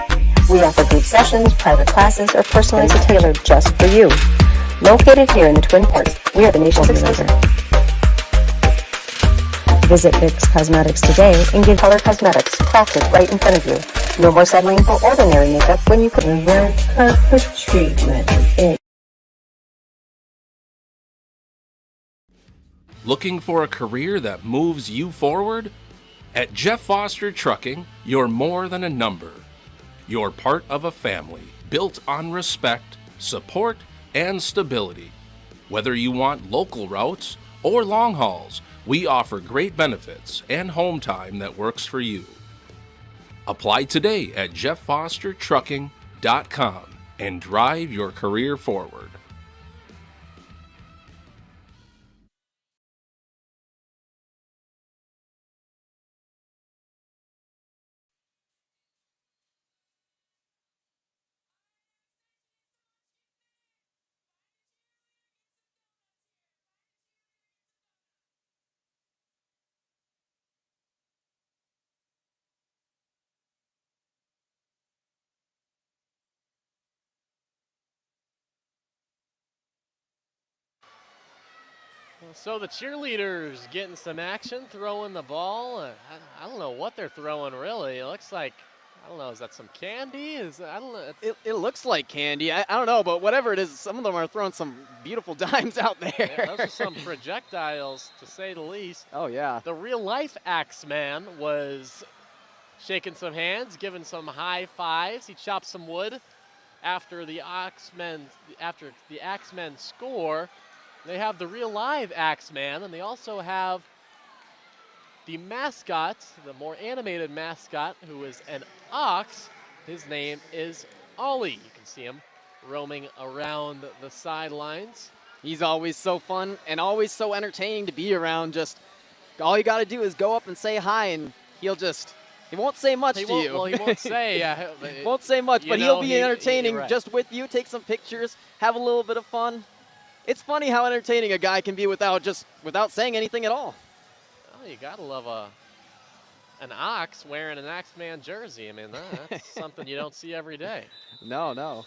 R: We offer group sessions, private classes, or personalized and tailored just for you. Located here in the Twin Ports, we are the nation's exclusive. Visit Vic's Cosmetics today and get color cosmetics crafted right in front of you. No more settling for ordinary makeup when you can wear perfect treatment.
S: Looking for a career that moves you forward? At Jeff Foster Trucking, you're more than a number. You're part of a family built on respect, support, and stability. Whether you want local routes or long hauls, we offer great benefits and home time that works for you. Apply today at jefffostertrucking.com and drive your career forward.
B: So the cheerleaders getting some action, throwing the ball. I don't know what they're throwing, really. It looks like, I don't know, is that some candy? I don't know.
A: It looks like candy. I don't know, but whatever it is, some of them are throwing some beautiful dimes out there.
B: Yeah, those are some projectiles, to say the least.
A: Oh, yeah.
B: The real-life Axeman was shaking some hands, giving some high fives. He chopped some wood after the Axemen score. They have the real live Axeman, and they also have the mascot, the more animated mascot, who is an ox. His name is Ollie. You can see him roaming around the sidelines.
A: He's always so fun and always so entertaining to be around. Just all you got to do is go up and say hi, and he won't say much to you.
B: Well, he won't say.
A: Won't say much, but he'll be entertaining
B: right.
A: just with you, take some pictures, have a little bit of fun. It's funny how entertaining a guy can be without saying anything at all.
B: Oh, you gotta love an ox wearing an Axeman jersey. I mean, that's something you don't see every day.
A: No.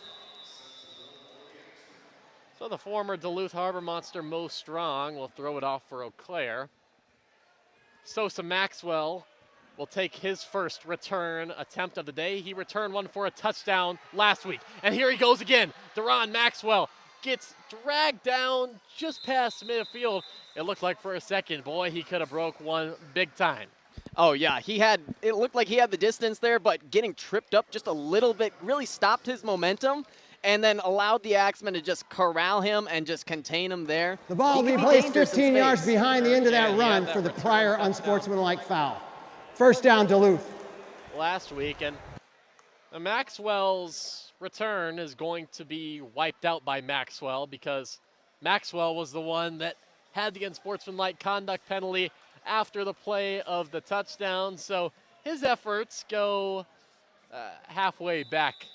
B: So the former Duluth Harbor Monster Mo Strong will throw it off for Eau Claire. Sosa Maxwell will take his first return attempt of the day. He returned one for a touchdown last week. And here he goes again. Deron Maxwell gets dragged down just past midfield. It looked like for a second, boy, he could have broke one big time.
A: Oh, yeah, it looked like he had the distance there, but getting tripped up just a little bit really stopped his momentum and then allowed the Axemen to just corral him and just contain him there.
F: The ball will be placed 15 yards behind the end of that run for the prior unsportsmanlike foul. First down, Duluth.
B: Last week, and Maxwell's return is going to be wiped out by Maxwell because Maxwell was the one that had the unsportsmanlike conduct penalty after the play of the touchdown, so his efforts go halfway back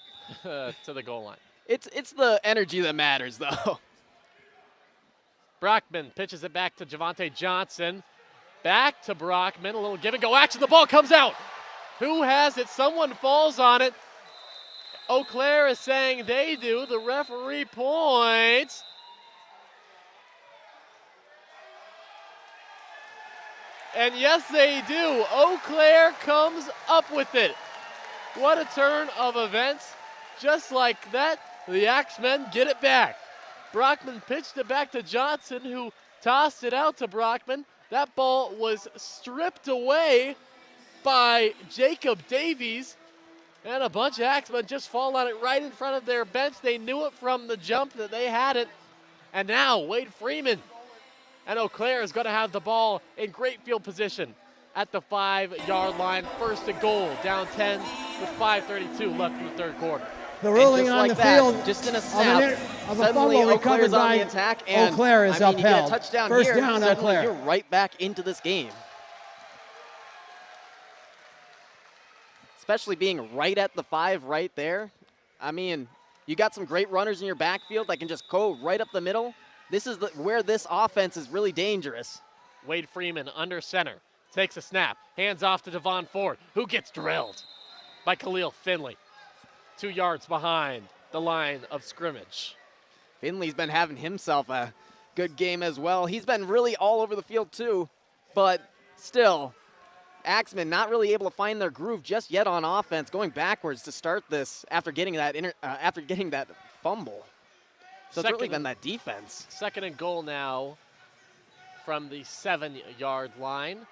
B: to the goal line.
A: It's the energy that matters, though.
B: Brockman pitches it back to Javante Johnson. Back to Brockman, a little give and go action. The ball comes out. Who has it? Someone falls on it. Eau Claire is saying they do. The referee points. And yes, they do. Eau Claire comes up with it. What a turn of events. Just like that, the Axemen get it back. Brockman pitched it back to Johnson, who tossed it out to Brockman. That ball was stripped away by Jacob Davies, and a bunch of Axemen just fall on it right in front of their bench. They knew it from the jump that they had it. And now Wade Freeman and Eau Claire is going to have the ball in great field position at the 5-yard line. First and goal, down 10 with 5:32 left in the third quarter.
F: The ruling on the field
A: just in a snap,
F: of a fumble recovered by Eau Claire is upheld.
A: You get a touchdown
F: First
A: here,
F: down, Eau Claire.
A: You're right back into this game. Especially being right at the 5 right there. I mean, you got some great runners in your backfield that can just go right up the middle. This is where this offense is really dangerous.
B: Wade Freeman under center, takes a snap, hands off to Devon Ford, who gets drilled by Khalil Finley. 2 yards behind the line of scrimmage.
A: Finley's been having himself a good game as well. He's been really all over the field too, but still, Axemen not really able to find their groove just yet on offense, going backwards to start this after getting that fumble. So it's really been that defense.
B: Second and goal now from the 7-yard line.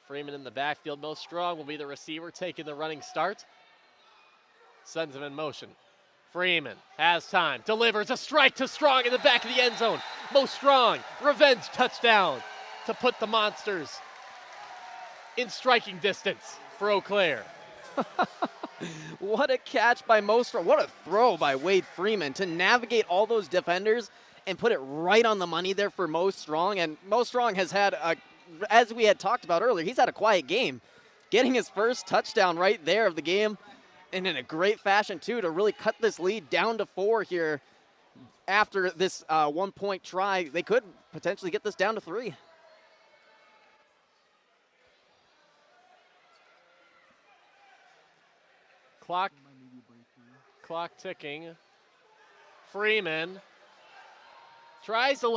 B: Freeman in the backfield, Mo Strong will be the receiver taking the running start. Sends him in motion. Freeman has time, delivers a strike to Strong in the back of the end zone. Mo Strong, revenge touchdown to put the Monsters in striking distance for Eau Claire.
A: What a catch by Mo Strong. What a throw by Wade Freeman to navigate all those defenders and put it right on the money there for Mo Strong. And Mo Strong has had, as we had talked about earlier, he's had a quiet game. Getting his first touchdown right there of the game, and in a great fashion, too, to really cut this lead down to 4 here after this 1-point try. They could potentially get this down to 3.
B: Clock ticking. Freeman tries to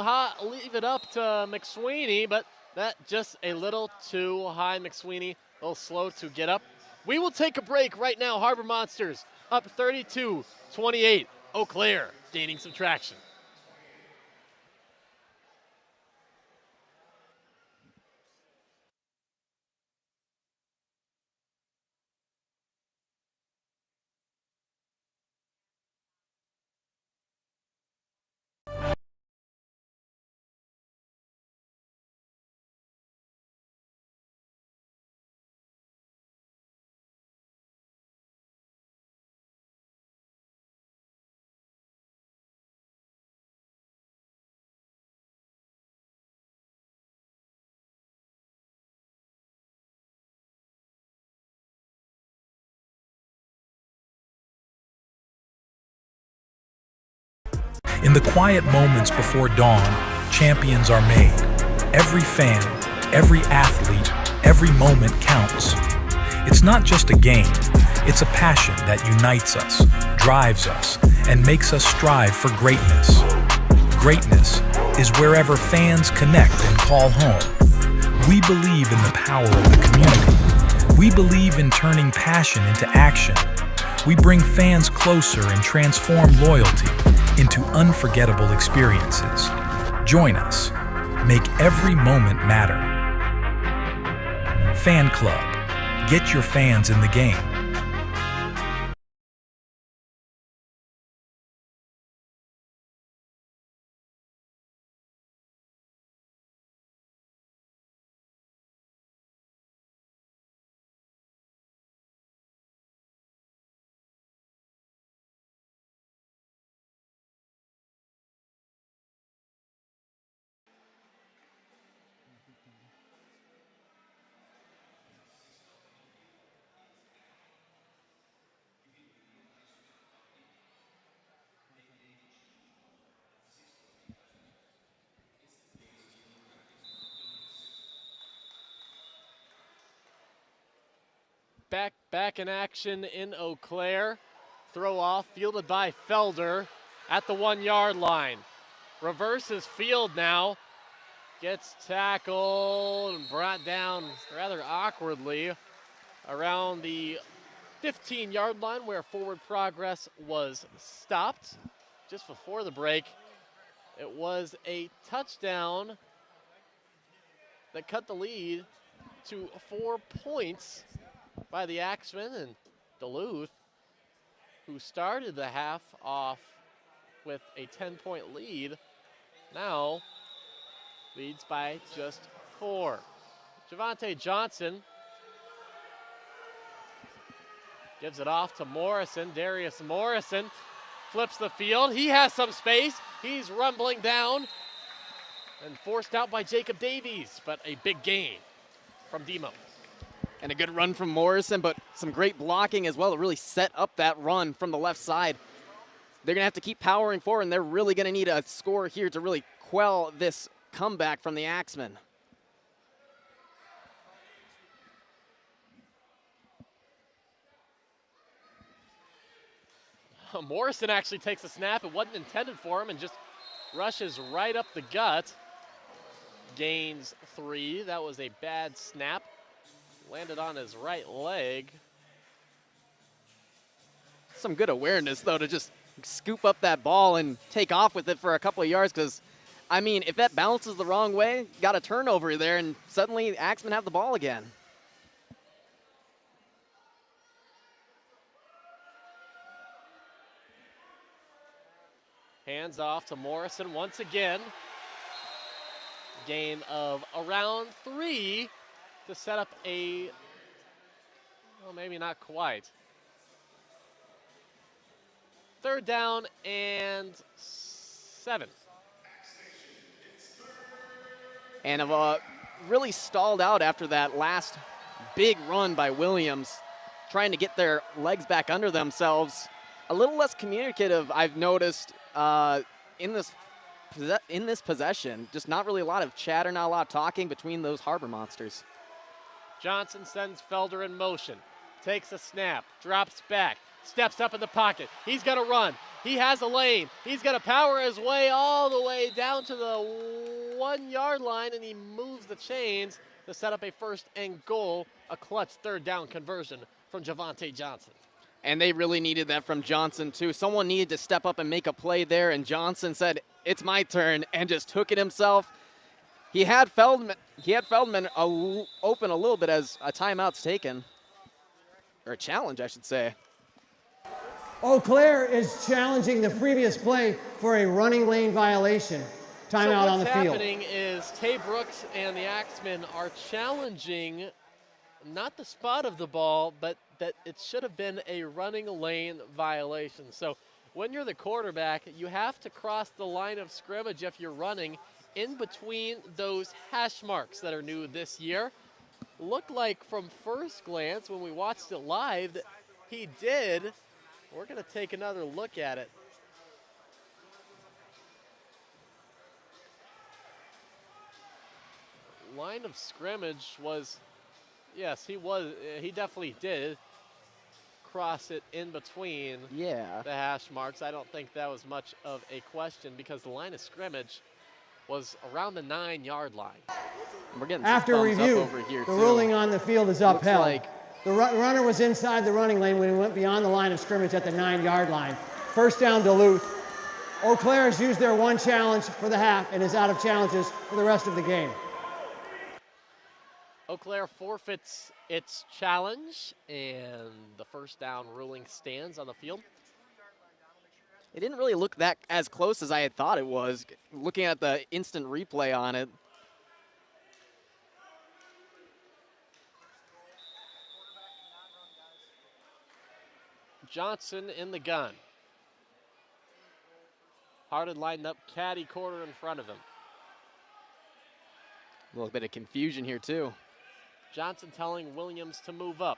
B: leave it up to McSweeney, but that just a little too high. McSweeney a little slow to get up. We will take a break right now. Harbor Monsters up 32-28. Eau Claire gaining some traction.
M: In the quiet moments before dawn, champions are made. Every fan, every athlete, every moment counts. It's not just a game, it's a passion that unites us, drives us, and makes us strive for greatness. Greatness is wherever fans connect and call home. We believe in the power of the community. We believe in turning passion into action. We bring fans closer and transform loyalty into unforgettable experiences. Join us. Make every moment matter. Fan Club. Get your fans in the game.
B: Back in action in Eau Claire. Throw off, fielded by Felder at the 1-yard line. Reverses field now. Gets tackled and brought down rather awkwardly around the 15-yard line where forward progress was stopped just before the break. It was a touchdown that cut the lead to 4 points by the Axemen, and Duluth, who started the half off with a 10-point lead, now leads by just 4. Javante Johnson gives it off to Morrison. Darius Morrison flips the field. He has some space. He's rumbling down and forced out by Jacob Davies, but a big gain from Demo.
A: And a good run from Morrison, but some great blocking as well to really set up that run from the left side. They're going to have to keep powering forward, and they're really going to need a score here to really quell this comeback from the Axemen.
B: Morrison actually takes a snap. It wasn't intended for him and just rushes right up the gut. Gains 3. That was a bad snap. Landed on his right leg.
A: Some good awareness, though, to just scoop up that ball and take off with it for a couple of yards, because, I mean, if that bounces the wrong way, got a turnover there, and suddenly Axemen have the ball again.
B: Hands off to Morrison once again. Gain of around 3 to set up a, well, maybe not quite. 3rd down and 7.
A: And really stalled out after that last big run by Williams, trying to get their legs back under themselves. A little less communicative, I've noticed, in this possession. Just not really a lot of chatter, not a lot of talking between those Harbor Monsters.
B: Johnson sends Felder in motion, takes a snap, drops back, steps up in the pocket. He's going to run. He has a lane. He's going to power his way all the way down to the 1-yard line, and he moves the chains to set up a 1st and goal, a clutch 3rd down conversion from Javante Johnson.
A: And they really needed that from Johnson, too. Someone needed to step up and make a play there, and Johnson said, "It's my turn," and just took it himself. He had Feldman open a little bit as a timeout's taken, or a challenge, I should say.
F: Eau Claire is challenging the previous play for a running lane violation. Timeout on the field.
B: What's happening is Tay Brooks and the Axemen are challenging not the spot of the ball, but that it should have been a running lane violation. So when you're the quarterback, you have to cross the line of scrimmage if you're running in between those hash marks that are new this year. Looked like from first glance when we watched it live that he did. We're going to take another look at it. Line of scrimmage was, yes, he definitely did cross it in between the hash marks. I don't think that was much of a question because the line of scrimmage was around the 9-yard line.
A: We're getting
F: after review,
A: over here
F: the ruling on the field is upheld.
A: Looks like
F: The runner was inside the running lane when he went beyond the line of scrimmage at the 9-yard line. First down, Duluth. Eau Claire has used their one challenge for the half and is out of challenges for the rest of the game.
T: Eau Claire forfeits its challenge, and the first down ruling stands on the field.
A: It didn't really look that as close as I had thought it was, looking at the instant replay on it.
T: Johnson in the gun. Harded lined up caddy quarter in front of him.
A: A little bit of confusion here too.
T: Johnson telling Williams to move up.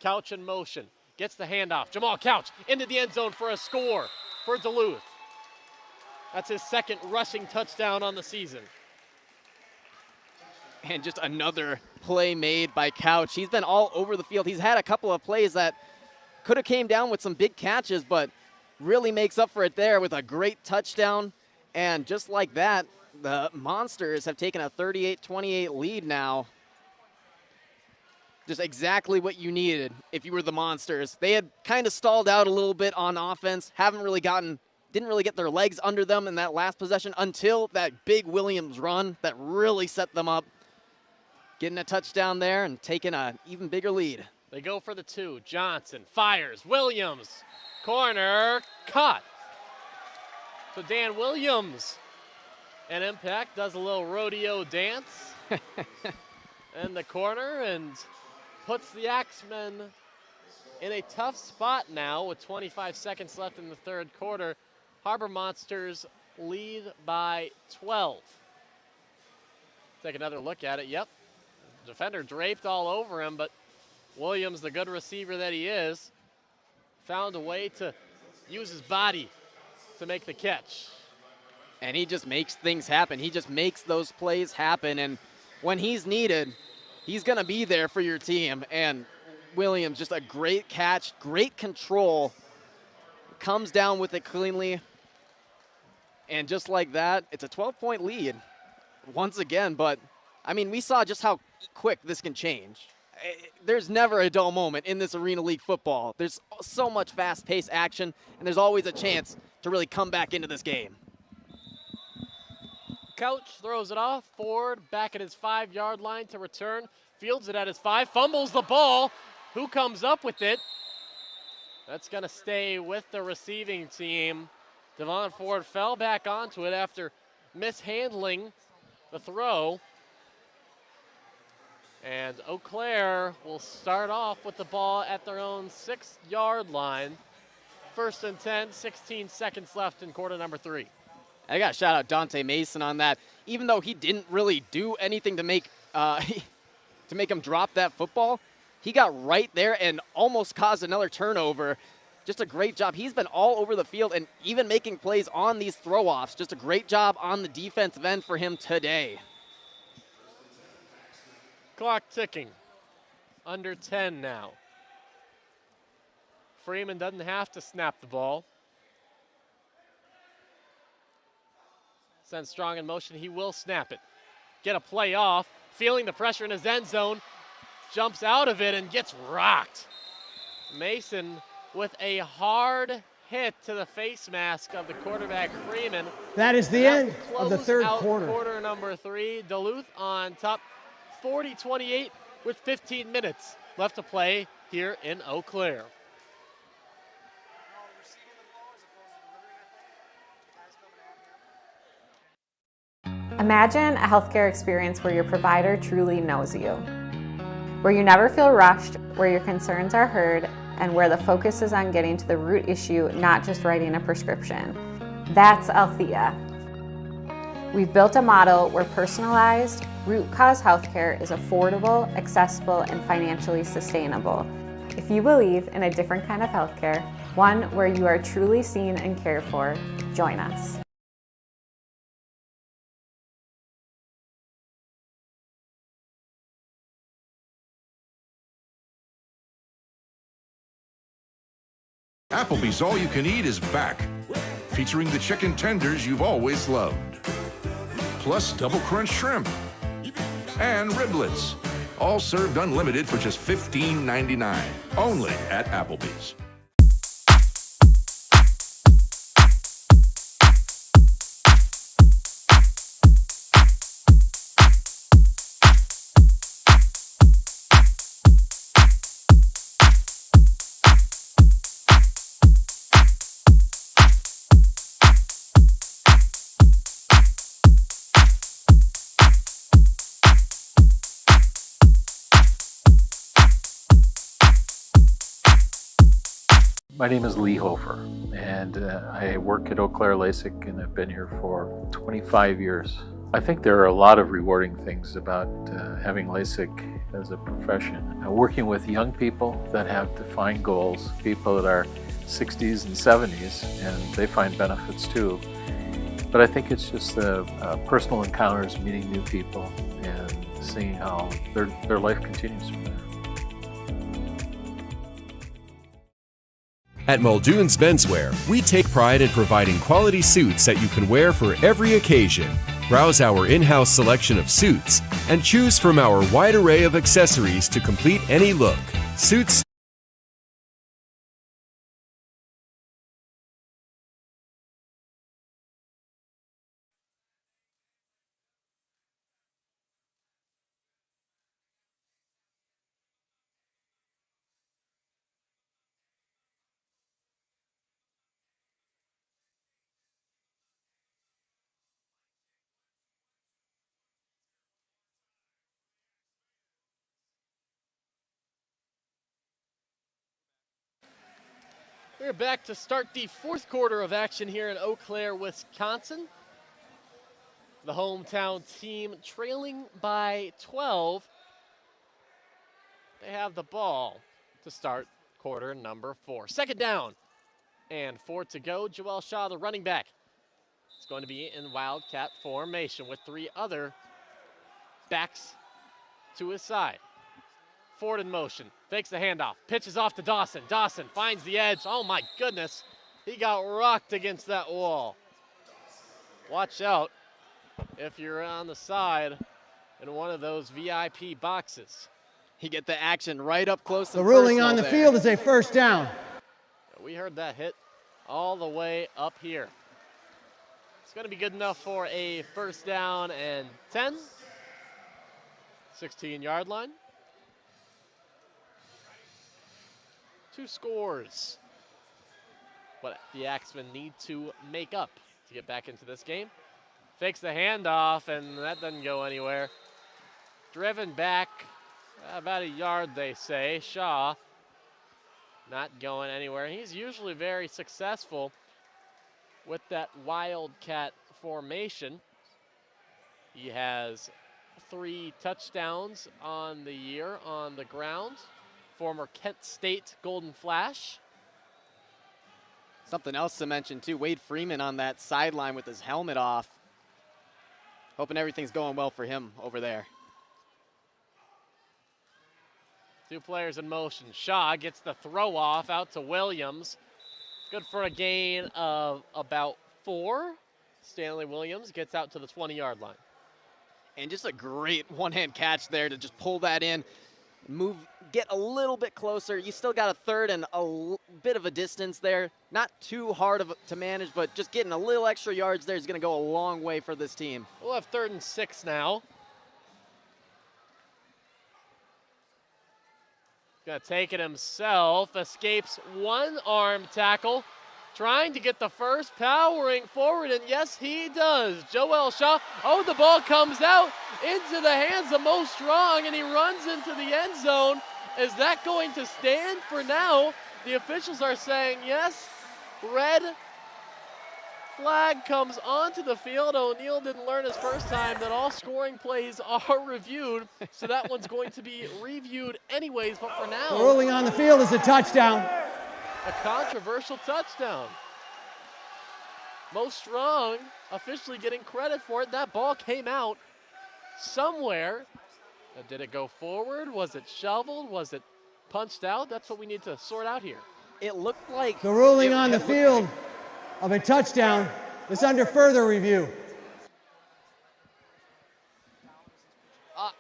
T: Couch in motion. Gets the handoff. Jamal Couch into the end zone for a score for Duluth. That's his second rushing touchdown on the season.
A: And just another play made by Couch. He's been all over the field. He's had a couple of plays that could have came down with some big catches, but really makes up for it there with a great touchdown. And just like that, the Monsters have taken a 38-28 lead now. Just exactly what you needed if you were the Monsters. They had kind of stalled out a little bit on offense, didn't really get their legs under them in that last possession until that big Williams run that really set them up. Getting a touchdown there and taking an even bigger lead.
T: They go for the 2. Johnson fires. Williams. Corner. Caught. So Dan Williams. And Impact does a little rodeo dance in the corner and puts the Axemen in a tough spot now with 25 seconds left in the third quarter. Harbor Monsters lead by 12. Take another look at it. Yep. Defender draped all over him, but Williams, the good receiver that he is, found a way to use his body to make the catch.
A: And he just makes things happen. He just makes those plays happen. And when he's needed, he's going to be there for your team. And Williams, just a great catch, great control, comes down with it cleanly. And just like that, it's a 12-point lead once again. But, I mean, we saw just how quick this can change. There's never a dull moment in this Arena League football. There's so much fast-paced action, and there's always a chance to really come back into this game.
T: Couch throws it off. Ford back at his 5-yard line to return. Fields it at his 5. Fumbles the ball. Who comes up with it? That's going to stay with the receiving team. Devon Ford fell back onto it after mishandling the throw. And Eau Claire will start off with the ball at their own 6-yard line. 1st and 10, 16 seconds left in quarter number 3.
A: I got to shout out Dante Mason on that. Even though he didn't really do anything to make him drop that football, he got right there and almost caused another turnover. Just a great job. He's been all over the field and even making plays on these throw-offs. Just a great job on the defensive end for him today.
T: Clock ticking. Under 10 now. Freeman doesn't have to snap the ball. Sent Strong in motion. He will snap it. Get a play off. Feeling the pressure in his end zone. Jumps out of it and gets rocked. Mason with a hard hit to the face mask of the quarterback Freeman.
F: That is the end of the third quarter.
T: Quarter number 3. Duluth on top 40-28 with 15 minutes left to play here in Eau Claire.
U: Imagine a healthcare experience where your provider truly knows you, where you never feel rushed, where your concerns are heard, and where the focus is on getting to the root issue, not just writing a prescription. That's Althea. We've built a model where personalized, root cause healthcare is affordable, accessible, and financially sustainable. If you believe in a different kind of healthcare, one where you are truly seen and cared for, join us.
G: Applebee's All You Can Eat is back, featuring the chicken tenders you've always loved, plus double crunch shrimp and riblets, All served unlimited for just $15.99. Only at Applebee's.
N: My name is Lee Hofer, and I work at Eau Claire LASIK, and I've been here for 25 years. I think there are a lot of rewarding things about having LASIK as a profession. Working with young people that have defined goals, people that are 60s and 70s, and they find benefits too. But I think it's just the personal encounters, meeting new people, and seeing how their life continues from there.
H: At Muldoon's Menswear, we take pride in providing quality suits that you can wear for every occasion. Browse our in-house selection of suits and choose from our wide array of accessories to complete any look. Suits.
T: We're back to start the fourth quarter of action here in Eau Claire, Wisconsin. The hometown team trailing by 12. They have the ball to start quarter number 4. Second down and 4 to go. Joel Shaw, the running back, is going to be in Wildcat formation with 3 other backs to his side. Ford in motion, fakes the handoff, pitches off to Dawson. Dawson finds the edge. Oh my goodness, he got rocked against that wall. Watch out if you're on the side in one of those VIP boxes.
A: He get the action right up close.
F: The ruling on the field is a first down.
T: We heard that hit all the way up here. It's going to be good enough for a first down and 10. 16-yard line. 2 scores. But the Axemen need to make up to get back into this game. Fakes the handoff, and that doesn't go anywhere. Driven back about a yard, they say. Shaw not going anywhere. He's usually very successful with that Wildcat formation. He has 3 touchdowns on the year on the ground. Former Kent State Golden Flash.
A: Something else to mention too, Wade Freeman on that sideline with his helmet off. Hoping everything's going well for him over there.
T: 2 players in motion. Shaw gets the throw off out to Williams. Good for a gain of about 4. Stanley Williams gets out to the 20-yard line.
A: And just a great one-hand catch there to just pull that in. Move, get a little bit closer. You still got a third and a bit of a distance there. Not too hard to manage, but just getting a little extra yards there is going to go a long way for this team.
T: We'll have 3rd and 6 now. Gonna take it himself. Escapes one arm tackle. Trying to get the first, powering forward, and yes, he does. Joel Shaw, oh, the ball comes out into the hands of Mo Strong, and he runs into the end zone. Is that going to stand for now? The officials are saying yes. Red flag comes onto the field. O'Neal didn't learn his first time that all scoring plays are reviewed, so that one's going to be reviewed anyways, but for now.
F: The ruling on the field is a touchdown.
T: A controversial touchdown. Mo Strong officially getting credit for it. That ball came out somewhere. Did it go forward? Was it shoveled? Was it punched out? That's what we need to sort out here.
A: It looked like
F: the ruling on the field of a touchdown is under further review.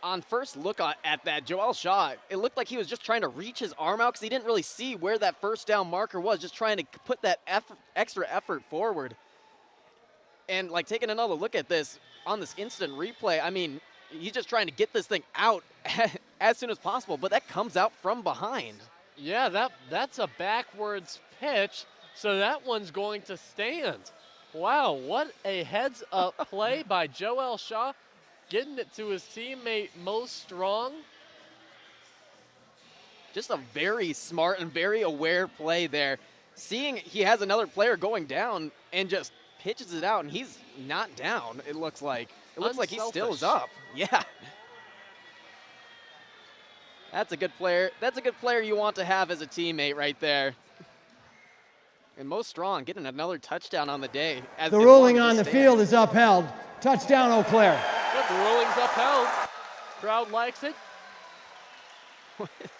A: on first look at that, Joel Shaw, it looked like he was just trying to reach his arm out because he didn't really see where that first down marker was, just trying to put that extra effort forward. And like taking another look at this on this instant replay, I mean, he's just trying to get this thing out as soon as possible, but that comes out from behind.
T: Yeah, that's a backwards pitch, so that one's going to stand. Wow, what a heads-up play by Joel Shaw, getting it to his teammate Mo Strong.
A: Just a very smart and very aware play there. Seeing he has another player going down and just pitches it out, and he's not down, it looks like. It looks like he still is up. Yeah. That's a good player. That's a good player you want to have as a teammate right there. And Mo Strong getting another touchdown on the day.
F: The ruling on the field is upheld. Touchdown, Eau Claire.
T: Good, the ruling's upheld. Crowd likes it.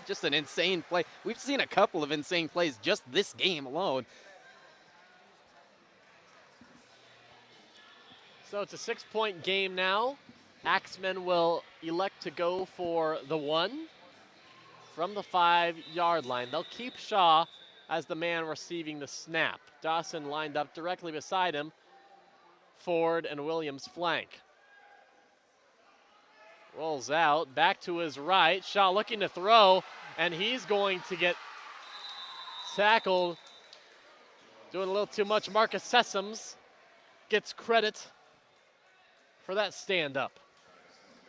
A: Just an insane play. We've seen a couple of insane plays just this game alone.
T: So it's a 6-point game now. Axemen will elect to go for the 1 from the 5-yard line. They'll keep Shaw as the man receiving the snap. Dawson lined up directly beside him. Ford and Williams flank. Rolls out, back to his right. Shaw looking to throw, and he's going to get tackled. Doing a little too much. Marcus Sessoms gets credit for that stand-up.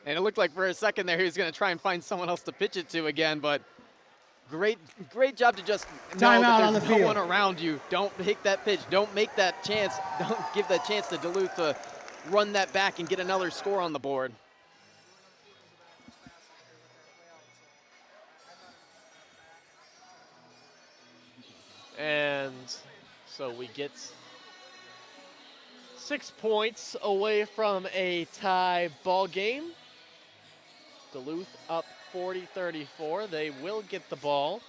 A: And it looked like for a second there he was going to try and find someone else to pitch it to again, but great job to just know that there's no one around you. Don't take that pitch. Don't make that chance. Don't give that chance to Duluth to run that back and get another score on the board.
T: And so we get 6 points away from a tie ball game. Duluth up 40-34. They will get the ball.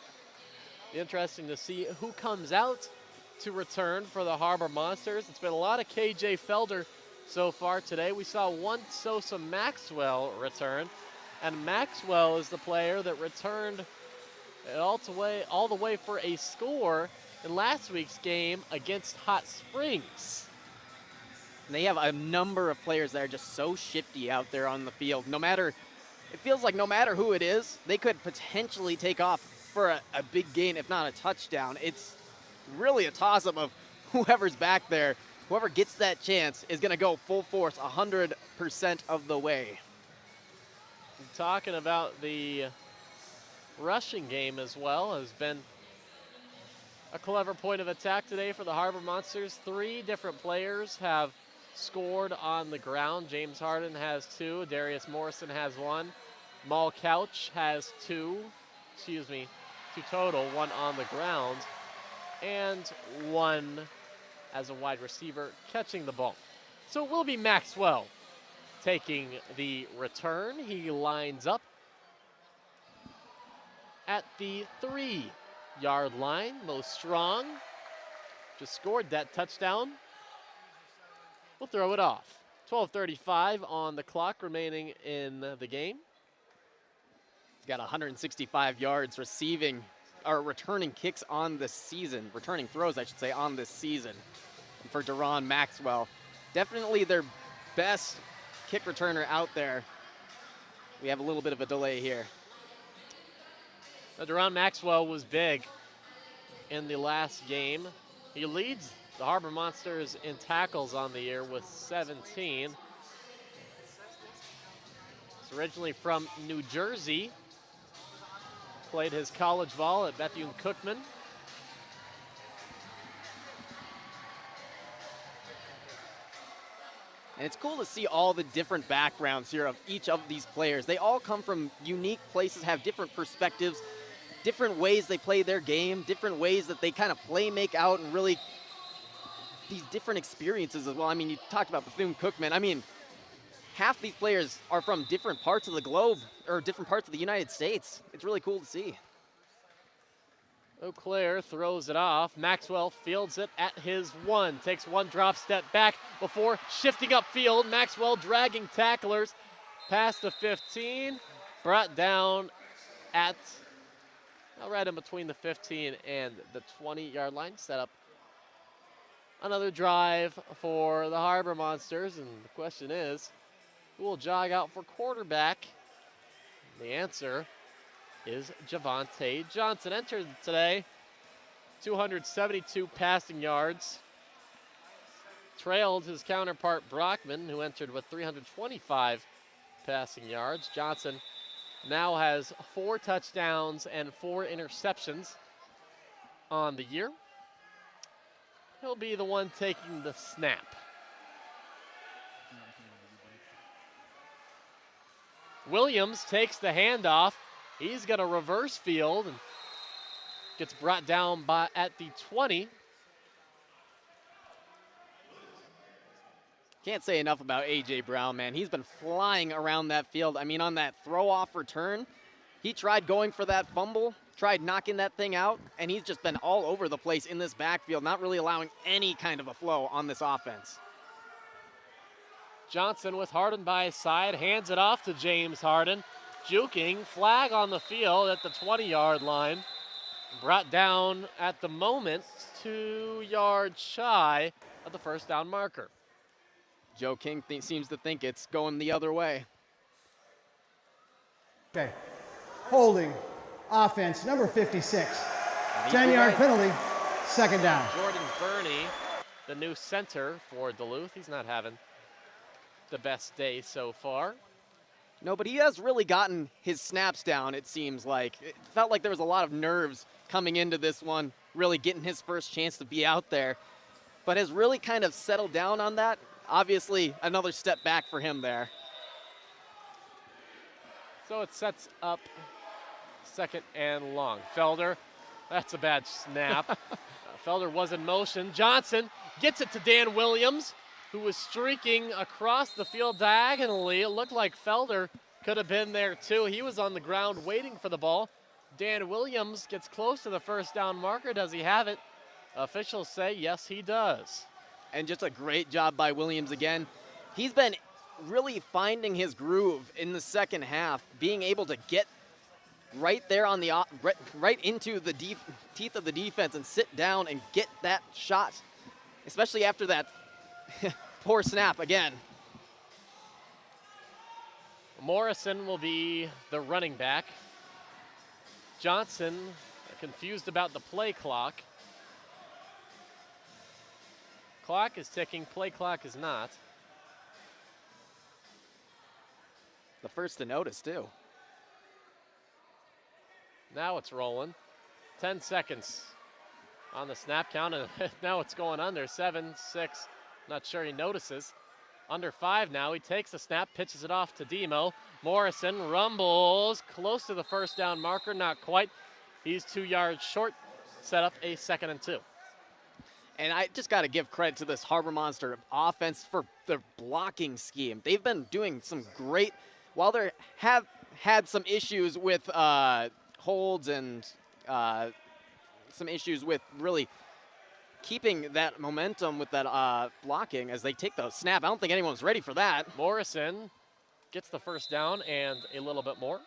T: Interesting to see who comes out to return for the Harbor Monsters. It's been a lot of KJ Felder so far today. We saw one Sosa Maxwell return, and Maxwell is the player that returned all the way for a score in last week's game against Hot Springs.
A: And they have a number of players that are just so shifty out there on the field. It feels like no matter who it is, they could potentially take off for a big gain, if not a touchdown. It's really a toss-up of whoever's back there. Whoever gets that chance is going to go full force 100% of the way.
T: Talking about the rushing game as well, has been a clever point of attack today for the Harbor Monsters. 3 different players have scored on the ground. James Harden has 2. Darius Morrison has 1. Mal Couch has 2 total, 1 on the ground, and 1 as a wide receiver catching the ball. So it will be Maxwell taking the return. He lines up at the 3-yard line. Mo Strong just scored that touchdown. We'll throw it off. 12:35 on the clock remaining in the game.
A: He's got 165 yards returning kicks on this season. Returning throws, I should say, on this season. And for Deron Maxwell, definitely their best kick returner out there. We have a little bit of a delay here.
T: Now, Deron Maxwell was big in the last game. He leads the Harbor Monsters in tackles on the year with 17. He's originally from New Jersey. Played his college ball at Bethune-Cookman.
A: And it's cool to see all the different backgrounds here of each of these players. They all come from unique places, have different perspectives, different ways they play their game, different ways that they kind of make out, and really these different experiences as well. I mean, you talked about Bethune-Cookman. I mean, half these players are from different parts of the globe or different parts of the United States. It's really cool to see.
T: Eau Claire throws it off. Maxwell fields it at his 1. Takes 1 drop step back before shifting upfield. Maxwell dragging tacklers. past the 15, brought down at right in between the 15 and the 20-yard line. Set up another drive for the Harbor Monsters, and the question is, who will jog out for quarterback? The answer is Javante Johnson. Entered today, 272 passing yards. Trailed his counterpart Brockman, who entered with 325 passing yards. Johnson now has 4 touchdowns and 4 interceptions on the year. He'll be the one taking the snap. Williams takes the handoff. He's going to reverse field and gets brought down at the 20.
A: Can't say enough about A.J. Brown, man. He's been flying around that field. I mean, on that throw-off return, he tried going for that fumble, tried knocking that thing out, and he's just been all over the place in this backfield, not really allowing any kind of a flow on this offense.
T: Johnson with Harden by his side, hands it off to James Harden. Juking, flag on the field at the 20-yard line. Brought down at the moment 2 yards shy of the first down marker.
A: Joe King seems to think it's going the other way.
F: Okay. Holding offense, number 56. 10-yard penalty, second down.
T: Jordan Burney, the new center for Duluth. He's not having the best day so far.
A: No, but he has really gotten his snaps down, it seems like. It felt like there was a lot of nerves coming into this one, really getting his first chance to be out there, but has really kind of settled down on that. Obviously, another step back for him there.
T: So it sets up second and long. Felder, that's a bad snap. Felder was in motion. Johnson gets it to Dan Williams, who was streaking across the field diagonally. It looked like Felder could have been there too. He was on the ground waiting for the ball. Dan Williams gets close to the first down marker. Does he have it? Officials say yes, he does.
A: And just a great job by Williams again. He's been really finding his groove in the second half, being able to get right there on the right into the teeth of the defense and sit down and get that shot, especially after that poor snap again.
T: Morrison will be the running back. Johnson confused about the play clock. Clock is ticking, play clock is not.
A: The first to notice, too.
T: Now it's rolling. 10 seconds on the snap count, and now it's going under. 7, 6, not sure he notices. Under 5 now, he takes the snap, pitches it off to Demo. Morrison rumbles close to the first down marker, not quite. He's 2 yards short, set up a 2nd and 2.
A: And I just got to give credit to this Harbor Monster offense for their blocking scheme. They've been doing some great, while they have had some issues with holds and some issues with really keeping that momentum with that blocking as they take the snap. I don't think anyone's ready for that.
T: Morrison gets the first down and a little bit more.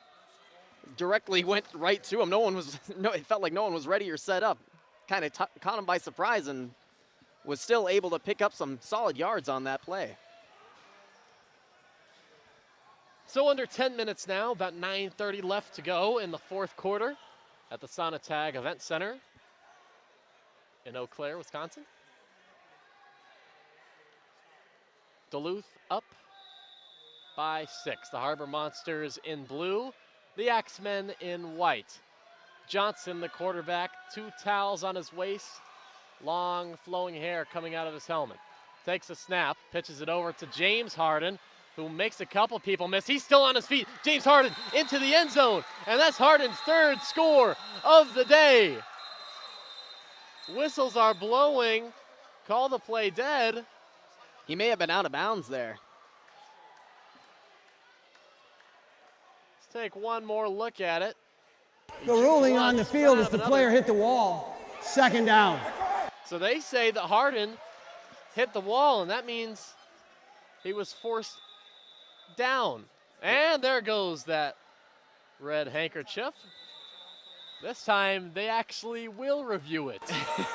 A: Directly went right to him. It felt like no one was ready or set up. Kind of caught him by surprise and was still able to pick up some solid yards on that play.
T: So under 10 minutes now, about 9:30 left to go in the fourth quarter at the Sonatag Event Center in Eau Claire, Wisconsin. Duluth up by 6. The Harbor Monsters in blue, the Axemen in white. Johnson, the quarterback, 2 towels on his waist, long flowing hair coming out of his helmet. Takes a snap, pitches it over to James Harden, who makes a couple people miss. He's still on his feet. James Harden into the end zone, and that's Harden's 3rd score of the day. Whistles are blowing. Call the play dead.
A: He may have been out of bounds there.
T: Let's take one more look at it.
F: The ruling on the field is the player hit the wall. 2nd down.
T: So they say that Harden hit the wall, and that means he was forced down And there goes that red handkerchief. This time they actually will review it.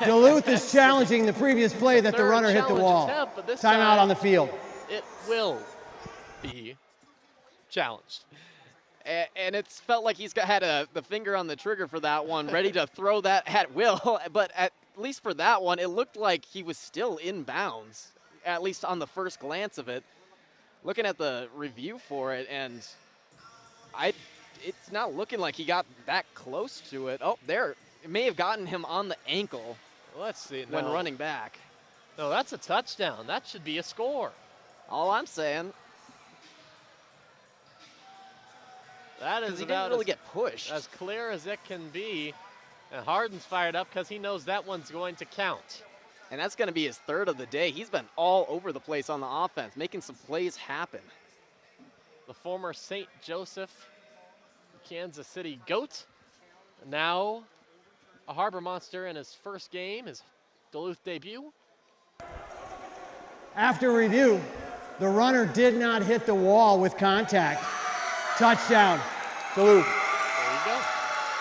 F: Duluth is challenging the previous play that the runner hit the wall.
T: Attempt, but this
F: Timeout on the field.
T: It will be challenged.
A: And it's felt like he's had the finger on the trigger for that one, ready to throw that at will. But at least for that one, it looked like he was still in bounds, at least on the first glance of it. Looking at the review for it, and it's not looking like he got that close to it. Oh, there. It may have gotten him on the ankle.
T: Let's see.
A: When running back.
T: No, that's a touchdown. That should be a score.
A: All I'm saying.
T: That is
A: he didn't really get pushed.
T: As clear as it can be. And Harden's fired up because he knows that one's going to count.
A: And that's going to be his third of the day. He's been all over the place on the offense, making some plays happen.
T: The former St. Joseph, Kansas City Goat, now a Harbor Monster in his first game, his Duluth debut.
F: After review, the runner did not hit the wall with contact. Touchdown, Duluth.
T: There you go.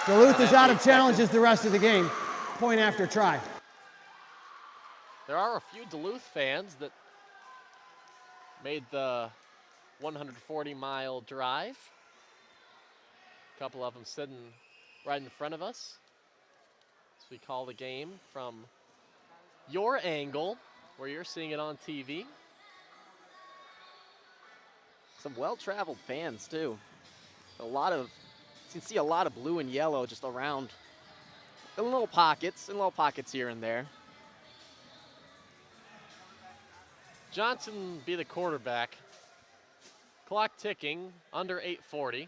F: Duluth is out of challenges the rest of the game. Point after try.
T: There are a few Duluth fans that made the 140-mile drive. A couple of them sitting right in front of us as we call the game from your angle, where you're seeing it on TV.
A: Some well-traveled fans, too. You can see a lot of blue and yellow just around in little pockets here and there.
T: Johnson be the quarterback. Clock ticking, under 8:40.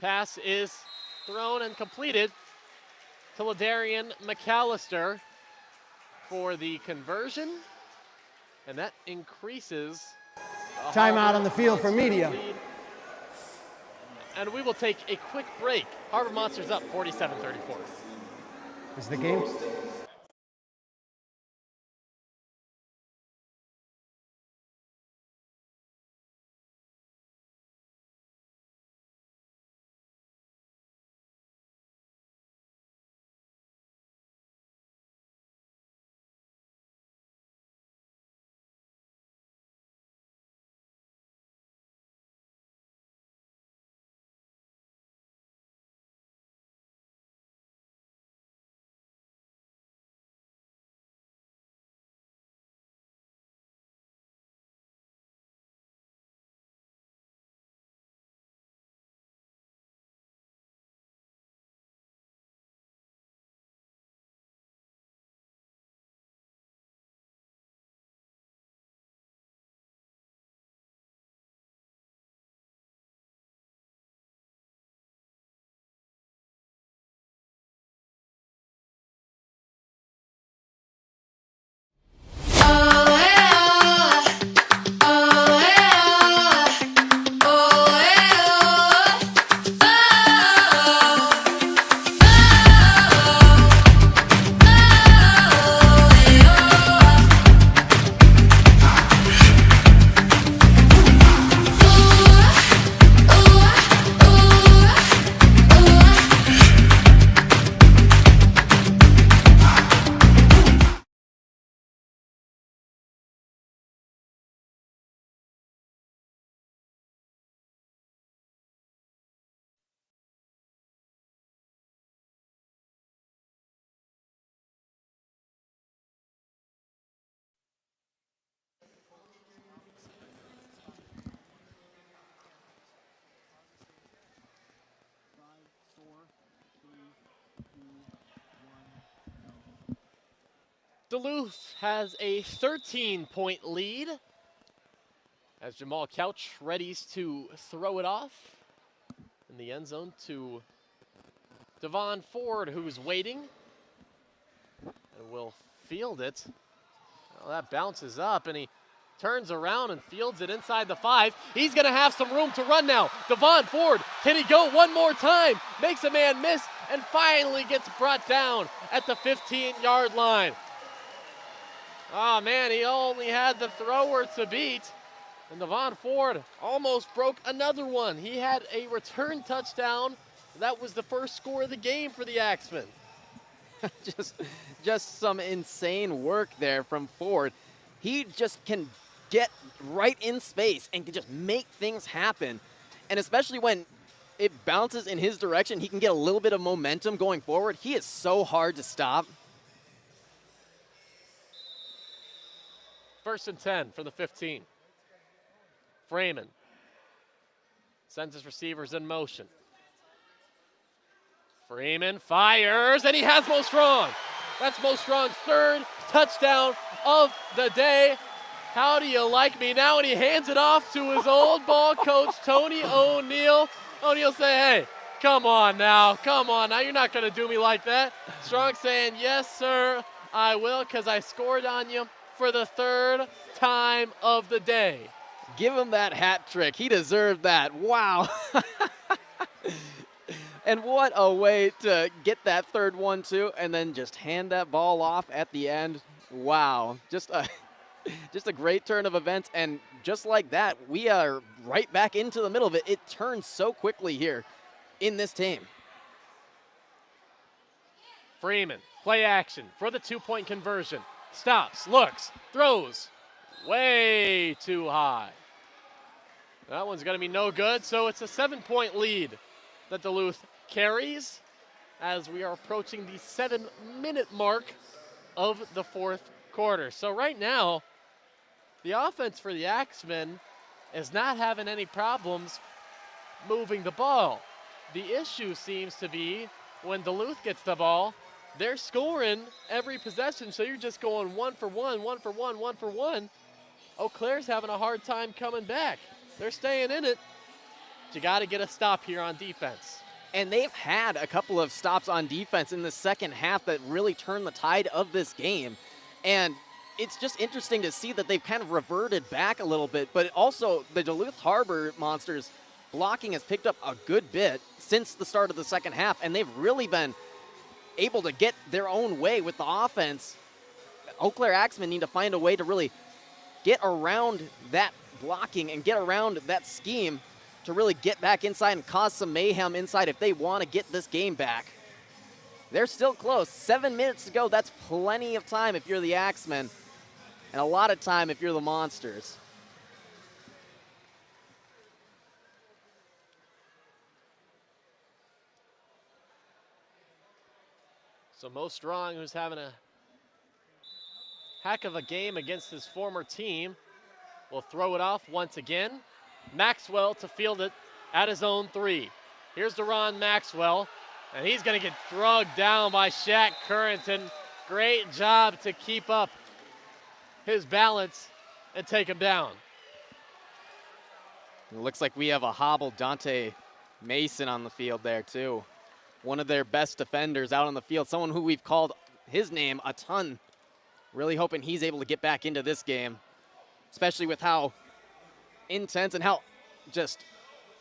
T: Pass is thrown and completed to Ladarian McAllister for the conversion, and that increases.
F: Timeout on the field for media.
T: Lead. And we will take a quick break. Harbor Monsters up 47-34.
F: Is the game?
T: Duluth has a 13-point lead as Jamal Couch readies to throw it off in the end zone to Devon Ford, who's waiting and will field it. Well, that bounces up and he turns around and fields it inside the 5. He's going to have some room to run now. Devon Ford, can he go one more time? Makes a man miss and finally gets brought down at the 15-yard line. Oh, man, he only had the thrower to beat. And Devon Ford almost broke another one. He had a return touchdown. That was the first score of the game for the Axemen.
A: just some insane work there from Ford. He just can get right in space and can just make things happen. And especially when it bounces in his direction, he can get a little bit of momentum going forward. He is so hard to stop.
T: 1st and 10 from the 15. Freeman sends his receivers in motion. Freeman fires, and he has Mo Strong. That's Mo Strong's 3rd touchdown of the day. How do you like me now? And he hands it off to his old ball coach, Tony O'Neill. O'Neill say, hey, come on now, you're not going to do me like that. Strong saying, yes, sir, I will, because I scored on you for the 3rd time of the day.
A: Give him that hat trick. He deserved that. Wow. And what a way to get that 3rd one, too, and then just hand that ball off at the end. Wow. Just a great turn of events, and just like that, we are right back into the middle of it. It turns so quickly here in this team.
T: Freeman, play action for the 2-point conversion. Stops, looks, throws way too high. That one's going to be no good, so it's a 7-point lead that Duluth carries as we are approaching the 7-minute mark of the 4th quarter. So right now, the offense for the Axemen is not having any problems moving the ball. The issue seems to be when Duluth gets the ball, they're scoring every possession, so you're just going 1 for 1, 1 for 1, 1 for 1. Eau Claire's having a hard time coming back. They're staying in it. But you got to get a stop here on defense.
A: And they've had a couple of stops on defense in the second half that really turned the tide of this game. And it's just interesting to see that they've kind of reverted back a little bit, but also the Duluth Harbor Monsters blocking has picked up a good bit since the start of the second half, and they've really been able to get their own way with the offense. Eau Claire Axemen need to find a way to really get around that blocking and get around that scheme to really get back inside and cause some mayhem inside if they want to get this game back. They're still close. 7 minutes to go. That's plenty of time if you're the Axemen, and a lot of time if you're the Monsters.
T: So Mo Strong, who's having a heck of a game against his former team, will throw it off once again. Maxwell to field it at his own 3. Here's Deron Maxwell, and he's going to get drugged down by Shaq Currington. Great job to keep up his balance and take him down.
A: It looks like we have a hobbled Dante Mason on the field there, too. One of their best defenders out on the field, someone who we've called his name a ton. Really hoping he's able to get back into this game, especially with how intense and how just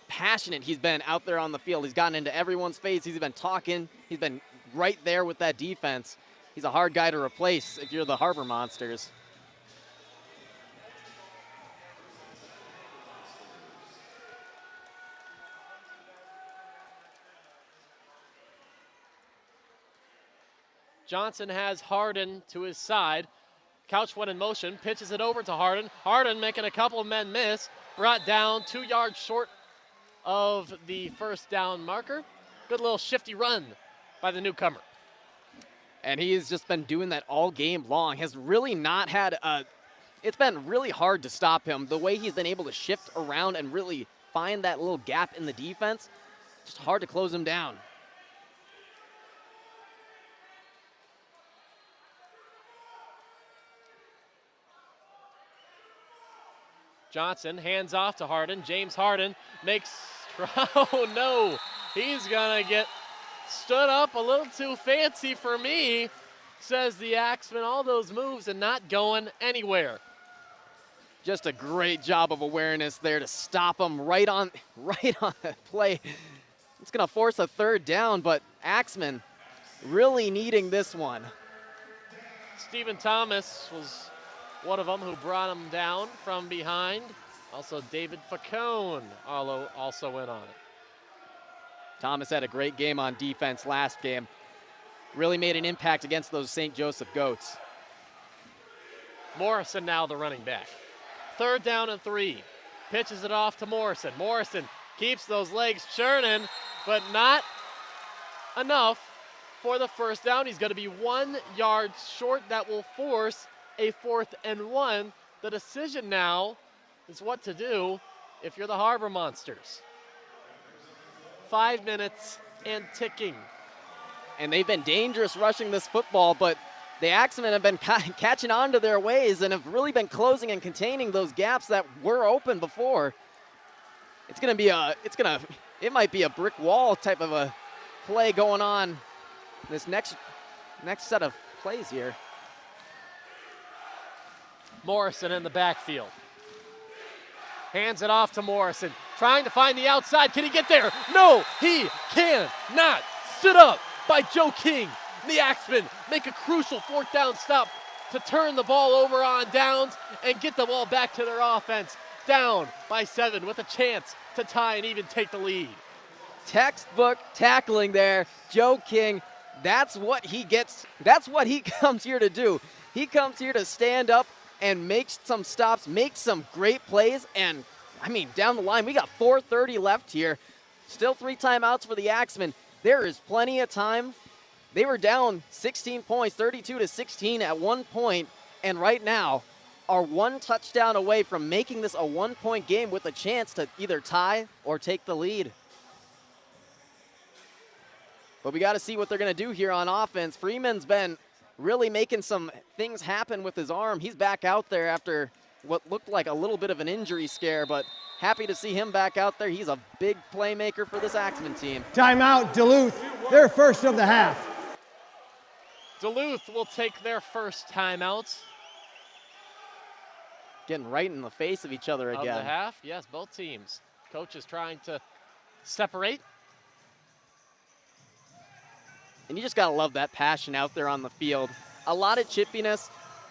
A: passionate he's been out there on the field. He's gotten into everyone's face. He's been talking. He's been right there with that defense. He's a hard guy to replace if you're the Harbor Monsters.
T: Johnson has Harden to his side. Couch went in motion, pitches it over to Harden. Harden making a couple of men miss. Brought down 2 yards short of the first down marker. Good little shifty run by the newcomer.
A: And he has just been doing that all game long. Has really not had a... It's been really hard to stop him. The way he's been able to shift around and really find that little gap in the defense, just hard to close him down.
T: Johnson hands off to Harden. James Harden makes, oh no, he's gonna get stood up a little too fancy for me, says the Axemen. All those moves and not going anywhere.
A: Just a great job of awareness there to stop him right on the play. It's gonna force a 3rd down, but Axemen really needing this one.
T: Stephen Thomas was one of them who brought him down from behind. Also, David Facone also in on it.
A: Thomas had a great game on defense last game. Really made an impact against those St. Joseph Goats.
T: Morrison now the running back. 3rd down and 3. Pitches it off to Morrison. Morrison keeps those legs churning, but not enough for the first down. He's going to be 1 yard short. That will force a 4th and 1. The decision now is what to do if you're the Harbor Monsters. 5 minutes and ticking.
A: And they've been dangerous rushing this football, but the Axemen have been catching on to their ways and have really been closing and containing those gaps that were open before. It might be a brick wall type of a play going on this next set of plays here.
T: Morrison in the backfield. Hands it off to Morrison, trying to find the outside. Can he get there? No, he cannot. Stood up by Joe King. The Axemen make a crucial 4th down stop to turn the ball over on downs and get the ball back to their offense. Down by 7 with a chance to tie and even take the lead.
A: Textbook tackling there. Joe King, that's what he gets. That's what he comes here to do. He comes here to stand up and make some stops, make some great plays. And, I mean, down the line, we got 4:30 left here. Still 3 timeouts for the Axemen. There is plenty of time. They were down 16 points, 32-16 at one point, and right now are 1 touchdown away from making this a 1-point game with a chance to either tie or take the lead. But we got to see what they're going to do here on offense. Freeman's been really making some things happen with his arm. He's back out there after what looked like a little bit of an injury scare, but happy to see him back out there. He's a big playmaker for this Axemen team.
F: Timeout, Duluth. Their first of the half.
T: Duluth will take their first timeout.
A: Getting right in the face of each other again.
T: Of the half, yes, both teams. Coach is trying to separate.
A: And you just got to love that passion out there on the field. A lot of chippiness,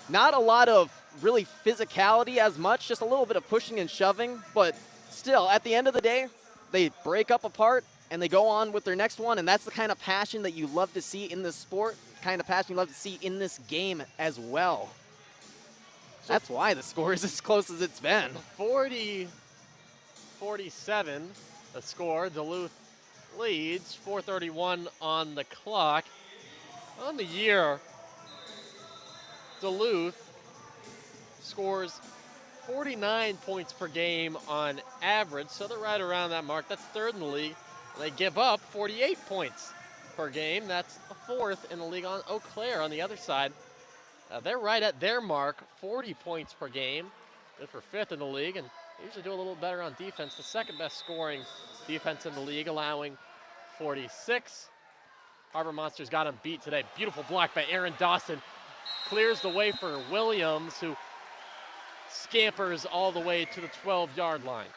A: not a lot of really physicality as much, just a little bit of pushing and shoving, but still, at the end of the day, they break up apart and they go on with their next one, and that's the kind of passion that you love to see in this sport, the kind of passion you love to see in this game as well. That's why the score is as close as it's been.
T: 40-47, the score. Duluth leads, 4:31 on the clock. On the year, Duluth scores 49 points per game on average, so they're right around that mark. That's 3rd in the league. They give up 48 points per game. That's 4th in the league. On Eau Claire on the other side, they're right at their mark, 40 points per game. Good for 5th in the league, and they usually do a little better on defense. The 2nd best scoring defense in the league, allowing 46. Harbor Monsters got him beat today. Beautiful block by Aaron Dawson. Clears the way for Williams, who scampers all the way to the 12-yard line.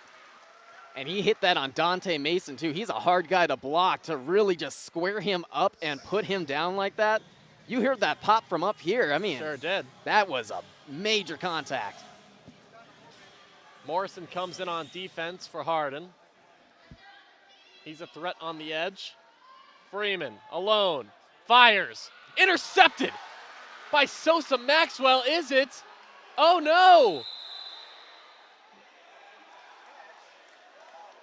A: And he hit that on Dante Mason, too. He's a hard guy to block, to really just square him up and put him down like that. You heard that pop from up here. I mean,
T: sure did.
A: That was a major contact.
T: Morrison comes in on defense for Hardin. He's a threat on the edge. Freeman alone, fires, intercepted by Sosa Maxwell, is it? Oh no!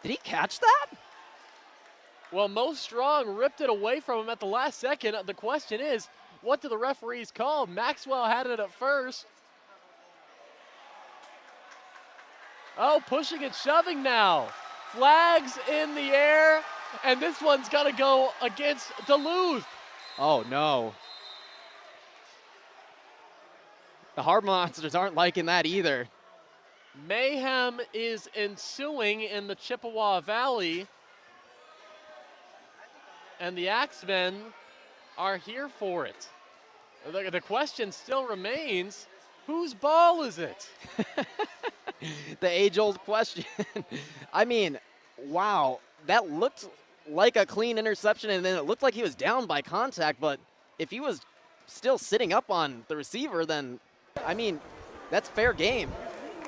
A: Did he catch that?
T: Well, Mo Strong ripped it away from him at the last second. The question is, what do the referees call? Maxwell had it at first. Oh, pushing and shoving now. Flags in the air, and this one's got to go against Duluth.
A: Oh, no. The Harbor Monsters aren't liking that either.
T: Mayhem is ensuing in the Chippewa Valley, and the Axemen are here for it. The question still remains, whose ball is it?
A: The age-old question. I mean, wow, that looked like a clean interception, and then it looked like he was down by contact, but if he was still sitting up on the receiver, then, I mean, that's fair game.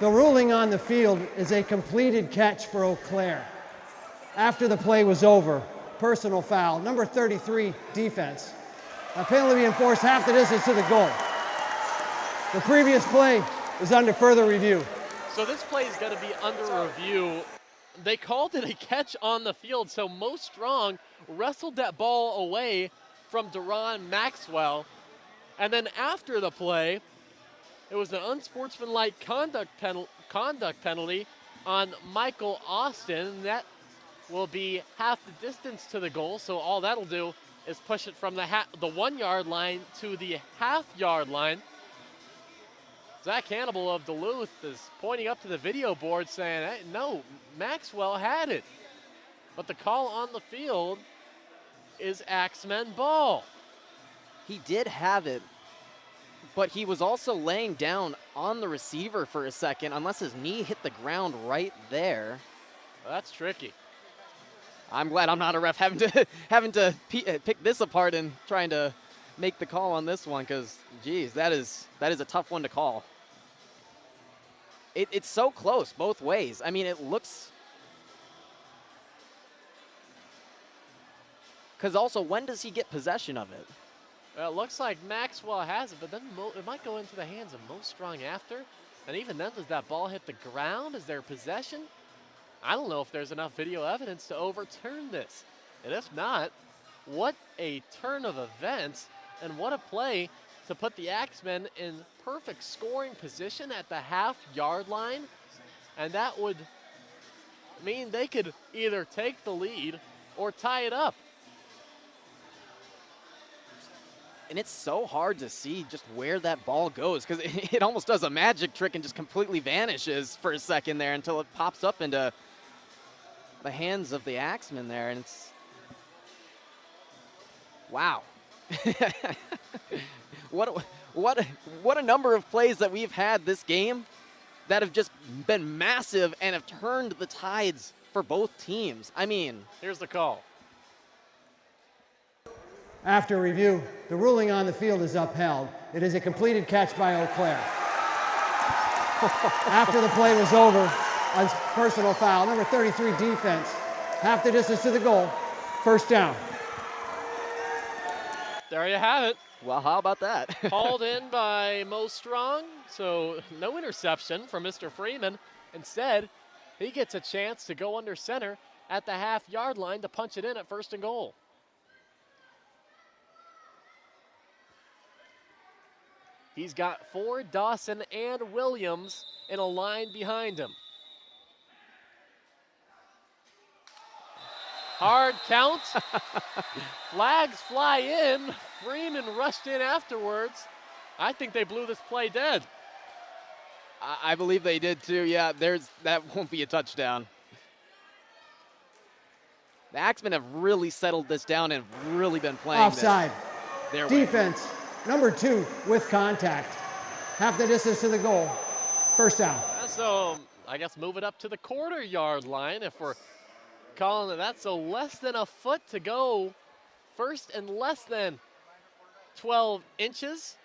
F: The ruling on the field is a completed catch for Eau Claire. After the play was over, personal foul, number 33, defense. A penalty be enforced half the distance to the goal. The previous play is under further review.
T: So this play is going to be under review. They called it a catch on the field, so Mo Strong wrestled that ball away from Deron Maxwell. And then after the play, it was an unsportsmanlike conduct penalty on Michael Austin. And that will be half the distance to the goal, so all that'll do is push it from the 1 yard line to the half-yard line. Zach Hannibal of Duluth is pointing up to the video board saying, hey, no, Maxwell had it. But the call on the field is Axemen ball.
A: He did have it, but he was also laying down on the receiver for a second, unless his knee hit the ground right there.
T: Well, that's tricky.
A: I'm glad I'm not a ref having to pick this apart and trying to make the call on this one, because, geez, that is a tough one to call. It's so close both ways. I mean, it looks... Because also, when does he get possession of it?
T: Well, it looks like Maxwell has it, but then it might go into the hands of Mo Strong after. And even then, does that ball hit the ground? Is there possession? I don't know if there's enough video evidence to overturn this. And if not, what a turn of events and what a play to put the Axemen in perfect scoring position at the half-yard line. And that would mean they could either take the lead or tie it up.
A: And it's so hard to see just where that ball goes, because it almost does a magic trick and just completely vanishes for a second there until it pops up into the hands of the Axemen there, and it's... Wow. What a number of plays that we've had this game that have just been massive and have turned the tides for both teams. I mean...
T: Here's the call.
F: After review, the ruling on the field is upheld. It is a completed catch by Eau Claire. After the play was over, on personal foul, number 33 defense, half the distance to the goal, first down.
T: There you have it.
A: Well, how about that?
T: Hauled in by Mo Strong, so no interception from Mr. Freeman. Instead, he gets a chance to go under center at the half-yard line to punch it in at 1st and goal. He's got Ford, Dawson, and Williams in a line behind him. Hard count. Flags fly in. Freeman rushed in afterwards. I think they blew this play dead.
A: I believe they did too. Yeah, that won't be a touchdown. The Axemen have really settled this down and really been playing
F: offside.
A: Their
F: defense, number 2 with contact. Half the distance to the goal. First down.
T: So I guess move it up to the quarter-yard line if we're calling it that. So less than a foot to go. First and less than 12 inches.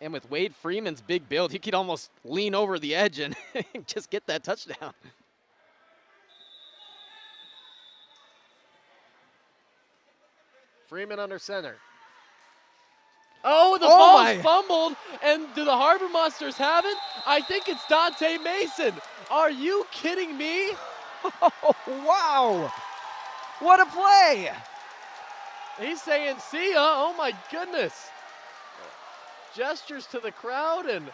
A: And with Wade Freeman's big build, he could almost lean over the edge and just get that touchdown.
T: Freeman under center. Oh, the ball's fumbled, and do the Harbor Monsters have it? I think it's Dante Mason. Are you kidding me?
A: Oh, wow. What a play.
T: He's saying, see ya. Oh, my goodness. Gestures to the crowd, and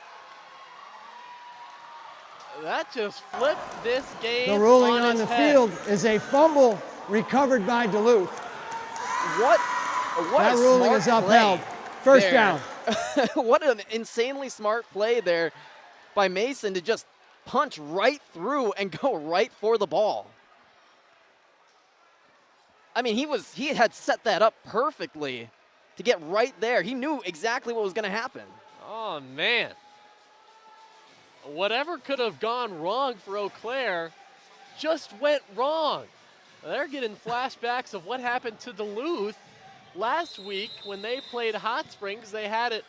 T: that just flipped this game.
F: The ruling on
T: its
F: the
T: head.
F: field is a fumble recovered by Duluth.
A: What
F: that ruling is upheld. First down.
A: What an insanely smart play there by Mason to just punch right through and go right for the ball. I mean, he had set that up perfectly to get right there. He knew exactly what was going to happen.
T: Oh, man. Whatever could have gone wrong for Eau Claire just went wrong. They're getting flashbacks of what happened to Duluth last week when they played Hot Springs. They had it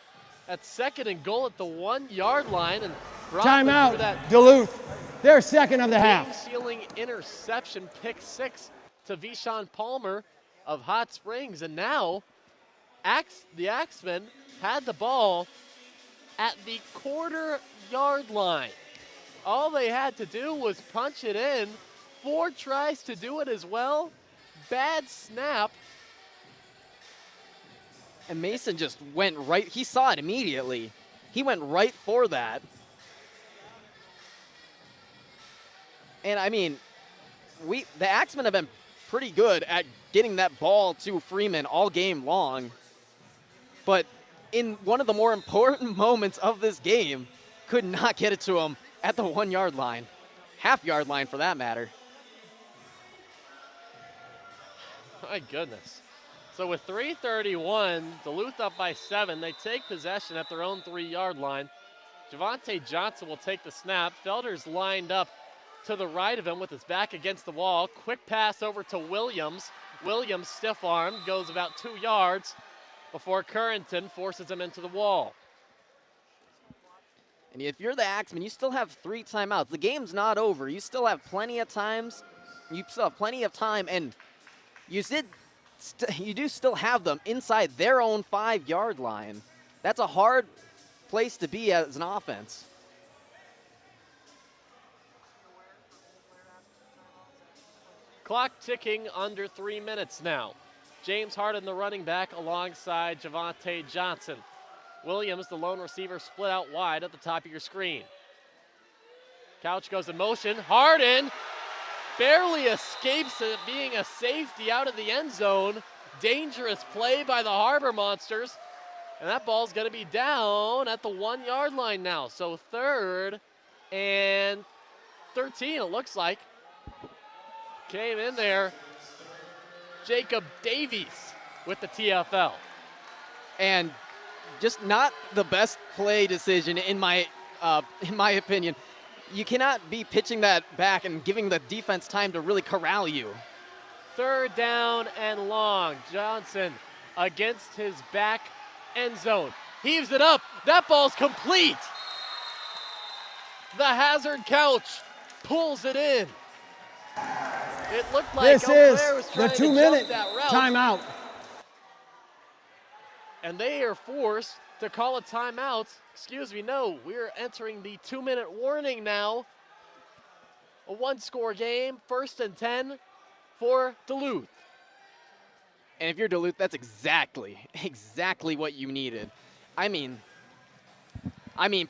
T: at 2nd and goal at the 1 yard line, and
F: Timeout, Duluth. They're second of the half.
T: Game-sealing interception, pick 6 to Vishon Palmer of Hot Springs. And now the Axemen had the ball at the quarter-yard line. All they had to do was punch it in. 4 tries to do it as well. Bad snap.
A: And Mason just went right. He saw it immediately. He went right for that. And I mean, the Axemen have been pretty good at getting that ball to Freeman all game long. But in one of the more important moments of this game, could not get it to him at the 1-yard line. Half-yard line for that matter.
T: My goodness. So with 3:31, Duluth up by 7. They take possession at their own 3-yard line. Javante Johnson will take the snap. Felder's lined up to the right of him with his back against the wall. Quick pass over to Williams. Williams, stiff-armed, goes about 2 yards before Currington forces him into the wall.
A: And if you're the Axemen, you still have 3 timeouts. The game's not over. You still have plenty of times. You still have plenty of time, and you do still have them inside their own 5-yard line. That's a hard place to be as an offense.
T: Clock ticking under 3 minutes now. James Harden, the running back, alongside Javante Johnson. Williams, the lone receiver, split out wide at the top of your screen. Couch goes in motion. Harden barely escapes it being a safety out of the end zone. Dangerous play by the Harbor Monsters. And that ball's going to be down at the 1-yard line now. So 3rd and 13, it looks like. Came in there, Jacob Davies with the TFL.
A: And just not the best play decision in my opinion. You cannot be pitching that back and giving the defense time to really corral you.
T: 3rd down and long. Johnson against his back end zone. Heaves it up. That ball's complete. The Hazard Couch pulls it in. It looked like
F: this
T: Eau Claire
F: is
T: was trying
F: the
T: to
F: 2-minute
T: jump that route.
F: timeout.
T: And they are forced to call a timeout. Excuse me, no, we're entering the 2-minute warning now. A 1-score game, 1st and 10 for Duluth.
A: And if you're Duluth, that's exactly what you needed. I mean,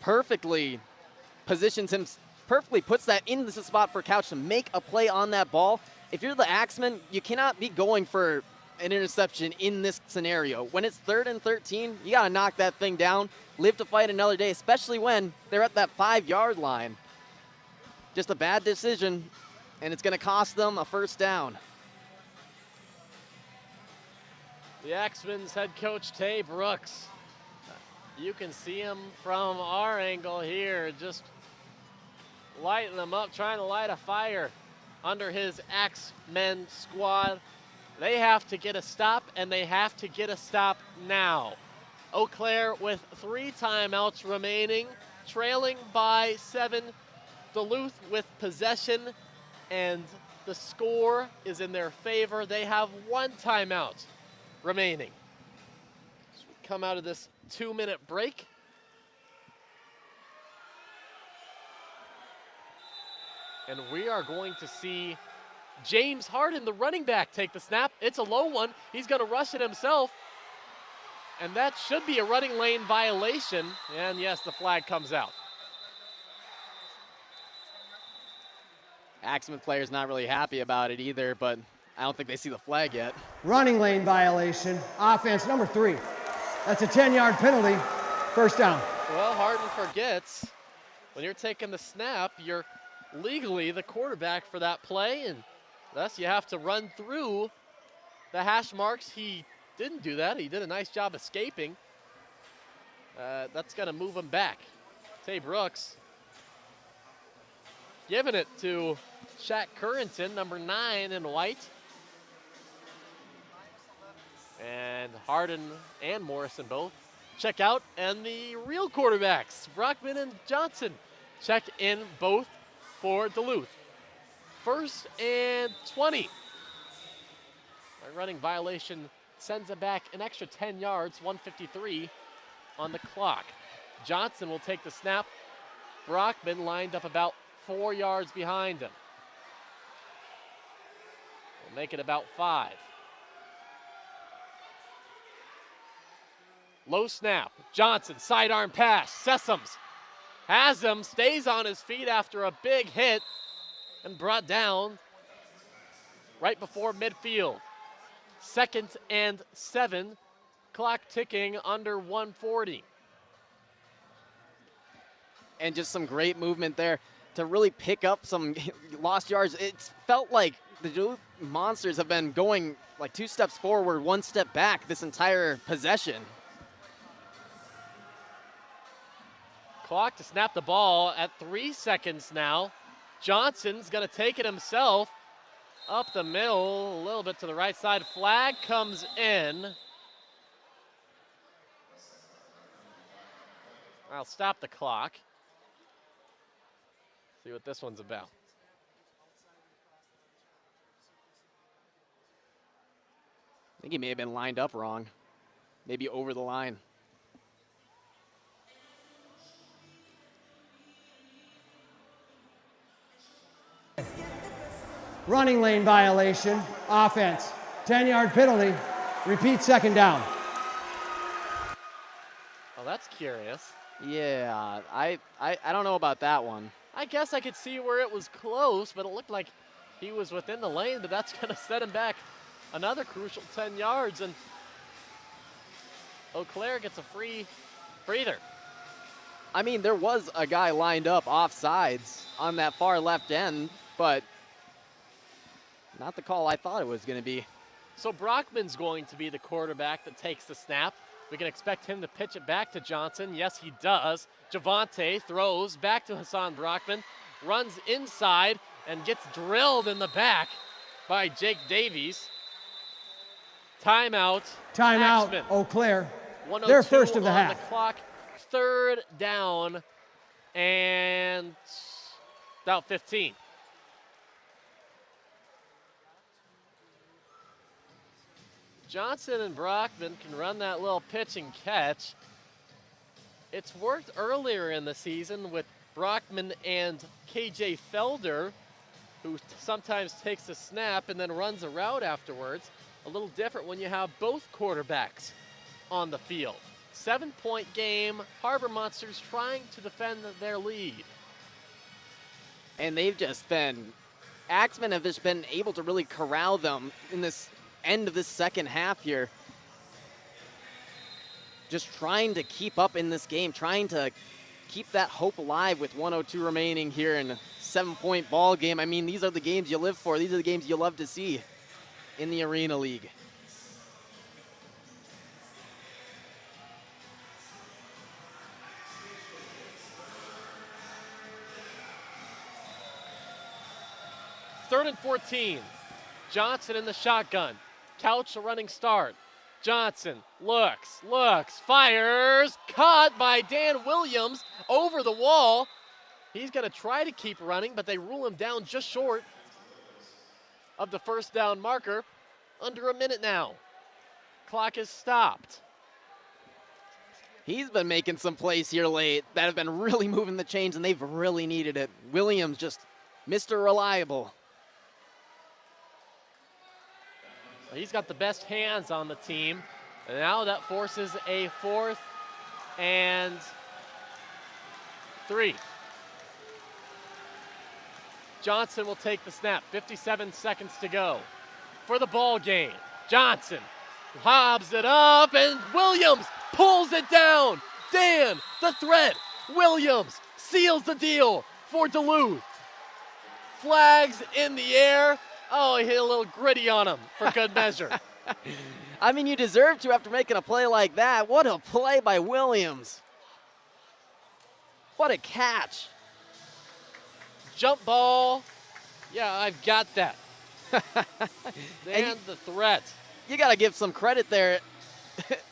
A: perfectly positions him, perfectly puts that in the spot for Couch to make a play on that ball. If you're the Axemen, you cannot be going for an interception in this scenario. When it's 3rd and 13, you gotta knock that thing down, live to fight another day, especially when they're at that 5-yard line. Just a bad decision, and it's gonna cost them a 1st down.
T: The Axemen's head coach, Tay Brooks. You can see him from our angle here, just lighting them up, trying to light a fire under his Axemen squad. They have to get a stop, and they have to get a stop now. Eau Claire with 3 timeouts remaining, trailing by 7. Duluth with possession, and the score is in their favor. They have 1 timeout remaining. So we come out of this 2-minute break. And we are going to see James Harden, the running back, take the snap. It's a low one. He's going to rush it himself. And that should be a running lane violation. And yes, the flag comes out.
A: Axemen player's not really happy about it either, but I don't think they see the flag yet.
F: Running lane violation, offense number 3. That's a 10-yard penalty, 1st down.
T: Well, Harden forgets when you're taking the snap, you're legally the quarterback for that play, and thus you have to run through the hash marks. He didn't do that. He did a nice job escaping. That's going to move him back. Tay Brooks giving it to Shaq Currington, number 9 in white. And Harden and Morrison both check out. And the real quarterbacks, Brockman and Johnson, check in both for Duluth. 1st and 20. A running violation sends it back an extra 10 yards, 1:53 on the clock. Johnson will take the snap. Brockman lined up about 4 yards behind him. We'll make it about 5. Low snap. Johnson, sidearm pass. Sessoms has him, stays on his feet after a big hit and brought down right before midfield. 2nd and 7. Clock ticking under 1:40.
A: And just some great movement there to really pick up some lost yards. It's felt like the Duluth Monsters have been going like 2 steps forward, 1 step back this entire possession.
T: Clock to snap the ball at 3 seconds now. Johnson's going to take it himself up the middle, a little bit to the right side. Flag comes in. I'll stop the clock. See what this one's about.
A: I think he may have been lined up wrong. Maybe over the line.
F: Running lane violation, offense. 10-yard penalty, repeat 2nd down.
T: Oh, that's curious.
A: Yeah, I don't know about that one.
T: I guess I could see where it was close, but it looked like he was within the lane, but that's going to set him back another crucial 10 yards, and Eau Claire gets a free breather.
A: I mean, there was a guy lined up off sides on that far left end, but not the call I thought it was going to be.
T: So Brockman's going to be the quarterback that takes the snap. We can expect him to pitch it back to Johnson. Yes, he does. Javante throws back to Hassan Brockman, runs inside, and gets drilled in the back by Jake Davies. Timeout.
F: Timeout,
T: Axemen.
F: Eau Claire.
T: 1:02
F: They're first of the
T: on
F: half.
T: The clock. 3rd down and about 15. Johnson and Brockman can run that little pitch and catch. It's worked earlier in the season with Brockman and KJ Felder, who sometimes takes a snap and then runs a route afterwards. A little different when you have both quarterbacks on the field. 7-point game, Harbor Monsters trying to defend their lead.
A: And they've just been, Axemen have just been able to really corral them in this end of this 2nd half here. Just trying to keep up in this game, trying to keep that hope alive with 1:02 remaining here in a 7-point ball game. I mean, these are the games you live for. These are the games you love to see in the Arena League.
T: Third and 14. Johnson in the shotgun. Couch a running start. Johnson looks, fires, caught by Dan Williams over the wall. He's going to try to keep running, but they rule him down just short of the 1st down marker. Under a minute now. Clock is stopped.
A: He's been making some plays here late that have been really moving the chains, and they've really needed it. Williams just Mr. Reliable.
T: He's got the best hands on the team. And now that forces a 4th and 3. Johnson will take the snap. 57 seconds to go for the ball game. Johnson lobs it up, and Williams pulls it down. Dan, the threat. Williams seals the deal for Duluth. Flags in the air. Oh, he hit a little gritty on him for good measure.
A: I mean, you deserve to after making a play like that. What a play by Williams. What a catch.
T: Jump ball. Yeah, I've got that. And the threat.
A: You got to give some credit there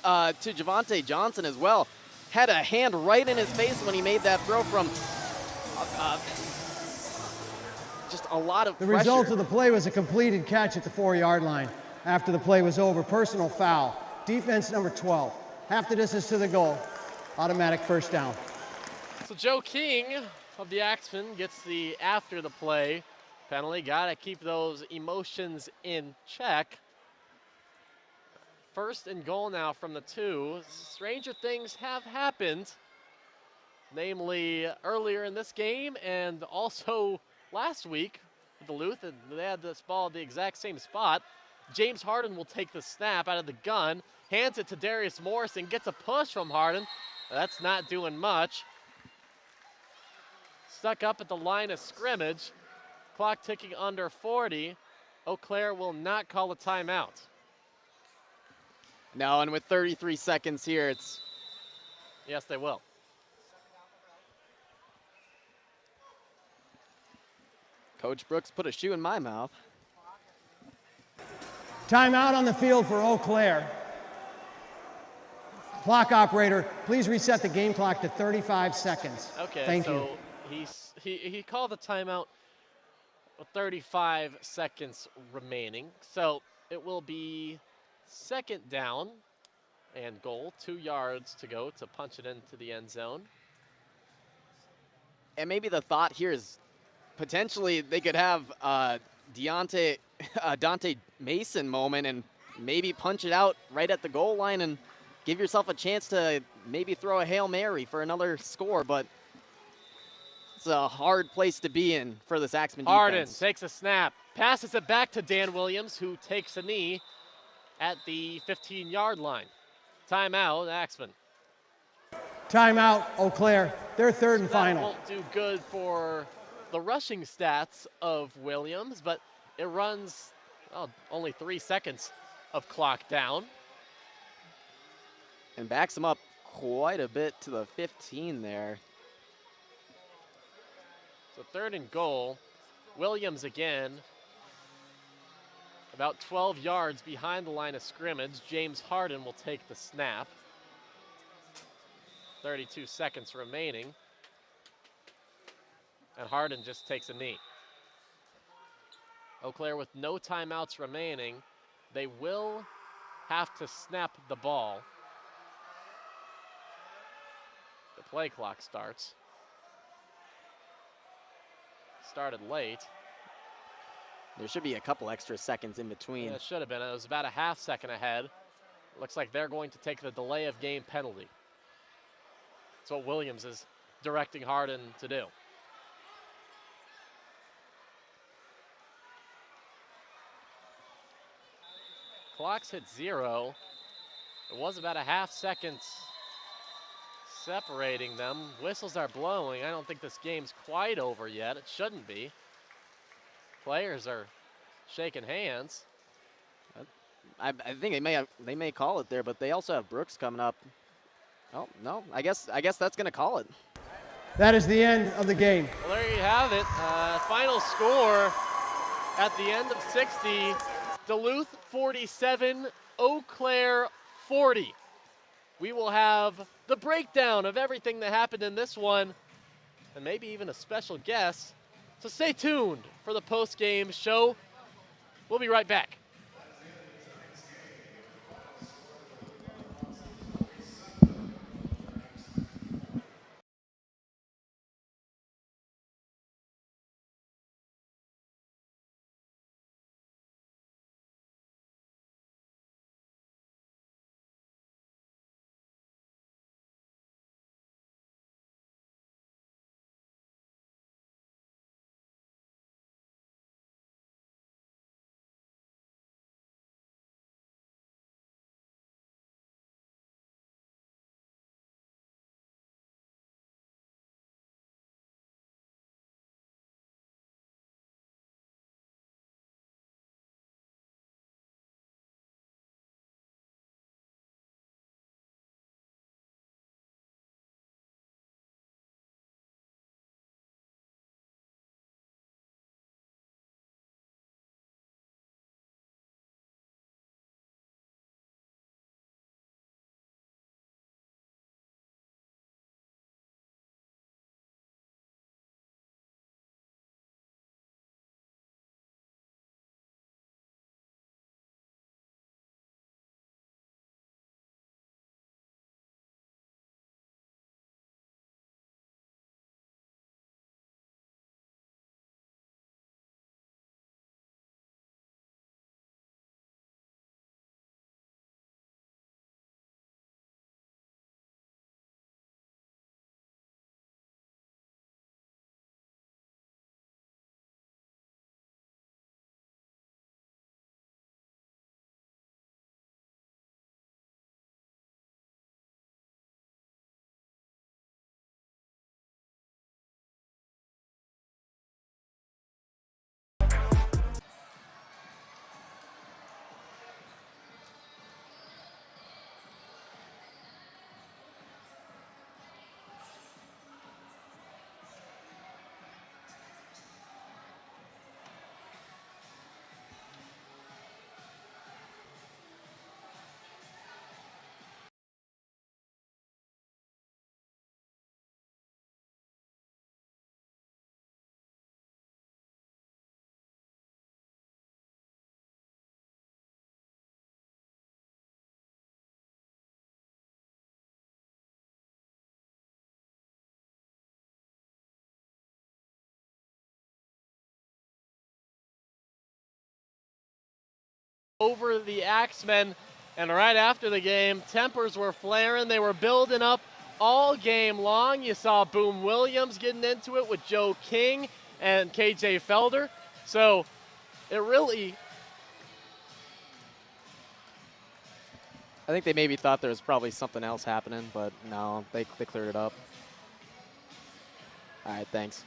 A: to Javante Johnson as well. Had a hand right in his face when he made that throw from just a lot of
F: The
A: pressure.
F: result of the play was a completed catch at the 4-yard line. After the play was over, personal foul. Defense number 12. Half the distance to the goal. Automatic first down.
T: So Joe King of the Axemen gets the after the play penalty. Got to keep those emotions in check. First and goal now from the 2. Stranger things have happened, namely earlier in this game and also last week with Duluth, and they had this ball at the exact same spot. James Harden will take the snap out of the gun, hands it to Darius Morrison, gets a push from Harden. That's not doing much. Stuck up at the line of scrimmage. Clock ticking under 40. Eau Claire will not call a timeout.
A: No, and with 33 seconds here, it's...
T: Yes, they will.
A: Coach Brooks put a shoe in my mouth.
F: Timeout on the field for Eau Claire. Clock operator, please reset the game clock to 35 seconds.
T: Okay,
F: Thank
T: so
F: you.
T: he called the timeout with 35 seconds remaining. So it will be second down and goal, 2 yards to go to punch it into the end zone.
A: And maybe the thought here is potentially they could have Dante Mason moment and maybe punch it out right at the goal line and give yourself a chance to maybe throw a Hail Mary for another score, but it's a hard place to be in for this Axemen defense.
T: Harden takes a snap, passes it back to Dan Williams, who takes a knee at the 15-yard line. Timeout, Axemen.
F: Timeout, Eau Claire. They're third and
T: That
F: final.
T: won't do good for the rushing stats of Williams, but it runs only 3 seconds of clock down.
A: And backs him up quite a bit to the 15 there.
T: So third and goal. Williams again, about 12 yards behind the line of scrimmage. James Harden will take the snap. 32 seconds remaining. And Harden just takes a knee. Eau Claire with no timeouts remaining. They will have to snap the ball. The play clock starts. Started late.
A: There should be a couple extra seconds in between.
T: Yeah, it should have been. It was about a half second ahead. Looks like they're going to take the delay of game penalty. That's what Williams is directing Harden to do. Clock's hit 0. It was about a half second separating them. Whistles are blowing. I don't think this game's quite over yet. It shouldn't be. Players are shaking hands.
A: I think they may call it there, but they also have Brooks coming up. Oh no, I guess that's gonna call it.
F: That is the end of the game.
T: Well, there you have it. Final score at the end of 60. Duluth 47, Eau Claire 40. We will have the breakdown of everything that happened in this one, and maybe even a special guest. So stay tuned for the post-game show. We'll be right back. over the Axemen. And right after the game, tempers were flaring. They were building up all game long. You saw Boom Williams getting into it with Joe King and KJ Felder. So it really...
A: I think they maybe thought there was probably something else happening, but no, they cleared it up. All right, thanks.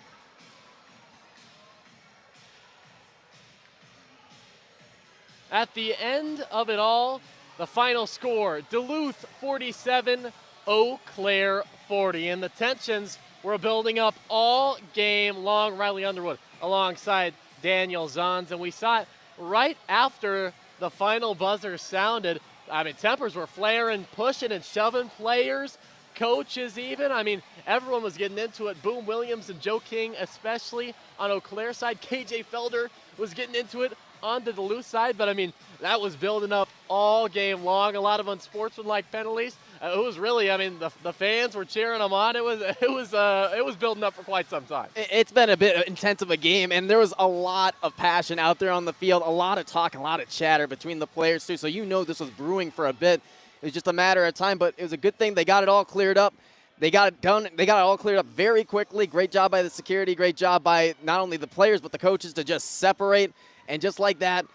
T: At the end of it all, the final score, Duluth 47, Eau Claire 40. And the tensions were building up all game long. Riley Underwood alongside Daniel Zons. And we saw it right after the final buzzer sounded. I mean, tempers were flaring, pushing and shoving players, coaches even. I mean, everyone was getting into it. Boom Williams and Joe King, especially on Eau Claire side. KJ Felder was getting into it on the Duluth side. But, I mean, that was building up all game long. A lot of unsportsmanlike penalties. It was really, I mean, the fans were cheering them on. It was building up for quite some time.
A: It's been a bit intense of a game, and there was a lot of passion out there on the field, a lot of talk, a lot of chatter between the players too. So you know this was brewing for a bit. It was just a matter of time, but it was a good thing they got it all cleared up. They got it done. They got it all cleared up very quickly. Great job by the security. Great job by not only the players but the coaches to just separate. And just like that,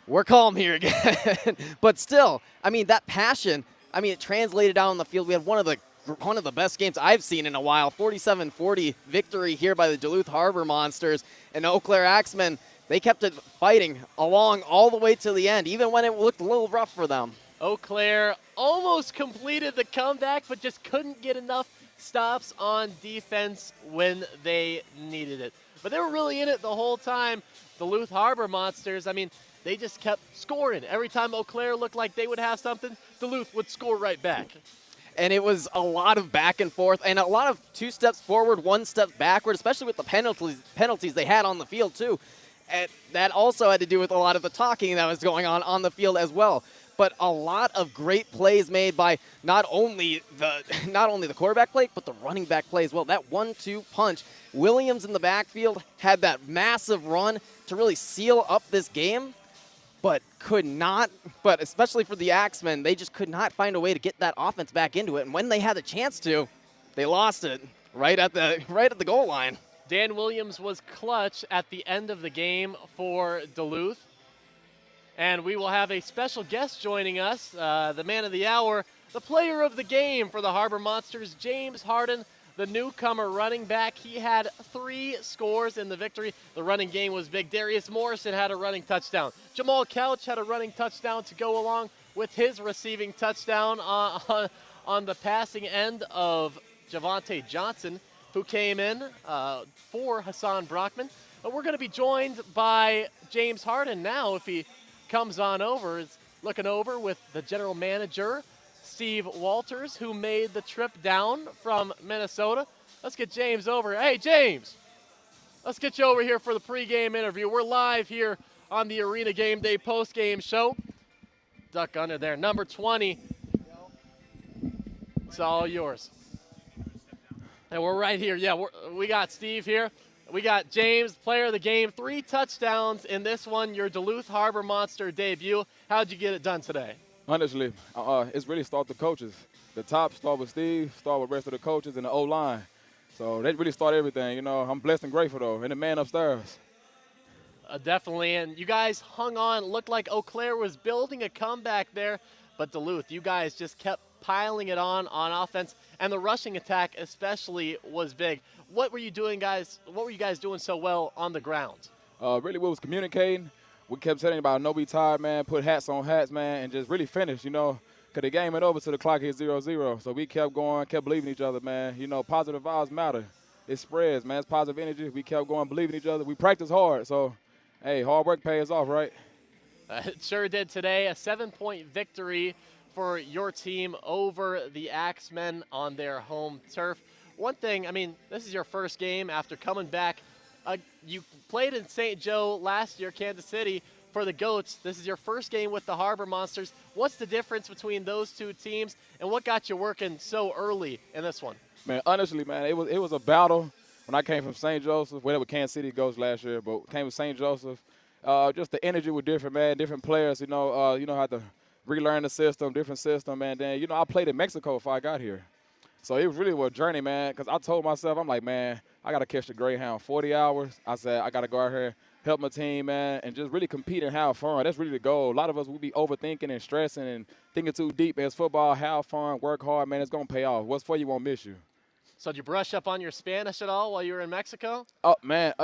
A: we're calm here again. But still, I mean, that passion. I mean, it translated out on the field. We had one of the best games I've seen in a while. 47-40 victory here by the Duluth Harbor Monsters. And Eau Claire Axemen, they kept it fighting along all the way to the end, even when it looked a little rough for them.
T: Eau Claire almost completed the comeback, but just couldn't get enough stops on defense when they needed it. But they were really in it the whole time. Duluth Harbor Monsters, I mean, they just kept scoring. Every time Eau Claire looked like they would have something, Duluth would score right back.
A: And it was a lot of back and forth and a lot of 2 steps forward, 1 step backward, especially with the penalties they had on the field too. And that also had to do with a lot of the talking that was going on the field as well. But a lot of great plays made by not only the quarterback play, but the running back play as well. That 1-2 punch. Williams in the backfield had that massive run to really seal up this game. But especially for the Axemen, they just could not find a way to get that offense back into it. And when they had a chance to, they lost it right at the goal line.
T: Dan Williams was clutch at the end of the game for Duluth. And we will have a special guest joining us, the man of the hour, the player of the game for the Harbor Monsters, James Harden, the newcomer running back. He had 3 scores in the victory. The running game was big. Darius Morrison had a running touchdown. Jamal Couch had a running touchdown to go along with his receiving touchdown on the passing end of Javante Johnson, who came in for Hassan Brockman. But we're going to be joined by James Harden now, if he comes on over. Is looking over with the general manager, Steve Walters, who made the trip down from Minnesota. Let's get James over. Hey, James, let's get you over here for the pregame interview. We're live here on the Arena Game Day postgame show. Duck under there. Number 20. It's all yours. And we're right here. Yeah, we got Steve here. We got James, player of the game, 3 touchdowns in this one, your Duluth Harbor Monster debut. How'd you get it done today?
D: Honestly, it's really start the coaches. The top start with Steve, start with the rest of the coaches and the O-line. So they really start everything. You know, I'm blessed and grateful, though, and the man upstairs.
T: Definitely, and you guys hung on. Looked like Eau Claire was building a comeback there, but Duluth, you guys just kept piling it on offense, and the rushing attack especially was big. What were you doing, guys? What were you guys doing so well on the ground?
D: Really, we was communicating. We kept saying about no be tired, man, put hats on hats, man, and just really finish, you know, because the game ain't over till the clock hit 0-0. So we kept going, kept believing each other, man. You know, positive vibes matter. It spreads, man. It's positive energy. We kept going, believing each other. We practiced hard. So, hey, hard work pays off, right?
T: It sure did today. A 7-point victory for your team over the Axemen on their home turf. One thing, I mean, this is your first game after coming back. You played in St. Joe last year, Kansas City, for the Goats. This is your first game with the Harbor Monsters. What's the difference between those 2 teams, and what got you working so early in this one?
D: Man, honestly, man, it was a battle when I came from St. Joseph. Well, with Kansas City Goats last year, but came with St. Joseph. just the energy was different, man. Different players, had to relearn the system, different system, and then, I played in Mexico before I got here. So it was really a journey, man, because I told myself, I'm like, man, I got to catch the Greyhound 40 hours. I said, I got to go out here, help my team, man, and just really compete and have fun. That's really the goal. A lot of us will be overthinking and stressing and thinking too deep. As football, have fun, work hard, man, it's going to pay off. What's for you won't miss you.
T: So did you brush up on your Spanish at all while you were in Mexico?
D: Oh, man,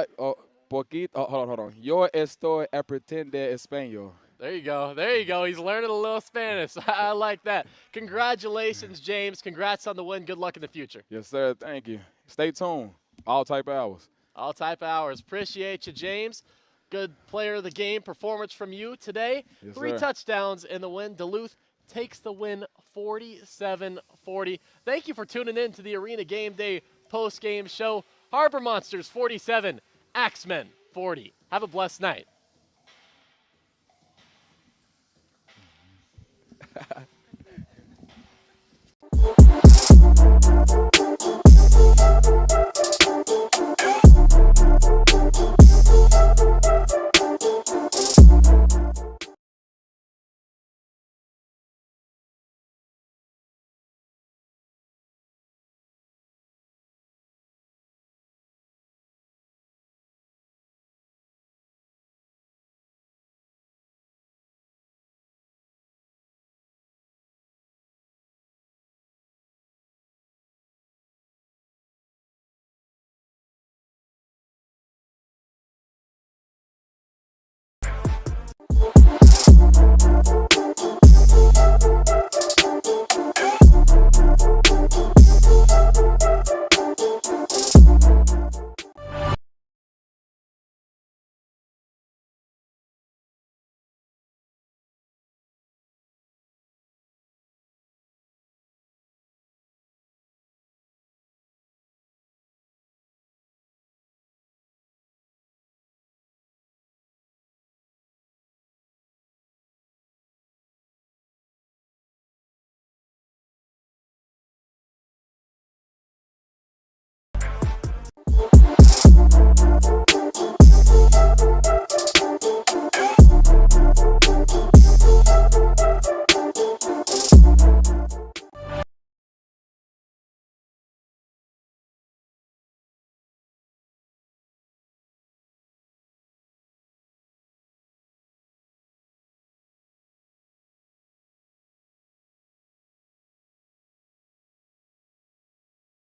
D: poquito. Hold on. Yo estoy aprendiendo español.
T: There you go. There you go. He's learning a little Spanish. I like that. Congratulations, James. Congrats on the win. Good luck in the future.
D: Yes, sir. Thank you. Stay tuned. All type of hours.
T: All type of hours. Appreciate you, James. Good player of the game performance from you today.
D: Yes,
T: 3
D: sir.
T: touchdowns in the win. Duluth takes the win 47-40. Thank you for tuning in to the Arena Game Day post-game show. Harbor Monsters 47, Axemen 40. Have a blessed night.